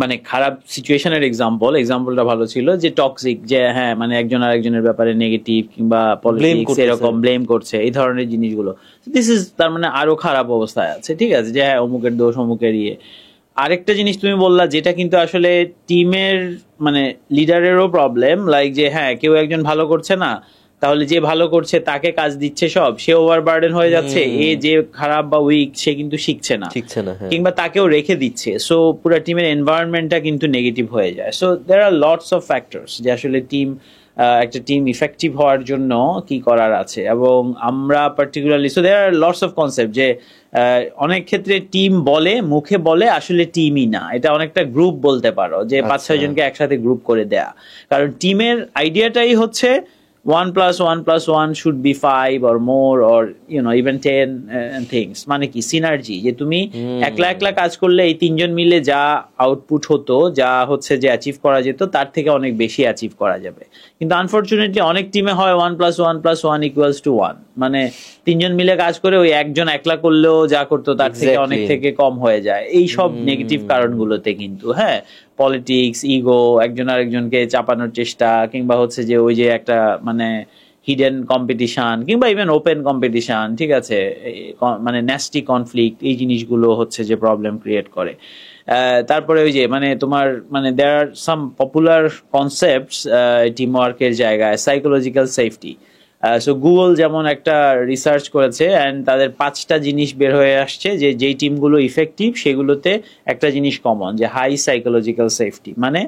[SPEAKER 2] মানে খারাপ সিচুয়েশনের এক্সাম্পলটা ভালো ছিল, যে টক্সিক, যে হ্যাঁ মানে একজন আরেকজনের ব্যাপারে নেগেটিভ কিংবা পলিটিক্স এরকম ব্লেম করছে, এই ধরনের জিনিসগুলো, দিস ইজ তার মানে আরো খারাপ অবস্থায় আছে। ঠিক আছে, যে হ্যাঁ অমুকের দোষ, অমুকের ইয়ে। আরেকটা জিনিস তুমি বললা যেটা কিন্তু আসলে টিমের মানে লিডারেরও প্রবলেম, লাইক যে হ্যাঁ কেউ একজন ভালো করছে না, তাহলে যে ভালো করছে তাকে কাজ দিচ্ছে সব, সে ওভারবার্ডেন হয়ে যাচ্ছে, এ যে খারাপ বা উইক সে কিন্তু শিখছে না, কিংবা তাকেও রেখে দিচ্ছে। সো পুরো টিমের এনভায়রনমেন্টটা কিন্তু নেগেটিভ হয়ে যায়। So there are lots of factors যে আসলে একটা টিম ইফেক্টিভ হওয়ার জন্য কি করার আছে। এবং আমরা particularly, so there are lots of concept, যে অনেক ক্ষেত্রে টিম বলে, মুখে বলে, আসলে টিমই না, এটা অনেকটা গ্রুপ বলতে পারো, যে 5-6 জনকে একসাথে গ্রুপ করে দেয়া। কারণ টিমের আইডিয়াটাই হচ্ছে 1+1+1 should be 5 or more, or even 10 things, মানে কি সিনার্জি, যে তুমি একলা একলা কাজ করলে এই 3 জন মিলে যা আউটপুট হতো, যা হচ্ছে যে অ্যাচিভ করা যেত, তার থেকে অনেক বেশি অ্যাচিভ করা যাবে। কিন্তু আনফরচুনেটলি অনেক টিমে হয় 1+1+1 মানে 3 জন মিলে কাজ করে ওই একজন একলা করলেও যা করতো তার থেকে অনেক থেকে কম হয়ে যায়, এই সব নেগেটিভ কারণগুলোতে কিন্তু। হ্যাঁ, পলিটিক্স, ইগো, একজন আরেকজনকে চাপানোর চেষ্টা, কিংবা হচ্ছে যে ওই যে একটা মানে হিডেন কম্পিটিশন, কিংবা ইভেন ওপেন কম্পিটিশন, ঠিক আছে, মানে ন্যাস্টি কনফ্লিক্ট, এই জিনিসগুলো হচ্ছে যে প্রবলেম ক্রিয়েট করে। তারপরে ওই যে মানে তোমার মানে দেয়ার are some popular concepts team ওয়ার্কের জায়গায়, সাইকোলজিক্যাল সেফটি। সো গুগল যেমন একটা রিসার্চ করেছে, অ্যান্ড তাদের 5টা জিনিস বের হয়ে আসছে, যে যেই টিমগুলো ইফেক্টিভ সেগুলোতে একটা জিনিস কমন, যে হাই সাইকোলজিক্যাল সেফটি। মানে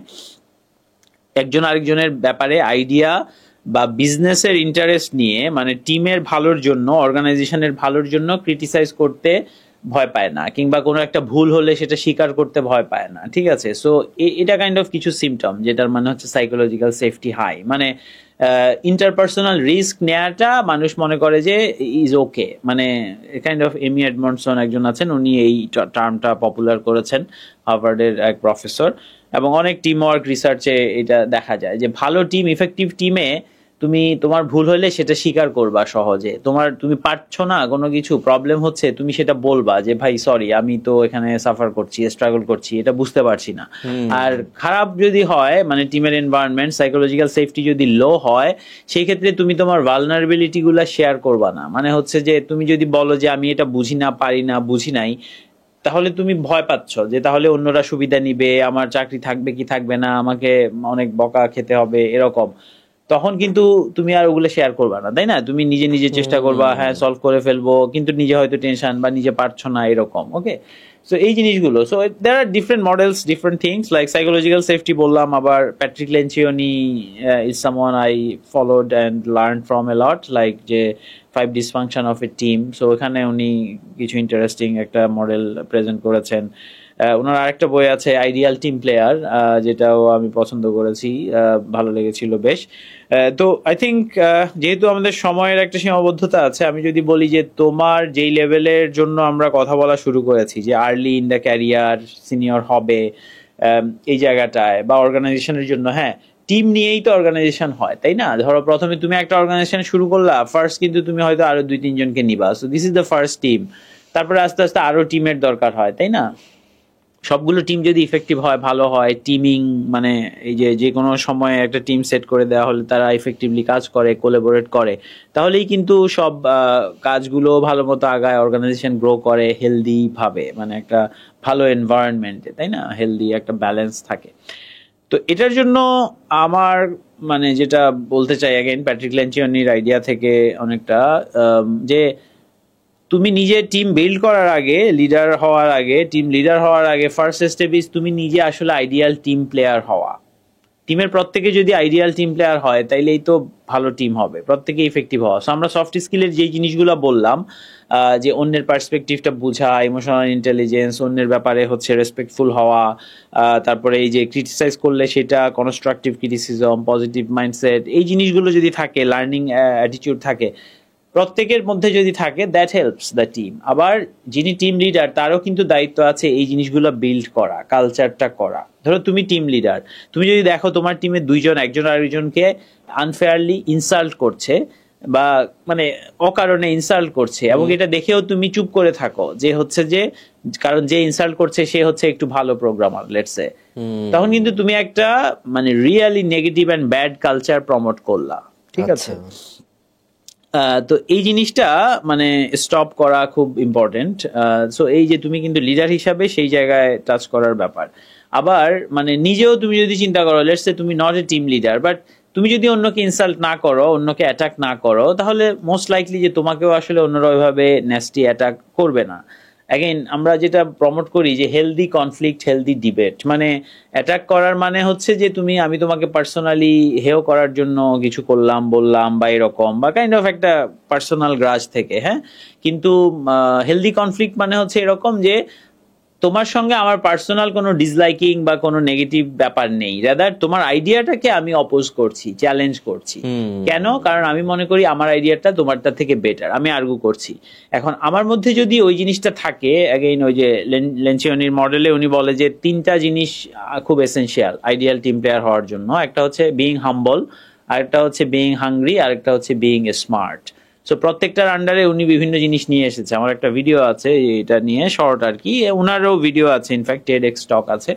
[SPEAKER 2] একজন আরেকজনের ব্যাপারে আইডিয়া বা বিজনেসের ইন্টারেস্ট নিয়ে, মানে টিমের ভালোর জন্য, অর্গানাইজেশনের ভালোর জন্য ক্রিটিসাইজ করতে ভয় পায় না, কিংবা কোনো একটা ভুল হলে সেটা স্বীকার করতে ভয় পায় না। ঠিক আছে, সো এটা কাইন্ড অফ কিছু সিমটম, যেটার মানে হচ্ছে সাইকোলজিক্যাল সেফটি হাই। মানে ইন্টারপার্সোনাল রিস্ক নেওয়াটা মানুষ মনে করে যে ইজ ওকে। মানে কাইন্ড অফ এমি এডমন্ডসন একজন আছেন, উনি এই টার্মটা পপুলার করেছেন, হার্ভার্ডের এক প্রফেসর। এবং অনেক টিম ওয়ার্ক রিসার্চে এটা দেখা যায় যে ভালো টিম, ইফেক্টিভ টিমে তুমি তোমার ভুল হলে সেটা স্বীকার করবা সহজে, তুমি পারছো না, কোনো কিছু প্রবলেম হচ্ছে, তুমি সেটা বলবা যে ভাই সরি, আমি তো এখানে সাফার করছি, স্ট্রাগল করছি, এটা বুঝতে পারছি না। আর খারাপ যদি হয়, মানে টিমের এনভায়রনমেন্ট, সাইকোলজিক্যাল সেফটি যদি লো হয়, সেই ক্ষেত্রে তুমি তোমার ভালনারেবিলিটি গুলা শেয়ার করবা না। মানে হচ্ছে যে তুমি যদি বলো যে আমি এটা বুঝি না, পারি না, বুঝি নাই, তাহলে তুমি ভয় পাচ্ছ যে তাহলে অন্যরা সুবিধা নিবে, আমার চাকরি থাকবে কি থাকবে না, আমাকে অনেক বকা খেতে হবে, এরকম। তখন কিন্তু তুমি আর ওগুলো শেয়ার করবা না, তাই না? তুমি নিজে নিজে চেষ্টা করবা, হ্যাঁ সলভ করে ফেলবো, কিন্তু নিজে হয়তো টেনশন বা নিজে পারছো না, এরকম। ওকে, সো এই জিনিসগুলো, so there are different models, different things, like psychological safety বললাম, আবার Patrick Lencioni is someone I followed and learn from a lot, like যে 5 dysfunction of a team। So এখানে উনি কিছু ইন্টারেস্টিং একটা মডেল প্রেজেন্ট করেছেন। ওনার আরেকটা বই আছে আইডিয়াল টিম প্লেয়ার, যেটাও আমি পছন্দ করেছি, ভালো লেগেছিল বেশ। তো আই থিঙ্ক যেহেতু আমাদের সময়ের একটা সীমাবদ্ধতা আছে, আমি যদি বলি যে তোমার যেই লেভেলের জন্য আমরা কথা বলা শুরু করেছি, যে early in the career, senior হবে এই জায়গাটায়, বা অর্গানাইজেশনের জন্য, হ্যাঁ টিম নিয়েই তো অর্গানাইজেশন হয়, তাই না? ধরো প্রথমে তুমি একটা অর্গানাইজেশন শুরু করলা, ফার্স্ট কিন্তু তুমি হয়তো আরো 2-3 জনকে নিবা, so this is the first team. তারপরে আস্তে আস্তে আরো টিমের দরকার হয়, তাই না? সবগুলো টিম যদি ইফেক্টিভ হয়, ভালো হয়, টিমিং মানে এই যে কোনো সময়ে একটা টিম সেট করে দেওয়া হলে তারা ইফেক্টিভলি কাজ করে, কোলাবোরেট করে, তাহলেই কিন্তু সব কাজগুলো ভালো মতো আগায়, অর্গানাইজেশন গ্রো করে হেলদি ভাবে, মানে একটা ভালো এনভায়রনমেন্টে, তাই না, হেলদি একটা ব্যালেন্স থাকে। তো এটার জন্য আমার মানে যেটা বলতে চাই অ্যাগেন প্যাট্রিক লেনচিওনির আইডিয়া থেকে অনেকটা, যে তুমি নিজে টিম বিল্ড করার আগে, লিডার হওয়ার আগে, টিম লিডার হওয়ার আগে ফার্স্ট স্টেপ ইজ তুমি নিজে আসলে আইডিয়াল টিম প্লেয়ার হওয়া। টিমের প্রত্যেকে যদি আইডিয়াল টিম প্লেয়ার হয় তাইলেই তো ভালো টিম হবে, প্রত্যেকে ইফেক্টিভ হওয়া। সো আমরা সফট স্কিলের যে জিনিসগুলো বললাম, যে অন্যের পার্সপেক্টিভটা বোঝা, ইমোশনাল ইন্টেলিজেন্স, অন্যের ব্যাপারে হচ্ছে রেসপেক্টফুল হওয়া, তারপরে এই যে ক্রিটিসাইজ করলে সেটা কনস্ট্রাকটিভ ক্রিটিসিজম, পজিটিভ মাইন্ডসেট, এই জিনিসগুলো যদি থাকে, লার্নিং অ্যাটিটিউড থাকে প্রত্যেকের মধ্যে যদি থাকে, দ্যাট হেল্পস দ্য টিম। আবার যিনি টিম লিডার তারও কিন্তু দায়িত্ব আছে এই জিনিসগুলো বিল্ড করা, কালচারটা করা। ধরো তুমি টিম লিডার, তুমি যদি দেখো তোমার টিমে দুইজন একজন আরেকজনকে আনফেয়ারলি ইনসাল্ট করছে বা মানে অকারণে ইনসাল্ট করছে, এবং এটা দেখেও তুমি চুপ করে থাকো, যে হচ্ছে যে কারণ যে ইনসাল্ট করছে সে হচ্ছে একটু ভালো প্রোগ্রামার লেটস সে, তখন কিন্তু তুমি একটা মানে really negative and bad culture promote করলা, ঠিক আছে। তো এই জিনিসটা মানে স্টপ করা খুব ইম্পর্টেন্ট। সো এই যে তুমি কিন্তু লিডার হিসাবে সেই জায়গায় টাচ করার ব্যাপার। আবার মানে নিজেও তুমি যদি চিন্তা করো, লেটস সে তুমি not a team leader, but তুমি যদি অন্যকে ইনসাল্ট না করো, অন্যকে অ্যাটাক না করো, তাহলে মোস্ট লাইকলি যে তোমাকেও আসলে অন্যরা ওইভাবে ন্যাস্টি অ্যাটাক করবে না। অ্যাগেন আমরা যেটা প্রমোট করি যে হেলদি কনফ্লিক্ট, হেলদি ডিবেট, মানে অ্যাটাক করার মানে হচ্ছে যে আমি তোমাকে পার্সোনালি হেয় করার জন্য কিছু করলাম, বললাম বা এরকম, বা কাইন্ড অফ একটা পার্সোনাল গ্রাজ থেকে, হ্যাঁ। কিন্তু হেলদি কনফ্লিক্ট মানে হচ্ছে এরকম যে তোমার সঙ্গে আমার পার্সোনাল কোনো ডিসলাইকিং বা কোনো নেগেটিভ ব্যাপার নেই, রাদার তোমার আইডিয়াটাকে আমি অপোজ করছি, চ্যালেঞ্জ করছি। কেন? কারণ আমি মনে করি আমার আইডিয়াটা তোমারটা থেকে বেটার, আমি আর্গু করছি। এখন আমার মধ্যে যদি ওই জিনিসটা থাকে, অ্যাগেইন ওই যে লেনচিওনির মডেলে উনি বলে যে তিনটা জিনিস খুব এসেনশিয়াল আইডিয়াল টিম প্লেয়ার হওয়ার জন্য। একটা হচ্ছে বিইং হাম্বল, আরেকটা হচ্ছে বিইং হাংরি, আরেকটা হচ্ছে বিইং স্মার্ট। সো প্রত্যেকটার আন্ডারে উনি বিভিন্ন জিনিস নিয়ে এসেছে। আমার একটা ভিডিও আছে এটা নিয়ে, শর্ট আর কি, ওনারও ভিডিও আছে, ইনফ্যাক্ট TEDx টক আছে।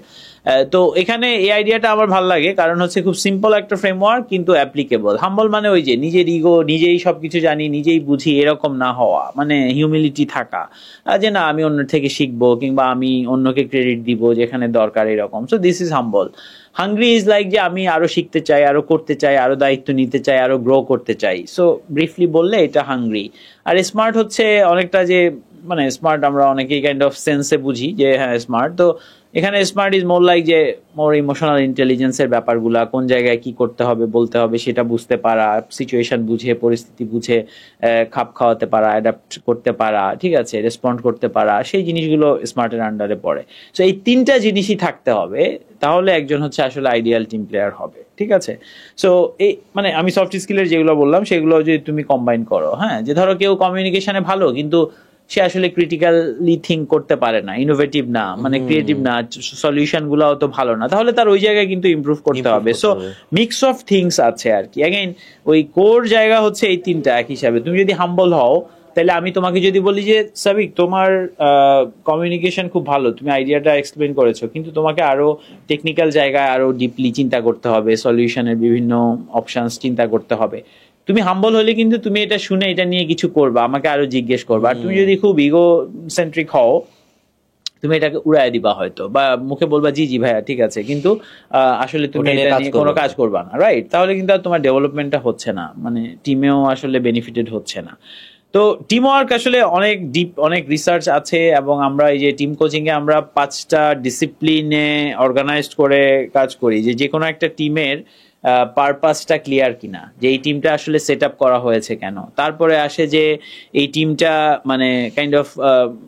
[SPEAKER 2] তো এখানে এই আইডিয়াটা আমার ভালো লাগে, কারণ হচ্ছে খুব সিম্পল একটা ফ্রেমওয়ার্ক কিন্তু অ্যাপ্লিকেবল। হাম্বল মানে ওই যে নিজের ইগো, নিজেই সবকিছু জানি, নিজেই বুঝি, এরকম না হওয়া, মানে হিউমিলিটি থাকা, যে না আমি অন্য থেকে শিখবো, কিংবা আমি অন্যকে ক্রেডিট দিব যেখানে দরকার, এরকম। So this is humble. Hungry is like যে আমি আরো শিখতে চাই, আরো করতে চাই, আরো দায়িত্ব নিতে চাই, আরো গ্রো করতে চাই। সো ব্রিফলি বললে এটা হাংরি। আর স্মার্ট হচ্ছে অনেকটা যে মানে স্মার্ট আমরা অনেকেই কাইন্ড অফ সেন্সে বুঝি যে হ্যাঁ স্মার্ট, তো এখানে স্মার্ট ইজ মোর লাইক যে মোর ইমোশনাল ইন্টেলিজেন্সের ব্যাপারগুলা, কোন জায়গায় কি করতে হবে, বলতে হবে, সেটা বুঝতে পারা, সিচুয়েশন বুঝে, পরিস্থিতি বুঝে খাপ খাওয়াতে পারা, অ্যাডাপ্ট করতে পারা, ঠিক আছে, রেসপন্ড করতে পারা, সেই জিনিসগুলো স্মার্টের আন্ডারে পড়ে। সো এই তিনটা জিনিসই থাকতে হবে, তাহলে একজন হচ্ছে আসলে আইডিয়াল টিম প্লেয়ার হবে, ঠিক আছে। সো এই মানে আমি সফট স্কিলের যেগুলো বললাম সেগুলো যদি তুমি কম্বাইন করো, হ্যাঁ, যে ধরো কেউ কমিউনিকেশনে ভালো কিন্তু সে আসলে ক্রিটিক্যালি থিঙ্ক করতে পারে না, ইনোভেটিভ না, মানে ক্রিয়েটিভ না, সলিউশন গুলাও তো ভালো না, তাহলে তার ওই জায়গায় কিন্তু ইমপ্রুভ করতে হবে। সো মিক্স অফ থিংস আছে আর কি। অ্যাগেইন ওই কোর জায়গা হচ্ছে এই তিনটা এক হিসাবে। তুমি যদি হাম্বল হও, তাহলে আমি তোমাকে যদি বলি যে সাবিক তোমার কমিউনিকেশন খুব ভালো, তুমি আইডিয়াটা এক্সপ্লেন করেছো, কিন্তু তোমাকে আরো টেকনিক্যাল জায়গায় আরো ডিপলি চিন্তা করতে হবে, সলিউশনের বিভিন্ন অপশনস চিন্তা করতে হবে। তুমি হাম্বল হলে কিন্তু তুমি এটা শুনে এটা নিয়ে কিছু করবা, আমাকে আরো জিজ্ঞেস করবা। আর তুমি যদি খুব ইগো সেন্ট্রিক হও, তুমি এটাকে উড়াই দিবা হয়তো, বা মুখে বলবা জি জি ভাইয়া ঠিক আছে, কিন্তু আসলে তুমি এটা নিয়ে কোনো কাজ করবা না, রাইট? তাহলে কিন্তু আর তোমার ডেভেলপমেন্টটা হচ্ছে না, মানে টিমেও আসলে বেনিফিটেড হচ্ছে না। তো টিম ওয়ার্ক আসলে অনেক ডিপ, অনেক রিসার্চ আছে, এবং আমরা এই যে টিম কোচিং এ আমরা 5টা ডিসিপ্লিনে অর্গানাইজড করে কাজ করি, যে কোনো একটা টিমের পারপাসটা ক্লিয়ার কিনা, যে এই টিমটা আসলে সেট আপ করা হয়েছে কেন। তারপরে আসে যে এই টিমটা মানে কাইন্ড অফ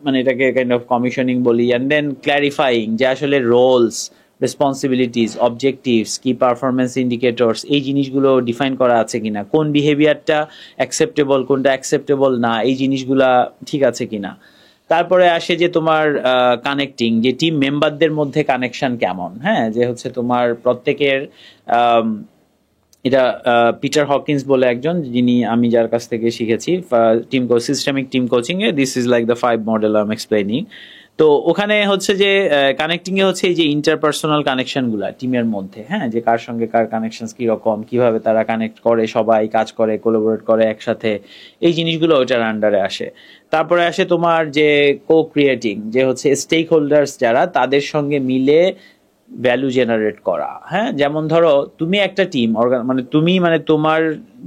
[SPEAKER 2] মানে এটাকে কাইন্ড অফ কমিশনিং বলি, অ্যান্ড দেন ক্ল্যারিফাইং যে আসলে রোলস, রেসপন্সিবিলিটিস, অবজেক্টিভস, কি পারফরমেন্স ইন্ডিকেটরস, এই জিনিসগুলো ডিফাইন করা আছে কিনা, কোন বিহেভিয়ারটা অ্যাকসেপ্টেবল, কোনটা অ্যাকসেপ্টেবল না, এই জিনিসগুলা ঠিক আছে কিনা। তারপরে আসে যে তোমার কানেক্টিং, যে টিম মেম্বারদের মধ্যে কানেকশন কেমন, হ্যাঁ, যে হচ্ছে তোমার প্রত্যেকের এটা পিটার হকিন্স বলে একজন, যিনি আমি যার কাছ থেকে শিখেছি team systemic team coaching A, this is like the 5 model I am explaining. তো ওখানে হচ্ছে যে কানেক্টিং এ হচ্ছে এই যে ইন্টারপার্সোনাল কানেকশন গুলা টিমের মধ্যে, হ্যাঁ, যে কার সঙ্গে কার কানেকশন কিরকম, কিভাবে তারা কানেক্ট করে, সবাই কাজ করে, কোলাবোরেট করে একসাথে, এই জিনিসগুলো ওইটার আন্ডারে আসে। তারপরে আসে তোমার যে কো ক্রিয়েটিং, যে হচ্ছে স্টেক হোল্ডার্স যারা, তাদের সঙ্গে মিলে ভ্যালু জেনারেট করা। হ্যাঁ, যেমন ধরো তুমি একটা টিম, মানে তুমি মানে তোমার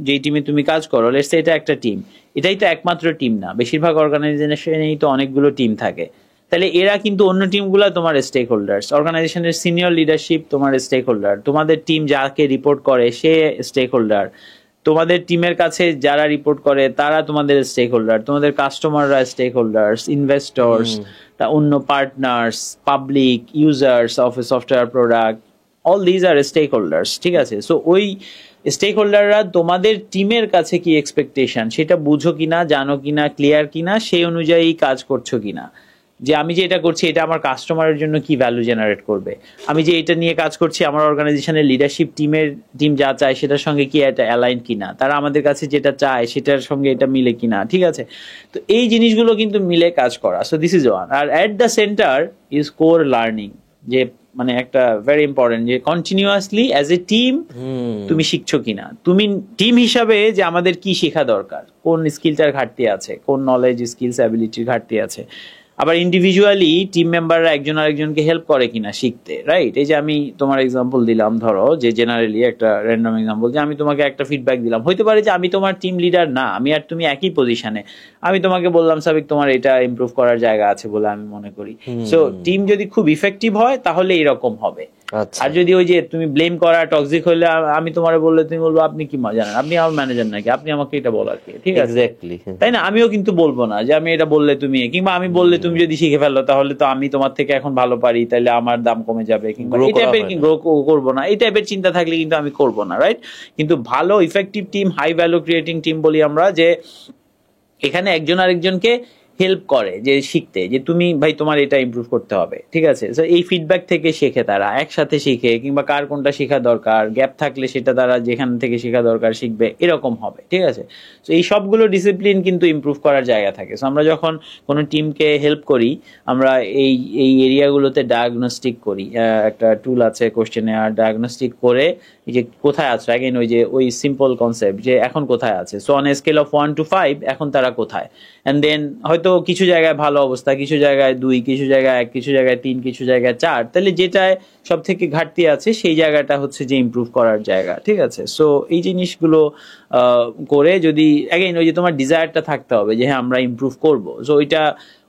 [SPEAKER 2] যে টিমে তুমি কাজ করো, লেটস সে এটা একটা টিম, এটাই তো একমাত্র টিম না, বেশিরভাগ অর্গানাইজেশনেই তো অনেকগুলো টিম থাকে। তাহলে এরা কিন্তু অন্য টিমগুলো তোমার স্টেক হোল্ডার্স, অর্গানাইজেশনের সিনিয়র লিডারশিপ তোমার স্টেক হোল্ডার, তোমাদের টিম যাকে রিপোর্ট করে সে স্টেক হোল্ডার, তোমাদের টিমের কাছে যারা রিপোর্ট করে তারা তোমাদের স্টেক হোল্ডার, তোমাদের কাস্টমাররা স্টেক হোল্ডার্স, ইনভেস্টর্স, অন্য partners, public users of a software product, all these are stakeholders. ঠিক আছে, সো ওই স্টেক হোল্ডাররা তোমাদের টিমের কাছে কি এক্সপেকটেশন সেটা বুঝো কিনা, জানো কিনা, ক্লিয়ার কিনা, সেই অনুযায়ী কাজ করছো কিনা, যে আমি যে এটা করছি এটা আমার কাস্টমারের জন্য কি ভ্যালু জেনারেট করবে, আমি যে এটা নিয়ে কাজ করছি আমার অর্গানাইজেশনের লিডারশিপ টিম যা চায় সেটার সঙ্গে কি এটা অ্যালাইন কিনা, তারা আমাদের কাছে যেটা চায় সেটার সঙ্গে এটা মিলে কিনা। ঠিক আছে, তো এই জিনিসগুলো কিন্তু মিলে কাজ করা। So this is one. আর at the centre is core learning, যে মানে একটা ভেরি ইম্পর্টেন্ট, যে কন্টিনিউয়াসলি অ্যাজ এ টিম তুমি শিখছো কিনা, তুমি টিম হিসাবে যে আমাদের কি শেখা দরকার, কোন স্কিলটার ঘাটতি আছে, কোন নলেজ স্কিলস অ্যাবিলিটির ঘাটতি আছে। আবার ইন্ডিভিজুয়ালি টিম মেম্বাররা একজন আরেকজনকে হেল্প করে কিনা শিখতে, রাইট? এই যে আমি তোমার এক্সাম্পল দিলাম, ধরো যে জেনারেলি একটা র্যান্ডম এক্সাম্পল, যে আমি তোমাকে একটা ফিডব্যাক দিলাম, হইতে পারে যে আমি তোমার টিম লিডার না, আমি আর তুমি একই পজিশনে, আমি তোমাকে বললাম সাবিক তোমার এটা ইমপ্রুভ করার জায়গা আছে বলে আমি মনে করি। সো টিম যদি খুব ইফেক্টিভ হয় তাহলে এরকম হবে। আর যদি ওই যে তুমি ব্লেম করা, টক্সিক হলে, আমি তোমার বললে তুমি বলবো আপনি কি জানেন, আপনি আমার ম্যানেজার নাকি, আপনি আমাকে এটা বলার কি? ঠিক আছে,
[SPEAKER 1] এক্স্যাক্টলি,
[SPEAKER 2] তাই না? আমিও কিন্তু বলবো না যে আমি এটা বললে তুমি, কিংবা আমি বললে তুমি যদি শিখে ফেলো তাহলে তো আমি তোমার থেকে এখন ভালো পারি, তাহলে আমার দাম কমে যাবে, কিংবা এই টাইপের গ্রো করবো না, এই টাইপের চিন্তা থাকলে কিন্তু আমি করবো না, রাইট? কিন্তু ভালো effective team, high value creating team বলি আমরা, যে এখানে একজন আরেকজনকে হেল্প করে, যে শিখতে, যে তুমি ভাই তোমার এটা ইমপ্রুভ করতে হবে। ঠিক আছে, তো এই ফিডব্যাক থেকে শেখে, তারা একসাথে শিখে, কিংবা কার কোনটা শেখা দরকার, গ্যাপ থাকলে সেটা তারা যেখান থেকে শেখা দরকার শিখবে, এরকম হবে। ঠিক আছে, তো এই সবগুলো ডিসিপ্লিন কিন্তু ইমপ্রুভ করার জায়গা থাকে। সো আমরা যখন কোনো টিমকে হেল্প করি, আমরা এই এই এরিয়াগুলোতে ডায়াগনস্টিক করি, একটা টুল আছে কোশ্চেনেয়ার, ডায়াগনস্টিক করে এই যে কোথায় আছে, অ্যাগেন ওই যে ওই সিম্পল কনসেপ্ট, যে এখন কোথায় আছে, so on a scale of 1 to 5 এখন তারা কোথায়, এন্ড দেন হয়তো কিছু জায়গায় ভালো অবস্থা, কিছু জায়গায় 2, কিছু জায়গায় 1, কিছু জায়গায় 3, কিছু জায়গায় 4, তাহলে যেটায় সব থেকে ঘাটতি আছে সেই জায়গাটা হচ্ছে যে ইমপ্রুভ করার জায়গা। ঠিক আছে, সো এই জিনিসগুলো করে যদি অ্যাগেন ওই যে তোমার ডিজায়ারটা থাকতে হবে যে হ্যাঁ আমরা ইমপ্রুভ করবো, সো ওইটা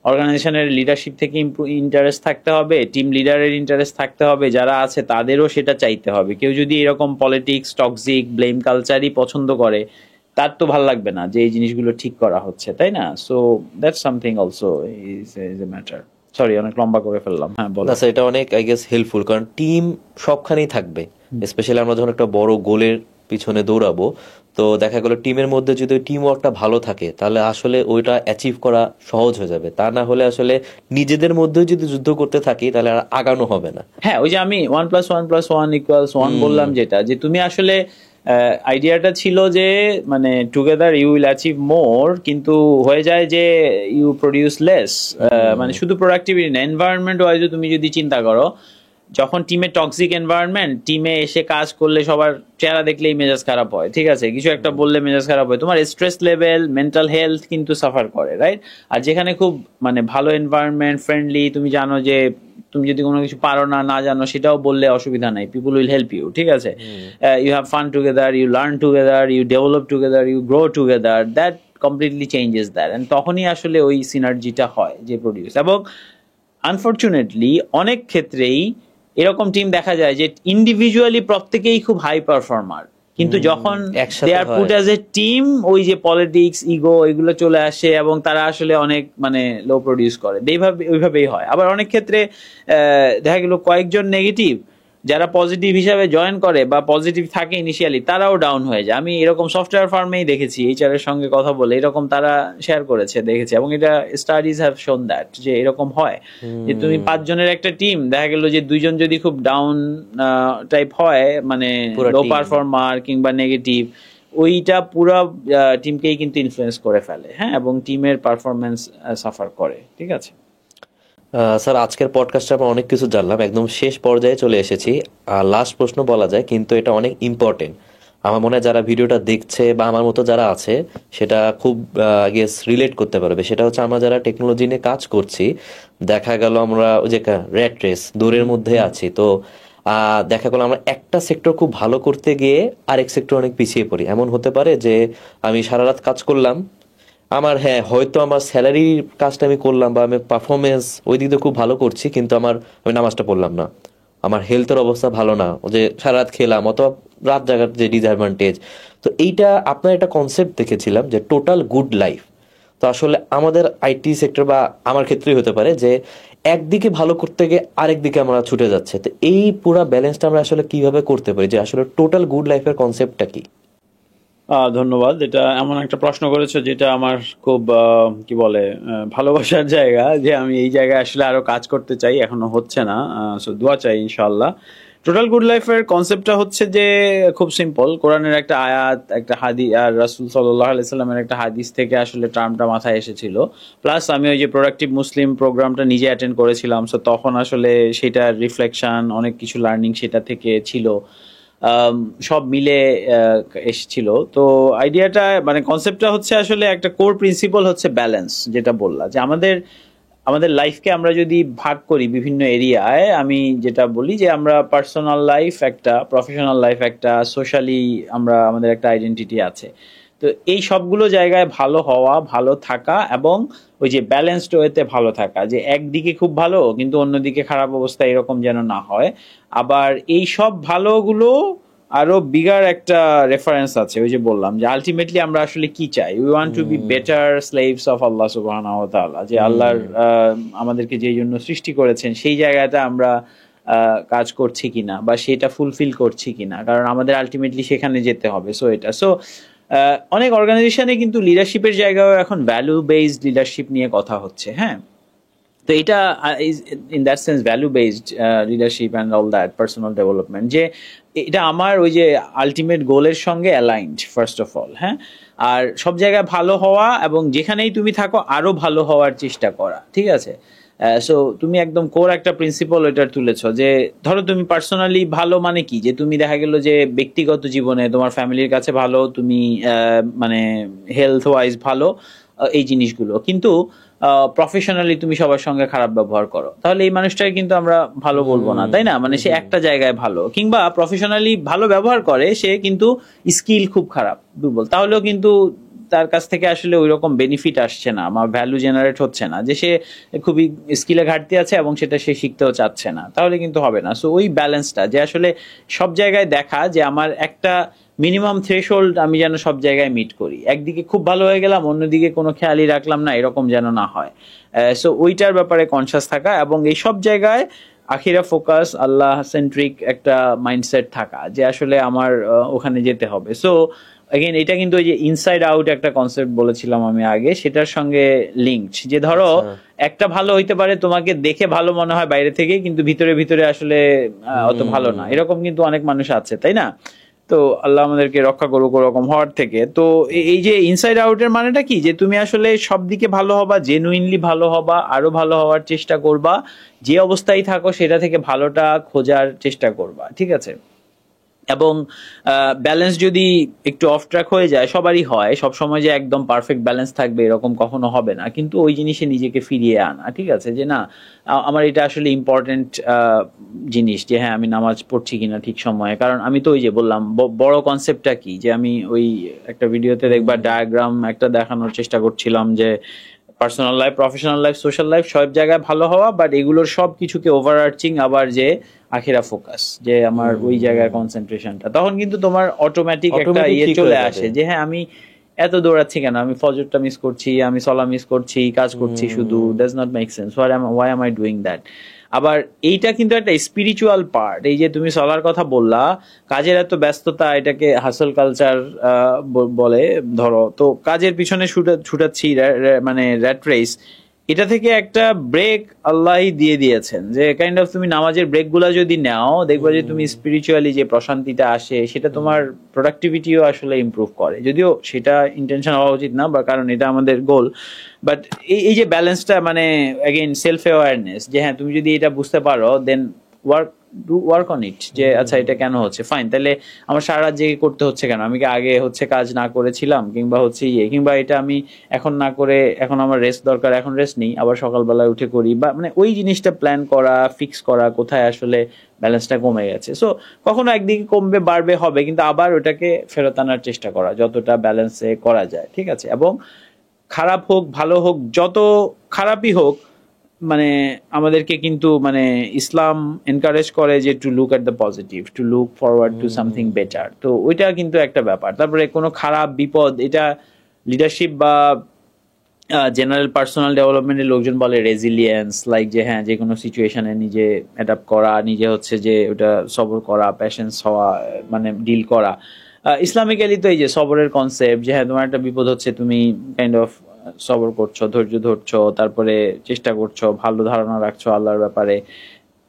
[SPEAKER 2] অর্গানাইজেশনের লিডারশিপ থেকে ইন্টারেস্ট থাকতে হবে, টিম লিডারের ইন্টারেস্ট থাকতে হবে, যারা আছে তাদেরও সেটা চাইতে হবে। কেউ যদি এরকম পলিটিক্স, টক্সিক, ব্লেম কালচারই পছন্দ করে, তার তো ভালো লাগবে না যে এই জিনিসগুলো ঠিক করা হচ্ছে, তাই না? So that's something also is a matter. Sorry, অনেক লম্বা করে ফেললাম। হ্যাঁ বলো।
[SPEAKER 1] না স্যার, এটা অনেক আই গেস হেল্পফুল, কারণ টিম সবখানেই থাকবে, স্পেশালি আমরা যখন একটা বড় গোলের পিছনে দৌড়াবো, তো দেখা গেল টিমের মধ্যে যদি টিম ওয়ার্কটা ভালো থাকে তাহলে আসলে ওইটা অ্যাচিভ করা সহজ হয়ে যাবে। তা না হলে আসলে নিজেদের মধ্যেও যদি যুদ্ধ করতে থাকি তাহলে আর আগানো হবে না।
[SPEAKER 2] হ্যাঁ, ওই যে আমি 1+1+1=1 বললাম, যেটা যে তুমি আসলে আইডিয়াটা ছিল যে মানে টুগেদার ইউ উইল অ্যাচিভ মোর, কিন্তু হয়ে যায় যে ইউ প্রডিউস লেস। মানে শুধু প্রোডাক্টিভিটি না, এনভায়রনমেন্ট ওয়াইজও তুমি যদি চিন্তা করো, যখন টিমে টক্সিক এনভায়রনমেন্ট, টিমে এসে কাজ করলে সবার চেহারা দেখলেই মেজাজ খারাপ হয়। ঠিক আছে, কিছু একটা বললে মেজাজ খারাপ হয়, তোমার স্ট্রেস লেভেল, মেন্টাল হেলথ কিন্তু সাফার করে, রাইট? আর যেখানে খুব মানে ভালো এনভায়রনমেন্ট, ফ্রেন্ডলি, তুমি জানো যে তুমি যদি কোনো কিছু পারো না, না জানো, সেটাও বললে অসুবিধা নাই, পিপল উইল হেল্প ইউ। ঠিক আছে, you have fun together, you learn together, you develop together, you grow together, that completely changes that, and তখনই আসলে ওই সিনার্জিটা হয় যে প্রডিউস। এবং আনফর্চুনেটলি অনেক ক্ষেত্রেই এরকম টিম দেখা যায় যে ইন্ডিভিজুয়ালি প্রত্যেকেই খুব হাই পারফর্মার, কিন্তু যখন দে আর পুট অ্যাজ এ টিম, ওই যে পলিটিক্স, ইগো, এগুলো চলে আসে এবং তারা আসলে অনেক মানে লো প্রডিউস করে। ওইভাবেই হয়। আবার অনেক ক্ষেত্রে দেখা গেল কয়েকজন নেগেটিভ যারা পজিটিভ হিসাবে জয়েন করে বা পজিটিভ থাকে ইনিশিয়ালি, তারাও ডাউন হয়ে যায়। আমি এরকম সফটওয়্যার ফার্মেই দেখেছি, এইচআর এর সঙ্গে কথা বলে এরকম তারা শেয়ার করেছে, দেখেছি, এবং এটা স্টাডিজ হ্যাভ শোন দ্যাট যে এরকম হয়, যে তুমি 5 জনের একটা টিম, দেখা গেল যে 2 জন যদি খুব ডাউন টাইপ হয়, মানে লো পারফর্মার কিংবা নেগেটিভ, ওইটা পুরো টিমকেই কিন্তু ইনফ্লুয়েন্স করে ফেলে। হ্যাঁ, এবং টিমের পারফরমেন্স সাফার করে। ঠিক আছে।
[SPEAKER 1] স্যার, আজকের পডকাস্টে আমরা অনেক কিছু জানলাম, একদম শেষ পর্যায়ে চলে এসেছি। লাস্ট প্রশ্ন বলা যায়, কিন্তু এটা অনেক ইম্পর্টেন্ট। আমার মনে হয় যারা ভিডিওটা দেখছে বা আমার মতো যারা আছে, সেটা খুব গেস রিলেট করতে পারবে। সেটা হচ্ছে, আমরা যারা টেকনোলজি নিয়ে কাজ করছি, দেখা গেল আমরা ওই যে র্যাট রেস দৌড়ের মধ্যে আছি, তো দেখা গেল আমরা একটা সেক্টর খুব ভালো করতে গিয়ে আরেক সেক্টর অনেক পিছিয়ে পড়ি। এমন হতে পারে যে আমি সারা রাত কাজ করলাম, আমার হ্যাঁ হয়তো আমার স্যালারির কাজটা আমি করলাম বা আমি পারফরমেন্স ওই দিক দিয়ে খুব ভালো করছি, কিন্তু আমি নামাজটা পড়লাম না, আমার হেলথের অবস্থা ভালো না, ও যে সারা রাত খেলাম, অথবা রাত জাগার যে ডিসঅ্যাডভান্টেজ। তো এইটা আপনার একটা কনসেপ্ট দেখেছিলাম যে টোটাল গুড লাইফ। তো আসলে আমাদের আইটি সেক্টর বা আমার ক্ষেত্রেই হতে পারে যে একদিকে ভালো করতে গিয়ে আরেক দিকে আমরা ছুটে যাচ্ছে। তো এই পুরা ব্যালেন্সটা আমরা আসলে কিভাবে করতে পারি, যে আসলে টোটাল গুড লাইফের কনসেপ্টটা কি?
[SPEAKER 2] ধন্যবাদ, এটা এমন একটা প্রশ্ন করেছো যেটা আমার খুব কি বলে ভালোবাসার জায়গা, যে আমি এই জায়গায় আসলে আরো কাজ করতে চাই, এখনো হচ্ছে না। সো দোয়া চাই ইনশাআল্লাহ। টোটাল গুড লাইফের কনসেপ্টটা হচ্ছে যে খুব সিম্পল। কোরআনের একটা আয়াত, একটা হাদিস, আর রাসূল সাল্লাল্লাহু আলাইহি সাল্লামের একটা হাদিস থেকে আসলে টার্মটা মাথায় এসেছিল। প্লাস আমি ওই যে প্রোডাক্টিভ মুসলিম প্রোগ্রামটা নিজে অ্যাটেন্ড করেছিলাম, সো তখন আসলে সেটার রিফ্লেকশন, অনেক কিছু লার্নিং সেটা থেকে ছিল। সব মিলে এসেছিল। তো আইডিয়াটা মানে কনসেপ্টটা হচ্ছে আসলে একটা কোর প্রিন্সিপাল হচ্ছে ব্যালেন্স, যেটা বললা যে আমাদের আমাদের লাইফকে আমরা যদি ভাগ করি বিভিন্ন এরিয়ায়, আমি যেটা বলি যে আমরা পার্সোনাল লাইফ একটা, প্রফেশনাল লাইফ একটা, সোশ্যালি আমরা আমাদের একটা আইডেন্টিটি আছে। তো এই সবগুলো জায়গায় ভালো হওয়া, ভালো থাকা, এবং ওই যে ব্যালেন্সড ওয়েতে ভালো থাকা, যে একদিকে খুব ভালো কিন্তু অন্যদিকে খারাপ অবস্থা, এরকম যেন না হয়। আবার এই সব ভালোগুলো আরো বিগার একটা রেফারেন্স আছে, ওই যে বললাম যে আলটিমেটলি আমরা আসলে কি চাই, we want to be better slaves of Allah সুবহানাহু ওয়া তাআলা, যে আল্লাহর আমাদেরকে যেই জন্য সৃষ্টি করেছেন সেই জায়গাটা আমরা কাজ করছি কিনা বা সেটা ফুলফিল করছি কিনা, কারণ আমাদের আলটিমেটলি সেখানে যেতে হবে। সো এটা সো অনেক অর্গানাইজেশনে কিন্তু লিডারশিপের জায়গায় এখন ভ্যালু বেসড লিডারশিপ নিয়ে কথা হচ্ছে। হ্যাঁ, তো এটা is in that sense value based leadership and all that personal development, যে এটা আমার ওই যে আলটিমেট গোলের সঙ্গে অ্যালাইনড ফার্স্ট অফ অল। হ্যাঁ, আর সব জায়গায় ভালো হওয়া এবং যেখানেই তুমি থাকো আরো ভালো হওয়ার চেষ্টা করা, ঠিক আছে। সো তুমি একদম কোর একটা প্রিন্সিপাল ওইটার তুলেছ, যে ধরো তুমি পার্সোনালি ভালো মানে কি, যে তুমি দেখা গেল যে ব্যক্তিগত জীবনে তোমার ফ্যামিলির কাছে ভালো, তুমি মানে হেলথ ওয়াইজ ভালো, এই জিনিসগুলো, কিন্তু প্রফেশনালি তুমি সবার সঙ্গে খারাপ ব্যবহার করো, তাহলে এই মানুষটাকে কিন্তু আমরা ভালো বলবো না, তাই না? মানে সে একটা জায়গায় ভালো, কিংবা প্রফেশনালি ভালো ব্যবহার করে সে কিন্তু স্কিল খুব খারাপ, দুর্বল, তাহলেও কিন্তু তার কাছ থেকে আসলে ওই রকম বেনিফিট আসছে না, আমার ভ্যালু জেনারেট হচ্ছে না, যে সে খুবই স্কিলে ঘাটতি আছে এবং সেটা সে শিখতেও চাচ্ছে না, তাহলে কিন্তু হবে না। সো ওই ব্যালেন্সটা, যে আসলে সব জায়গায় দেখা, যে আমার একটা মিনিমাম থ্রেশহোল্ড আমি যেন সব জায়গায় মিট করি, একদিকে খুব ভালো হয়ে গেলাম অন্যদিকে কোনো খেয়ালই রাখলাম না, এরকম যেন না হয়। সো ওইটার ব্যাপারে কনসিয়াস থাকা, এবং এই সব জায়গায় আখিরা ফোকাস, আল্লাহ সেন্ট্রিক একটা মাইন্ডসেট থাকা, যে আসলে আমার ওখানে যেতে হবে। সো এগেন এটা কিন্তু ওই যে ইনসাইড আউট একটা কনসেপ্ট বলেছিলাম আমি আগে, সেটার সঙ্গে লিঙ্কড, যে ধরো একটা ভালো হইতে পারে তোমাকে দেখে ভালো মনে হয় বাইরে থেকে, কিন্তু ভিতরে ভিতরে আসলে অত ভালো না, এরকম কিন্তু অনেক মানুষ আছে, তাই না? তো আল্লাহ আমাদেরকে রক্ষা করুক ওরকম হওয়ার থেকে। তো এই যে ইনসাইড আউটের মানেটা কি, যে তুমি আসলে সব দিকে ভালো হবা, জেনুইনলি ভালো হবা, আরো ভালো হওয়ার চেষ্টা করবা, যে অবস্থায় থাকো সেটা থেকে ভালোটা খোঁজার চেষ্টা করবা, ঠিক আছে। এবং ব্যালেন্স যদি একটু অফ ট্র্যাক হয়ে যায়, সবারই হয়, সব সময় যে একদম পারফেক্ট ব্যালেন্স থাকবে এরকম কখনো হবে না, কিন্তু ওই জিনিসে নিজেকে ফিরিয়ে আনা, ঠিক আছে, যে না আমার এটা আসলে ইম্পর্টেন্ট জিনিস, যে হ্যাঁ আমি নামাজ পড়ছি কিনা ঠিক সময়ে, কারণ আমি তো ওই যে বললাম বড় কনসেপ্টটা কি, যে আমি ওই একটা ভিডিওতে দেখবা ডায়াগ্রাম একটা দেখানোর চেষ্টা করছিলাম, যে personal life, professional life, social life সব জায়গায় ভালো হওয়া, বাট এগুলোর সব কিছুকে ওভারআর্চিং আবার যে আখিরা ফোকাস, যে আমার ওই জায়গায় কনসেন্ট্রেশনটা, তখন কিন্তু তোমার অটোমেটিক একটা ইয়ে চলে আসে, যে হ্যাঁ আমি এত দৌড়াচ্ছি কেন, আমি ফজরটা মিস করছি, আমি সলা মিস করছি, কাজ করছি শুধু, does not make sense, why am I doing that. আবার এইটা কিন্তু একটা স্পিরিচুয়াল পার্ট, এই যে তুমি সলার কথা বললা, কাজের এত ব্যস্ততা, এটাকে হাসল কালচার বলে ধরো, তো কাজের পিছনে ছুটাচ্ছি, মানে র্যাট রেস, এটা থেকে একটা ব্রেক আল্লাহই দিয়ে দিয়েছেন, যে কাইন্ড অফ তুমি নামাজের ব্রেক গুলা যদি নাও, দেখবা যে তুমি স্পিরিচুয়ালি যে প্রশান্তিটা আসে সেটা তোমার প্রোডাক্টিভিটিও আসলে ইমপ্রুভ করে। যদিও সেটা ইন্টেনশন হওয়া উচিত না, বা কারণ এটা আমাদের গোল, বাট এই যে ব্যালেন্সটা, মানে অ্যাগেইন সেলফ অ্যাওয়ারনেস, যে হ্যাঁ তুমি যদি এটা বুঝতে পারো, দেন ওয়ার্ক অন ইট, যে আচ্ছা এটা কেন হচ্ছে, ফাইন, তাহলে আমার সারা রাত জেগে করতে হচ্ছে কেন, আমি কি আগে হচ্ছে কাজ না করেছিলাম, কিংবা হচ্ছে কিংবা এটা আমি এখন না করে এখন আমার রেস্ট দরকার, এখন রেস্ট নেই, আবার সকালবেলায় উঠে করি, বা মানে ওই জিনিসটা প্ল্যান করা, ফিক্স করা কোথায় আসলে ব্যালেন্সটা কমে গেছে। সো কখনো একদিকে কমবে, বাড়বে, হবে, কিন্তু আবার ওটাকে ফেরত আনার চেষ্টা করা যতটা ব্যালেন্সে করা যায়, ঠিক আছে। এবং খারাপ হোক ভালো হোক, যত খারাপই হোক, মানে আমাদেরকে কিন্তু মানে ইসলাম এনকারেজ করে যে to look at the positive, to look forward to something better. তো ওইটা কিন্তু একটা ব্যাপার। তারপরে কোনো খারাপ বিপদ, এটা লিডারশিপ বা জেনারেল পার্সোনাল ডেভেলপমেন্টের লোকজন বলে রেজিলিয়েন্স, লাইক যে হ্যাঁ যে কোনো সিচুয়েশনে নিজে অ্যাডাপ্ট করা, নিজে হচ্ছে যে ওটা সবর করা, প্যাশেন্স হওয়া, মানে ডিল করা। ইসলামিক্যালি তো এই যে সবরের কনসেপ্ট, যে হ্যাঁ তোমার একটা বিপদ হচ্ছে, তুমি কাইন্ড অফ সবর করছো, ধৈর্য ধরছো, তারপরে চেষ্টা করছো, ভালো ধারণা রাখছো আল্লাহর ব্যাপারে,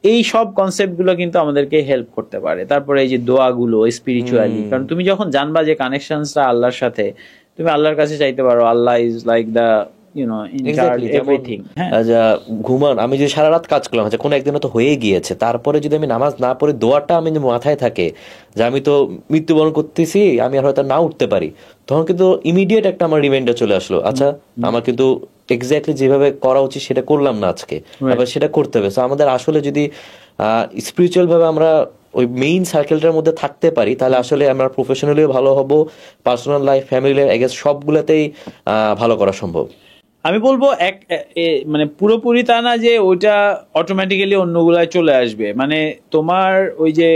[SPEAKER 2] এই সব কনসেপ্ট গুলো কিন্তু আমাদেরকে হেল্প করতে পারে। তারপরে এই যে দোয়াগুলো স্পিরিচুয়ালি, কারণ তুমি যখন জানবা যে কানেকশনসটা আল্লাহর সাথে, তুমি আল্লাহর কাছে চাইতে পারো, Allah is like the in charge everything.
[SPEAKER 1] ঘুমান, আমি যদি সারা রাত কাজ করলাম, কোনো একদিন তো হয়ে গিয়েছে, তারপরে যদি আমি নামাজ না পড়ে দোয়াটা আমি মাথায় থাকে যে আমি তো মৃত্যুবরণ করতেছি, আমি আর হয়তো না উঠতে পারি, তখন কিন্তু ইমিডিয়েট একটা আমার রিমাইন্ডার চলে আসলো, আচ্ছা আমার কিন্তু এক্স্যাক্টলি যেভাবে করা উচিত সেটা করলাম না আজকে, আবার সেটা করতে হবে। আমাদের আসলে যদি স্পিরিচুয়াল ভাবে আমরা ওই মেইন সার্কেলটার মধ্যে থাকতে পারি, তাহলে আসলে আমরা প্রফেশনালিও ভালো হব, পার্সোনাল লাইফ, ফ্যামিলি লাইফ, সবগুলোতেই ভালো করা সম্ভব।
[SPEAKER 2] আমি বলবো মানে পুরোপুরি তা না যে ওইটা অটোমেটিক্যালি অন্যগুলায় চলে আসবে, মানে তোমার ওই যে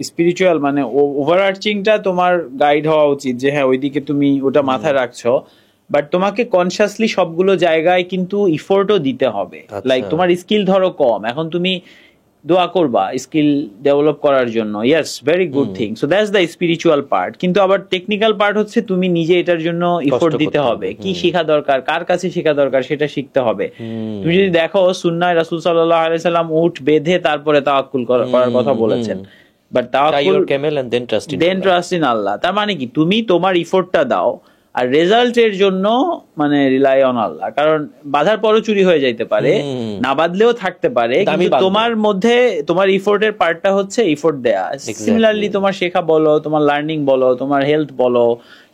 [SPEAKER 2] স্পিরিচুয়াল মানে ওভারআর্চিংটা তোমার গাইড হওয়া উচিত, যে হ্যাঁ ওইদিকে তুমি ওটা মাথায় রাখছো, বাট তোমাকে কনসিয়াসলি সবগুলো জায়গায় কিন্তু ইফোর্টও দিতে হবে। লাইক তোমার স্কিল ধরো কম, এখন তুমি দোয়া করবা স্কিল ডেভেলপ করার জন্য, yes very good thing, so that's the spiritual part. কিন্তু আবার টেকনিক্যাল পার্ট হচ্ছে তুমি নিজে এটার জন্য ইফোর্ট দিতে হবে, কি শেখা দরকার, কার কাছে শেখা দরকার সেটা শিখতে হবে। তুমি যদি দেখো সুন্নাহ রাসূল সাল্লাল্লাহু আলাইহি সাল্লাম উট বেঁধে তারপরে তাওয়াক্কুল করার কথা বলেছেন, বাট তাওয়াক্কুল দেন ট্রাস্ট ইন আল্লাহ। তার মানে কি তুমি তোমার ইফোর্টটা দাও, আর রেজাল্টের জন্য মানে রিলাই অন আল্লাহ, কারণ বাঁধার পরও চুরি হয়ে যাইতে পারে, না বাঁধলেও থাকতে পারে, কিন্তু তোমার মধ্যে তোমার ইফোর্টের পার্টটা হচ্ছে ইফোর্ট দেয়া। সিমিলারলি তোমার শেখা বলো, তোমার লার্নিং বলো, তোমার হেলথ বলো,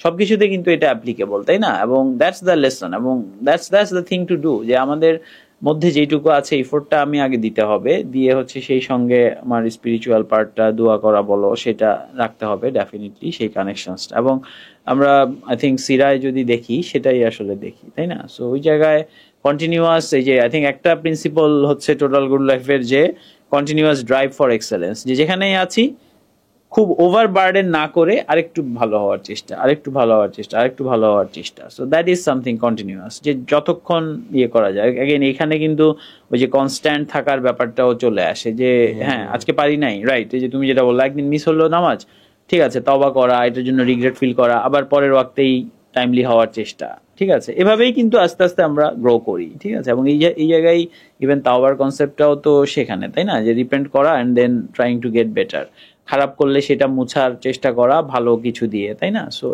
[SPEAKER 2] সবকিছুতে কিন্তু এটা অ্যাপ্লিকেবল, তাই না? এবং দ্যাটস দ্য লেসন, এবং that's the thing to do, যে আমাদের মধ্যে যেটুকু আছে ইফোর্টটা আমি আগে দিতে হবে, দিয়ে হচ্ছে সেই সঙ্গে আমার স্পিরিচুয়াল পার্টটা দোয়া করা বলো সেটা রাখতে হবে ডেফিনেটলি, সেই কানেকশনসটা। এবং আমরা আই থিঙ্ক সিরায় যদি দেখি সেটাই আসলে দেখি, তাই না? সো ওই জায়গায় কন্টিনিউয়াস, এই যে আই থিঙ্ক একটা প্রিন্সিপাল হচ্ছে টোটাল গুড লাইফের, যে কন্টিনিউয়াস ড্রাইভ ফর এক্সেলেন্স, যে যেখানেই আছি খুব ওভার বার্ডেন না করে আরেকটু ভালো হওয়ার চেষ্টা, আরেকটু ভালো হওয়ার চেষ্টা, আরেকটু ভালো হওয়ার চেষ্টা। So that is something continuous, যে যতক্ষণ ইয়ে করা যায়। এগেইন এখানে কিন্তু ওই যে কনস্ট্যান্ট থাকার ব্যাপারটাও চলে আসে, যে হ্যাঁ আজকে পারি নাই, রাইট, এই যে তুমি যেটা বললো একদিন মিস হলো নামাজ, ঠিক আছে, তওবা করা, এটার জন্য রিগ্রেট ফিল করা, আবার পরের ওয়াক্তেই টাইমলি হওয়ার চেষ্টা, ঠিক আছে। এভাবেই কিন্তু আস্তে আস্তে আমরা গ্রো করি, ঠিক আছে। এবং এই জায়গায় ইভেন তাওবার কনসেপ্টটাও তো সেখানে, তাই না, যে রিপেন্ট করা and then trying to get better, খারাপ করলে সেটা মুছার চেষ্টা করা ভালো কিছু দিয়ে, তাই না? সো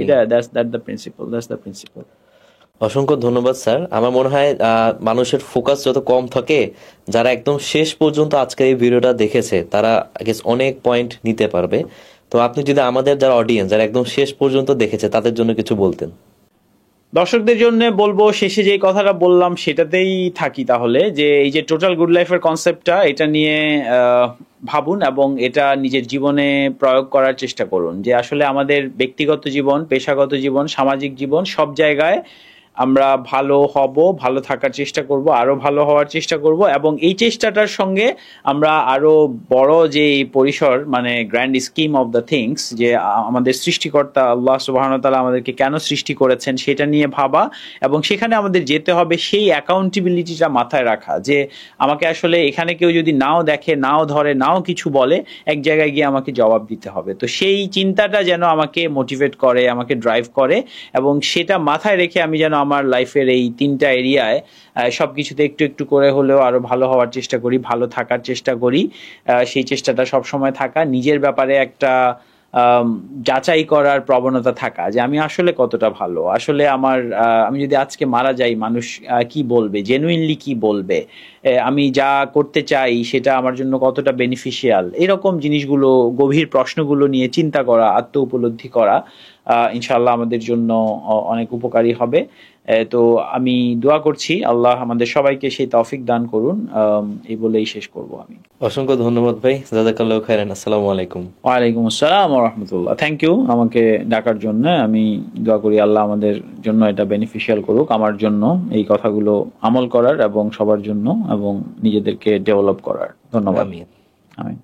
[SPEAKER 2] এটা দ্যাটস দ্য প্রিন্সিপাল।
[SPEAKER 1] অসংখ্য ধন্যবাদ স্যার। আমার মনে হয় মানুষের ফোকাস যত কম থাকে, যারা একদম শেষ পর্যন্ত আজকের এই ভিডিওটা দেখেছে তারা অনেক পয়েন্ট নিতে পারবে। তো আপনি যদি আমাদের যারা অডিয়েন্স, যারা একদম শেষ পর্যন্ত দেখেছে, তাদের জন্য কিছু বলতেন।
[SPEAKER 2] দর্শকদের জন্য বলবো, শেষে যে কথাটা বললাম সেটাতেই থাকি তাহলে, যে এই যে টোটাল গুড লাইফের কনসেপ্টটা, এটা নিয়ে ভাবুন এবং এটা নিজের জীবনে প্রয়োগ করার চেষ্টা করুন, যে আসলে আমাদের ব্যক্তিগত জীবন, পেশাগত জীবন, সামাজিক জীবন, সব জায়গায় আমরা ভালো হব, ভালো থাকার চেষ্টা করব, আরো ভালো হওয়ার চেষ্টা করব, এবং এই চেষ্টাটার সঙ্গে আমরা আরো বড় যে পরিসর, মানে grand scheme of the things, যে আমাদের সৃষ্টিকর্তা আল্লাহ সুবহানাহু ওয়া তাআলা আমাদেরকে কেন সৃষ্টি করেছেন সেটা নিয়ে ভাবা, এবং সেখানে আমাদের যেতে হবে সেই অ্যাকাউন্টেবিলিটিটা মাথায় রাখা, যে আমাকে আসলে এখানে কেউ যদি নাও দেখে, নাও ধরে, নাও কিছু বলে, এক জায়গায় গিয়ে আমাকে জবাব দিতে হবে। তো সেই চিন্তাটা যেন আমাকে মোটিভেট করে, আমাকে ড্রাইভ করে, এবং সেটা মাথায় রেখে আমি যেন আমার লাইফের এই 3টা এরিয়ায় সবকিছুতে একটু একটু করে হলেও আরো ভালো হওয়ার চেষ্টা করি, ভালো থাকার চেষ্টা করি। সেই চেষ্টাটা সব সময় থাকা, নিজের ব্যাপারে একটা যাচাই করার প্রবণতা থাকা যে আমি আসলে কতটা ভালো, আসলে আমার আমি যদি আজকে মারা যাই মানুষ কি বলবে, জেনুইনলি কি বলবে, আমি যা করতে চাই সেটা আমার জন্য কতটা বেনিফিশিয়াল, এরকম জিনিসগুলো, গভীর প্রশ্নগুলো নিয়ে চিন্তা করা, আত্ম উপলব্ধি করা ইনশাআল্লাহ আমাদের জন্য অনেক উপকারী হবে। তো আমি দোয়া করছি আল্লাহ আমাদের সবাইকে সেই তৌফিক দান করুন, এই বলেই শেষ করব আমি।
[SPEAKER 1] অসংখ্য ধন্যবাদ ভাই, জাযাকাল্লাহু খাইরান। আসসালামু আলাইকুম।
[SPEAKER 2] ওয়ালাইকুম আসসালাম ওয়া রাহমাতুল্লাহ। থ্যাংক ইউ আমাকে ডাকার জন্য। আমি দোয়া করি আল্লাহ আমাদের জন্য এটা বেনিফিশিয়াল করুক, আমার জন্য এই কথাগুলো আমল করার এবং সবার জন্য এবং নিজেদেরকে ডেভেলপ করার। ধন্যবাদ।
[SPEAKER 1] আমিন।
[SPEAKER 2] আমিন।